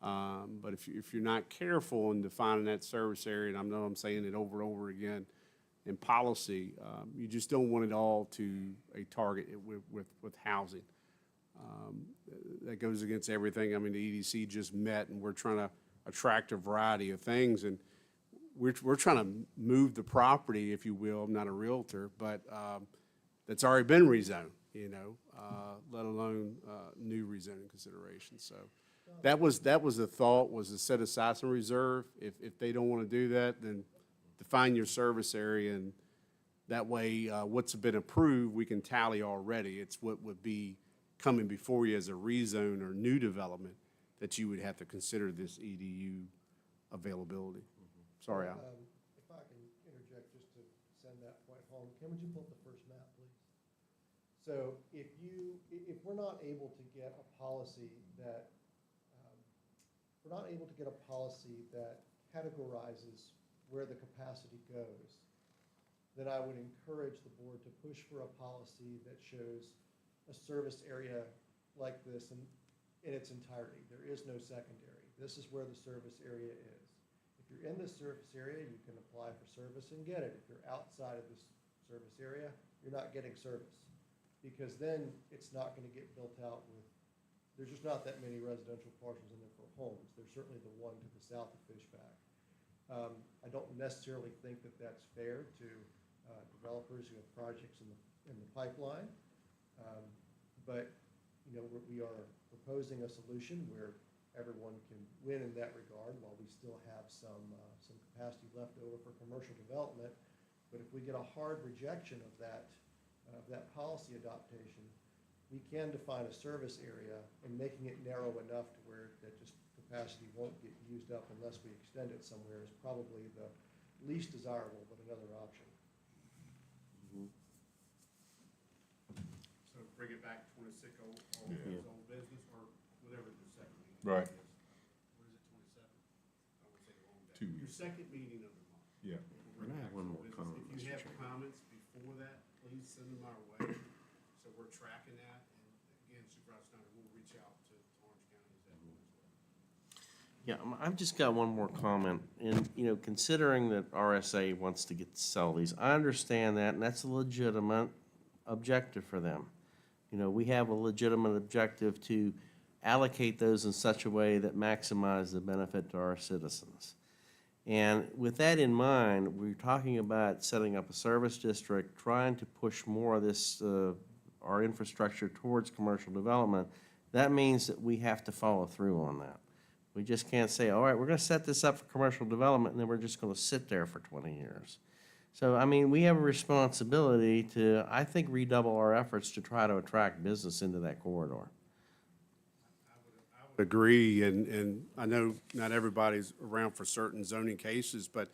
But if you're not careful in defining that service area, and I know I'm saying it over and over again in policy, you just don't want it all to a target with housing. That goes against everything. I mean, the EDC just met, and we're trying to attract a variety of things, and we're trying to move the property, if you will. I'm not a realtor, but that's already been rezoned, you know, let alone new rezoning considerations. So that was the thought, was to set aside some reserve. If they don't want to do that, then define your service area, and that way what's been approved we can tally already. It's what would be coming before you as a rezone or new development that you would have to consider this EDU availability. Sorry, Al. If I can interject just to send that point home, Kim, would you pull up the first map, please? So if we're not able to get a policy that categorizes where the capacity goes, then I would encourage the board to push for a policy that shows a service area like this in its entirety. There is no secondary. This is where the service area is. If you're in this service area, you can apply for service and get it. If you're outside of this service area, you're not getting service, because then it's not going to get built out with, there's just not that many residential parcels in there for homes. There's certainly the one to the south of Fishback. I don't necessarily think that that's fair to developers who have projects in the pipeline. But, you know, we are proposing a solution where everyone can win in that regard, while we still have some capacity left over for commercial development. But if we get a hard rejection of that policy adaptation, we can define a service area, and making it narrow enough to where that just capacity won't get used up unless we extend it somewhere is probably the least desirable, but another option. So bring it back 26 old business or whatever the second meeting. Right. is. What is it, 27? I would say the wrong day. 2 Your weeks. second meeting of the month. Yeah. We'll bring And I it have back one to more business. comment, If you Mr. have Chairman. comments before that, please send them our way. So we're tracking that. And again, Supervisor Snyder will reach out to Orange County as that one as well. Yeah, I've just got one more comment. And, you know, considering that RSA wants to sell these, I understand that, and that's a legitimate objective for them. You know, we have a legitimate objective to allocate those in such a way that maximize the benefit to our citizens. And with that in mind, we're talking about setting up a service district, trying to push more of this, our infrastructure towards commercial development. That means that we have to follow through on that. We just can't say, all right, we're going to set this up for commercial development, and then we're just going to sit there for 20 years. So, I mean, we have a responsibility to, I think, redouble our efforts to try to attract business into that corridor. Agree, and I know not everybody's around for certain zoning cases, but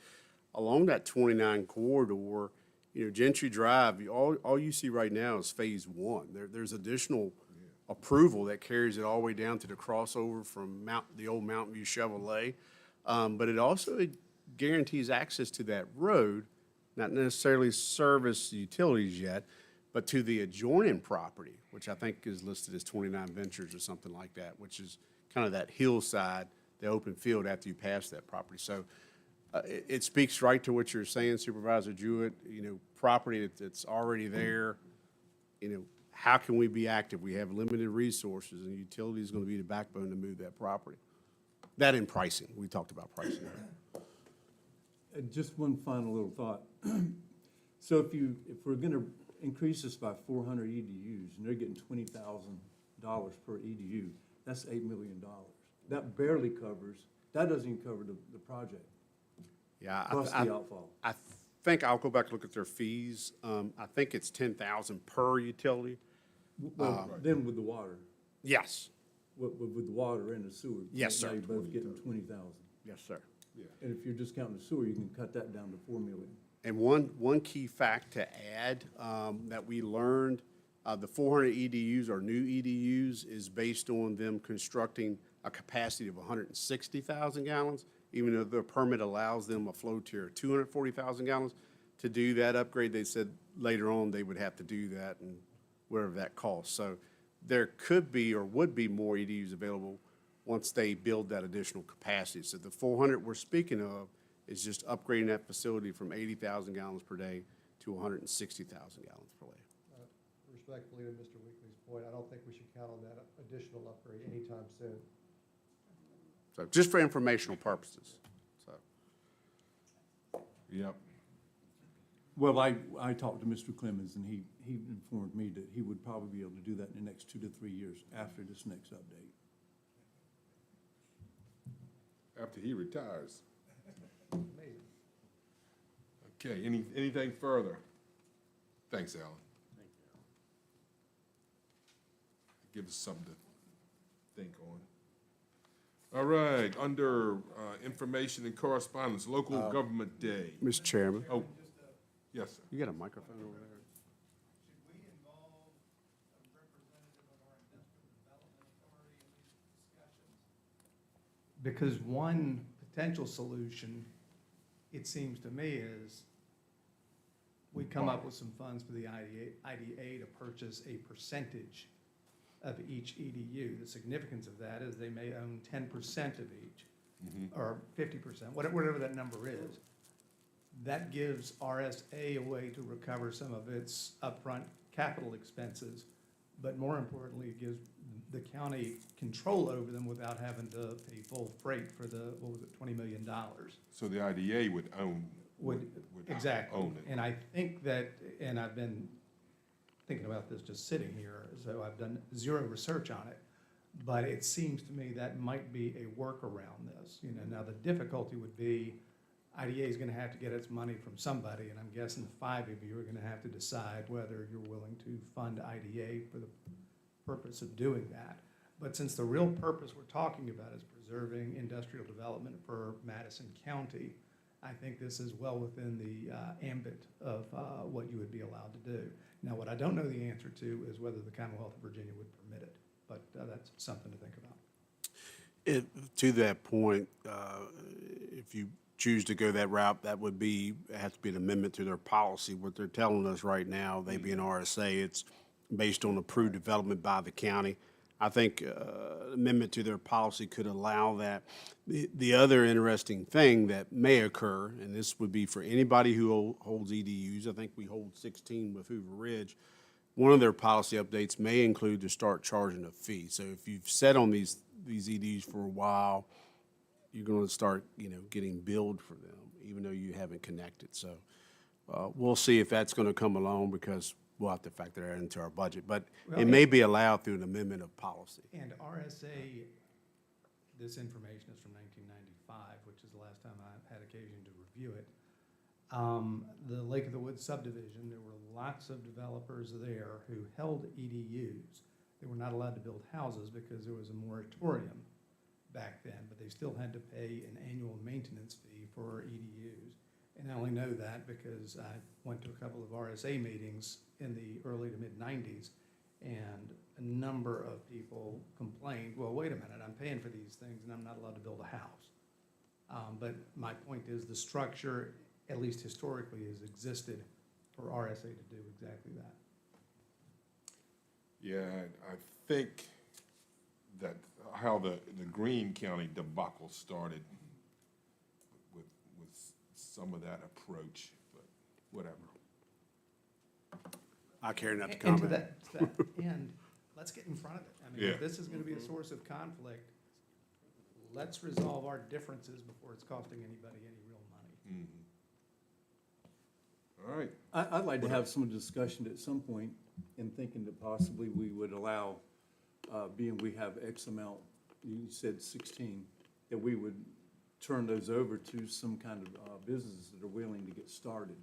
along that 29 corridor, you know, Gentry Drive, all you see right now is phase one. There's additional approval that carries it all the way down to the crossover from the old Mountain View Chevrolet. But it also guarantees access to that road, not necessarily service utilities yet, but to the adjoining property, which I think is listed as 29 Ventures or something like that, which is kind of that hillside, the open field after you pass that property. So it speaks right to what you're saying, Supervisor Jewett, you know, property that's already there, you know, how can we be active? We have limited resources, and utility is going to be the backbone to move that property. That and pricing, we talked about pricing. And just one final little thought. So if we're gonna increase this by 400 EDUs, and they're getting $20,000 per EDU, that's $8 million. That barely covers, that doesn't even cover the project, Yeah, plus the outfall. I think I'll go back and look at their fees. I think it's 10,000 per utility. Well, then with the water, Yes, with the water and the sewer. Yes, sir. Now you're both getting 20,000. yes, sir. And if you're just counting the sewer, you can cut that down to 4 million. And one key fact to add that we learned, the 400 EDUs or new EDUs is based on them constructing a capacity of 160,000 gallons, even though their permit allows them a flow tier of 240,000 gallons. To do that upgrade, they said later on they would have to do that and whatever that costs. So there could be or would be more EDUs available once they build that additional capacity. So the 400 we're speaking of is just upgrading that facility from 80,000 gallons per day to 160,000 gallons per day. Respectfully to Mr. Weekly's point, I don't think we should count on that additional upgrade anytime soon. So just for informational purposes, so. Yep. Well, I talked to Mr. Clemens, and he informed me that he would probably be able to do that in the next 2 to 3 years after this next update. After he retires. Amazing. Okay, anything further? Thanks, Alan. Thank you. Give us something to think on. All right, under information and correspondence, local government day. Mr. Chairman. Oh, yes, sir. You got a microphone over there? Should we involve a representative of our industrial development authority in these discussions? Because one potential solution, it seems to me, is we come up with some funds for the IDA to purchase a percentage of each EDU. The significance of that is they may own 10% of each, or 50%, whatever that number is. That gives RSA a way to recover some of its upfront capital expenses, but more importantly, it gives the county control over them without having to pay full freight for the, what was it, $20 million. So the IDA would own. Exactly. Own it. And I think that, and I've been thinking about this just sitting here, so I've done zero research on it. But it seems to me that might be a work around this, you know. Now, the difficulty would be IDA is gonna have to get its money from somebody, and I'm guessing the 5 of you are gonna have to decide whether you're willing to fund IDA for the purpose of doing that. But since the real purpose we're talking about is preserving industrial development for Madison County, I think this is well within the ambit of what you would be allowed to do. Now, what I don't know the answer to is whether the Commonwealth of Virginia would permit it, but that's something to think about. To that point, if you choose to go that route, that would have to be an amendment to their policy. What they're telling us right now, they being RSA, it's based on approved development by the county. I think amendment to their policy could allow that. The other interesting thing that may occur, and this would be for anybody who holds EDUs, I think we hold 16 with Hoover Ridge, one of their policy updates may include to start charging a fee. So if you've sat on these EDUs for a while, you're going to start, getting billed for them, even though you haven't connected. So we'll see if that's going to come along, because we'll have to factor that into our budget. But it may be allowed through an amendment of policy. And RSA, this information is from 1995, which is the last time I had occasion to review it. The Lake of the Woods subdivision, there were lots of developers there who held EDUs. They were not allowed to build houses because there was a moratorium back then, but they still had to pay an annual maintenance fee for EDUs. And I only know that because I went to a couple of RSA meetings in the early to mid-90s, and a number of people complained, well, wait a minute, I'm paying for these things and I'm not allowed to build a house. But my point is the structure, at least historically, has existed for RSA to do exactly that. Yeah, I think that how the Greene County debacle started with some of that approach, but whatever. I carry not to And comment. to that end, let's get in front of it. I mean, Yeah. if this is gonna be a source of conflict, let's resolve our differences before it's costing anybody any real money. All right. I'd like to have some discussion at some point in thinking that possibly we would allow, being we have X amount, you said 16, that we would turn those over to some kind of businesses that are willing to get started.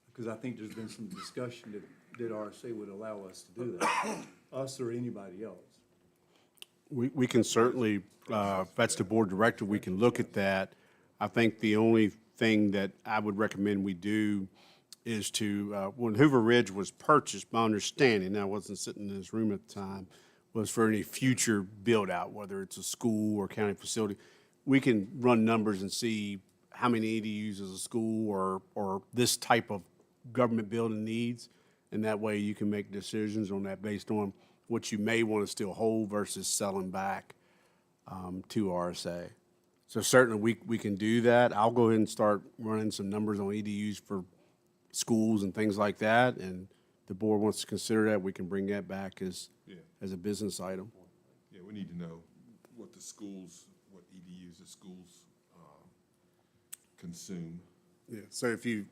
Because I think there's been some discussion that RSA would allow us to do that, us or anybody else. We can certainly, if that's the board director, we can look at that. I think the only thing that I would recommend we do is to, when Hoover Ridge was purchased, my understanding, I wasn't sitting in this room at the time, was for any future build-out, whether it's a school or county facility. We can run numbers and see how many EDUs as a school or this type of government building needs, and that way you can make decisions on that based on what you may want to still hold versus selling back to RSA. So certainly we can do that. I'll go ahead and start running some numbers on EDUs for schools and things like that, and the board wants to consider that, we can bring that back as a business item. Yeah, we need to know what what EDUs the schools consume. Yeah, so if you,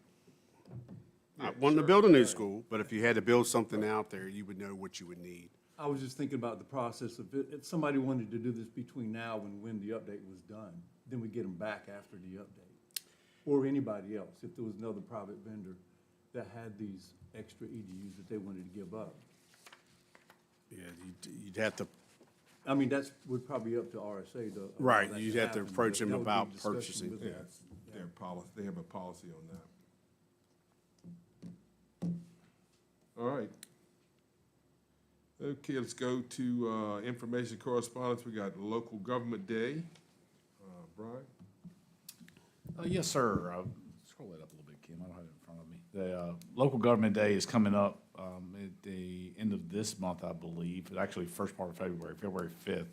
not wanting to build a new school, but if you had to build something out there, you would know what you would need. I was just thinking about the process of if somebody wanted to do this between now and when the update was done, then we get them back after the update. Or anybody else, if there was another private vendor that had these extra EDUs that they wanted to give up. Yeah, you'd have to. I mean, would probably be up to RSA to. Right, you'd have to approach them That would be about discussion purchasing. with Yeah, them. it's their policy, they have a policy on that. All right. Okay, let's go to information correspondence. We got Local Government Day. Brian? Yes, sir. Scroll that up a little bit, Kim. I don't have it in front of me. The Local Government Day is coming up at the end of this month, I believe. Actually, first part of February 5th.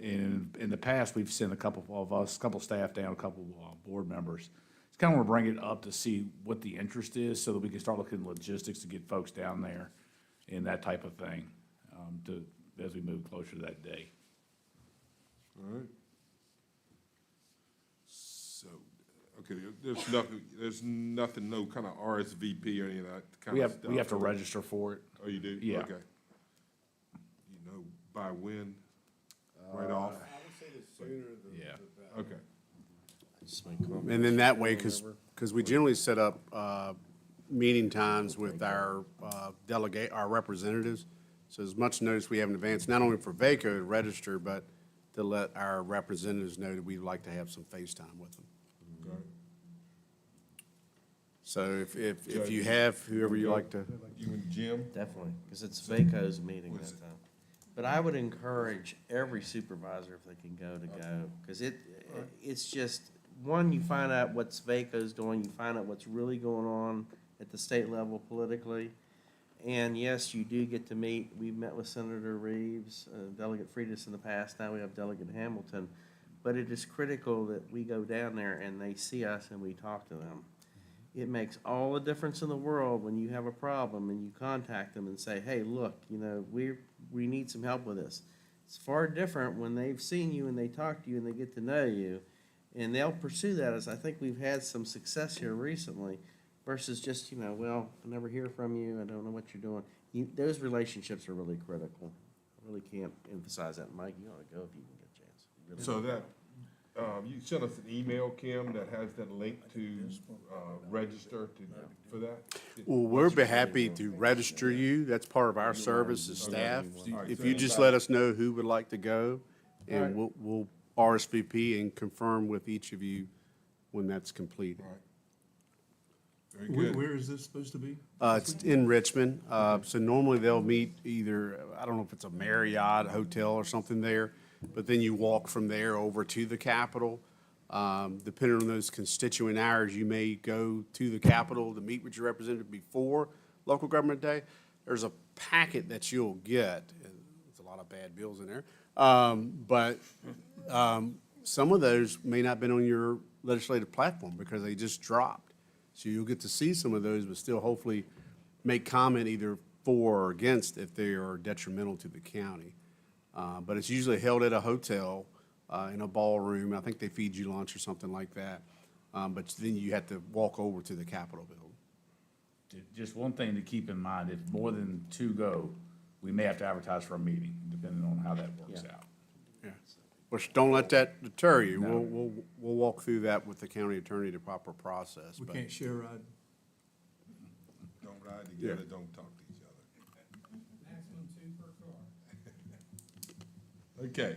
In the past, we've sent a couple of us, a couple staff down, a couple board members. Just kind of want to bring it up to see what the interest is so that we can start looking at logistics to get folks down there and that type of thing as we move closer to that day. All right. So, okay, there's nothing, no kind of RSVP or any of that kind of stuff? We have to register for it. Oh, you do? Yeah. Okay. You know, identify when, right off? I would say the sooner the Yeah. better. Okay. Just make comments. And then that way, because we generally set up meeting times with our our representatives. So as much notice we have in advance, not only for VACO to register, but to let our representatives know that we'd like to have some FaceTime with them. Got it. So if you have whoever you like to. You and Jim? Definitely, because it's VACO's meeting that time. But I would encourage every supervisor, if they can go, to go, because it's just, one, you find out what's VACO's doing, you find out what's really going on at the state level politically. And yes, you do get to meet, we've met with Senator Reeves, Delegate Freitas in the past, now we have Delegate Hamilton. But it is critical that we go down there and they see us and we talk to them. It makes all the difference in the world when you have a problem and you contact them and say, hey, look, we need some help with this. It's far different when they've seen you and they talk to you and they get to know you. And they'll pursue that, as I think we've had some success here recently, versus just, well, I never hear from you, I don't know what you're doing. Those relationships are really critical. I really can't emphasize that. Mike, you ought to go if you can get a chance. Really. So that, you sent us an email, Kim, that has that link to register for that? Well, we'll be happy to register you. That's part of our service as staff. If you just let us know who would like to go, and we'll RSVP and confirm with each of you when that's completed. All right. Very good. Where is this supposed to be? It's in Richmond. So normally they'll meet either, I don't know if it's a Marriott hotel or something there, but then you walk from there over to the Capitol. Depending on those constituent hours, you may go to the Capitol to meet with your representative before local government day. There's a packet that you'll get, and there's a lot of bad bills in there. But some of those may not have been on your legislative platform because they just dropped. So you'll get to see some of those, but still hopefully make comment either for or against if they are detrimental to the county. But it's usually held at a hotel, in a ballroom. I think they feed you lunch or something like that. But then you have to walk over to the Capitol building. Just one thing to keep in mind, if more than two go, we may have to advertise for a meeting, depending on how that works out. Yeah. But don't let that deter you. No. We'll walk through that with the county attorney, the proper process. We but- can't share a ride. Don't ride together, don't talk to each other. Maximum 2 per car. Okay.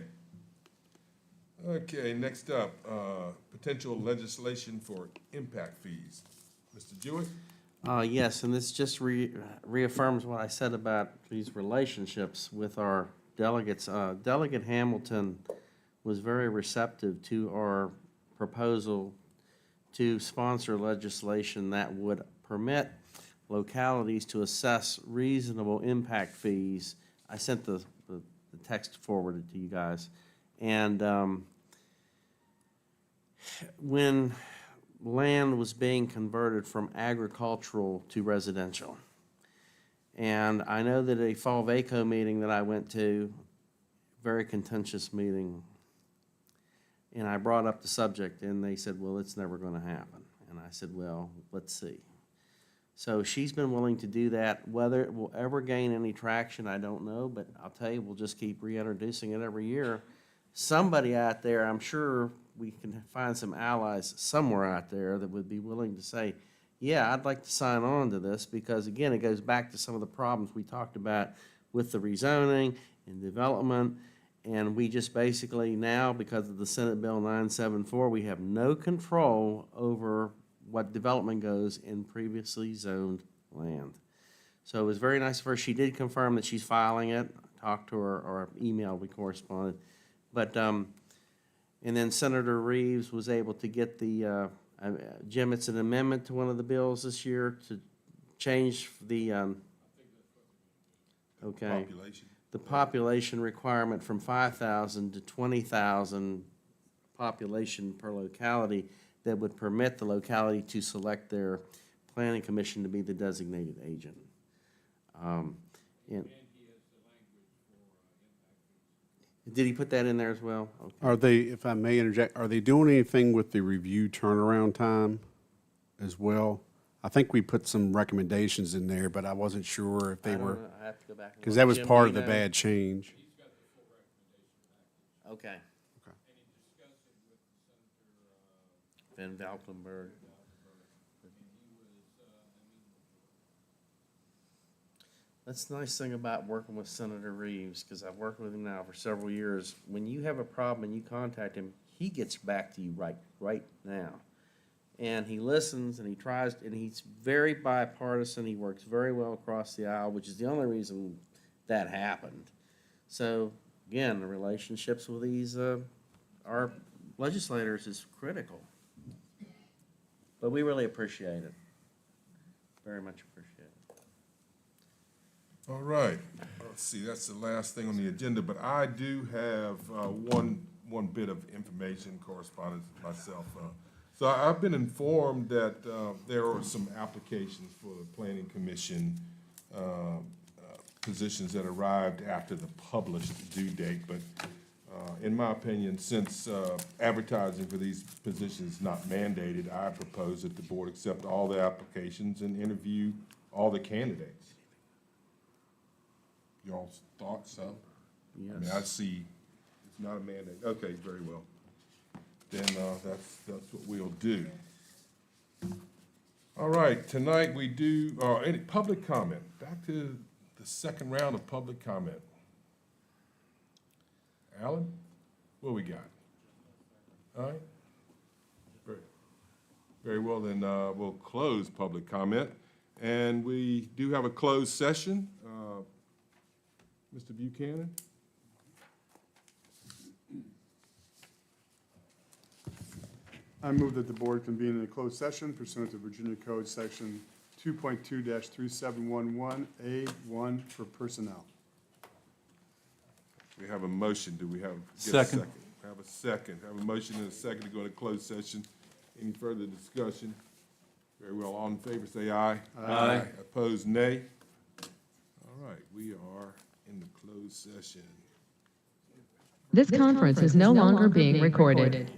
Okay, next up, potential legislation for impact fees. Mr. Jewett? Yes, and this just reaffirms what I said about these relationships with our delegates. Delegate Hamilton was very receptive to our proposal to sponsor legislation that would permit localities to assess reasonable impact fees. I sent the text forwarded to you guys. And when land was being converted from agricultural to residential. And I know that a fall VACO meeting that I went to, very contentious meeting, and I brought up the subject, and they said, well, it's never going to happen. And I said, well, let's see. So she's been willing to do that. Whether it will ever gain any traction, I don't know, but I'll tell you, we'll just keep reintroducing it every year. Somebody out there, I'm sure we can find some allies somewhere out there that would be willing to say, yeah, I'd like to sign on to this, because again, it goes back to some of the problems we talked about with the rezoning and development. And we just basically now, because of the Senate Bill 974, we have no control over what development goes in previously zoned land. So it was very nice of her. She did confirm that she's filing it. I talked to her, or email, we corresponded. But, and then Senator Reeves was able to get the, Jim, it's an amendment to one of the bills this year to change the, okay. Population. The population requirement from 5,000 to 20,000 population per locality that would permit the locality to select their planning commission to be the designated agent. And did he put that in there as well? Okay. Are they, if I may interject, are they doing anything with the review turnaround time as well? I think we put some recommendations in there, but I wasn't sure if they were, I have to go back and because look. that was Jim, part do of the you know? bad change. Okay. Okay. Van Valkenburg. That's the nice thing about working with Senator Reeves, because I've worked with him now for several years. When you have a problem and you contact him, he gets back to you right now. And he listens and he tries, and he's very bipartisan. He works very well across the aisle, which is the only reason that happened. So, again, the relationships with these, our legislators is critical. But we really appreciate it. Very much appreciate it. All right, let's see, that's the last thing on the agenda, but I do have one bit of information correspondence myself. So I've been informed that there are some applications for the Planning Commission positions that arrived after the published due date, but in my opinion, since advertising for these positions is not mandated, I propose that the board accept all the applications and interview all the candidates. Y'all's thoughts, so? Yes. I mean, I see, it's not a mandate. Okay, very well. Then that's what we'll do. All right, tonight we do, any public comment? Back to the second round of public comment. Alan, what we got? All right? Very well, then we'll close public comment. And we do have a closed session. Mr. Buchanan? I move that the board convene in a closed session pursuant to Virginia Code Section 2.2-3711A1 for personnel. We have a motion. Do we have? Get a Second. Have a second. Have a motion and a second to go into closed session. Any further discussion? Very well. All in favor, say aye. Aye. Opposed, nay. All right, we are in the closed session. This conference is no longer being recorded.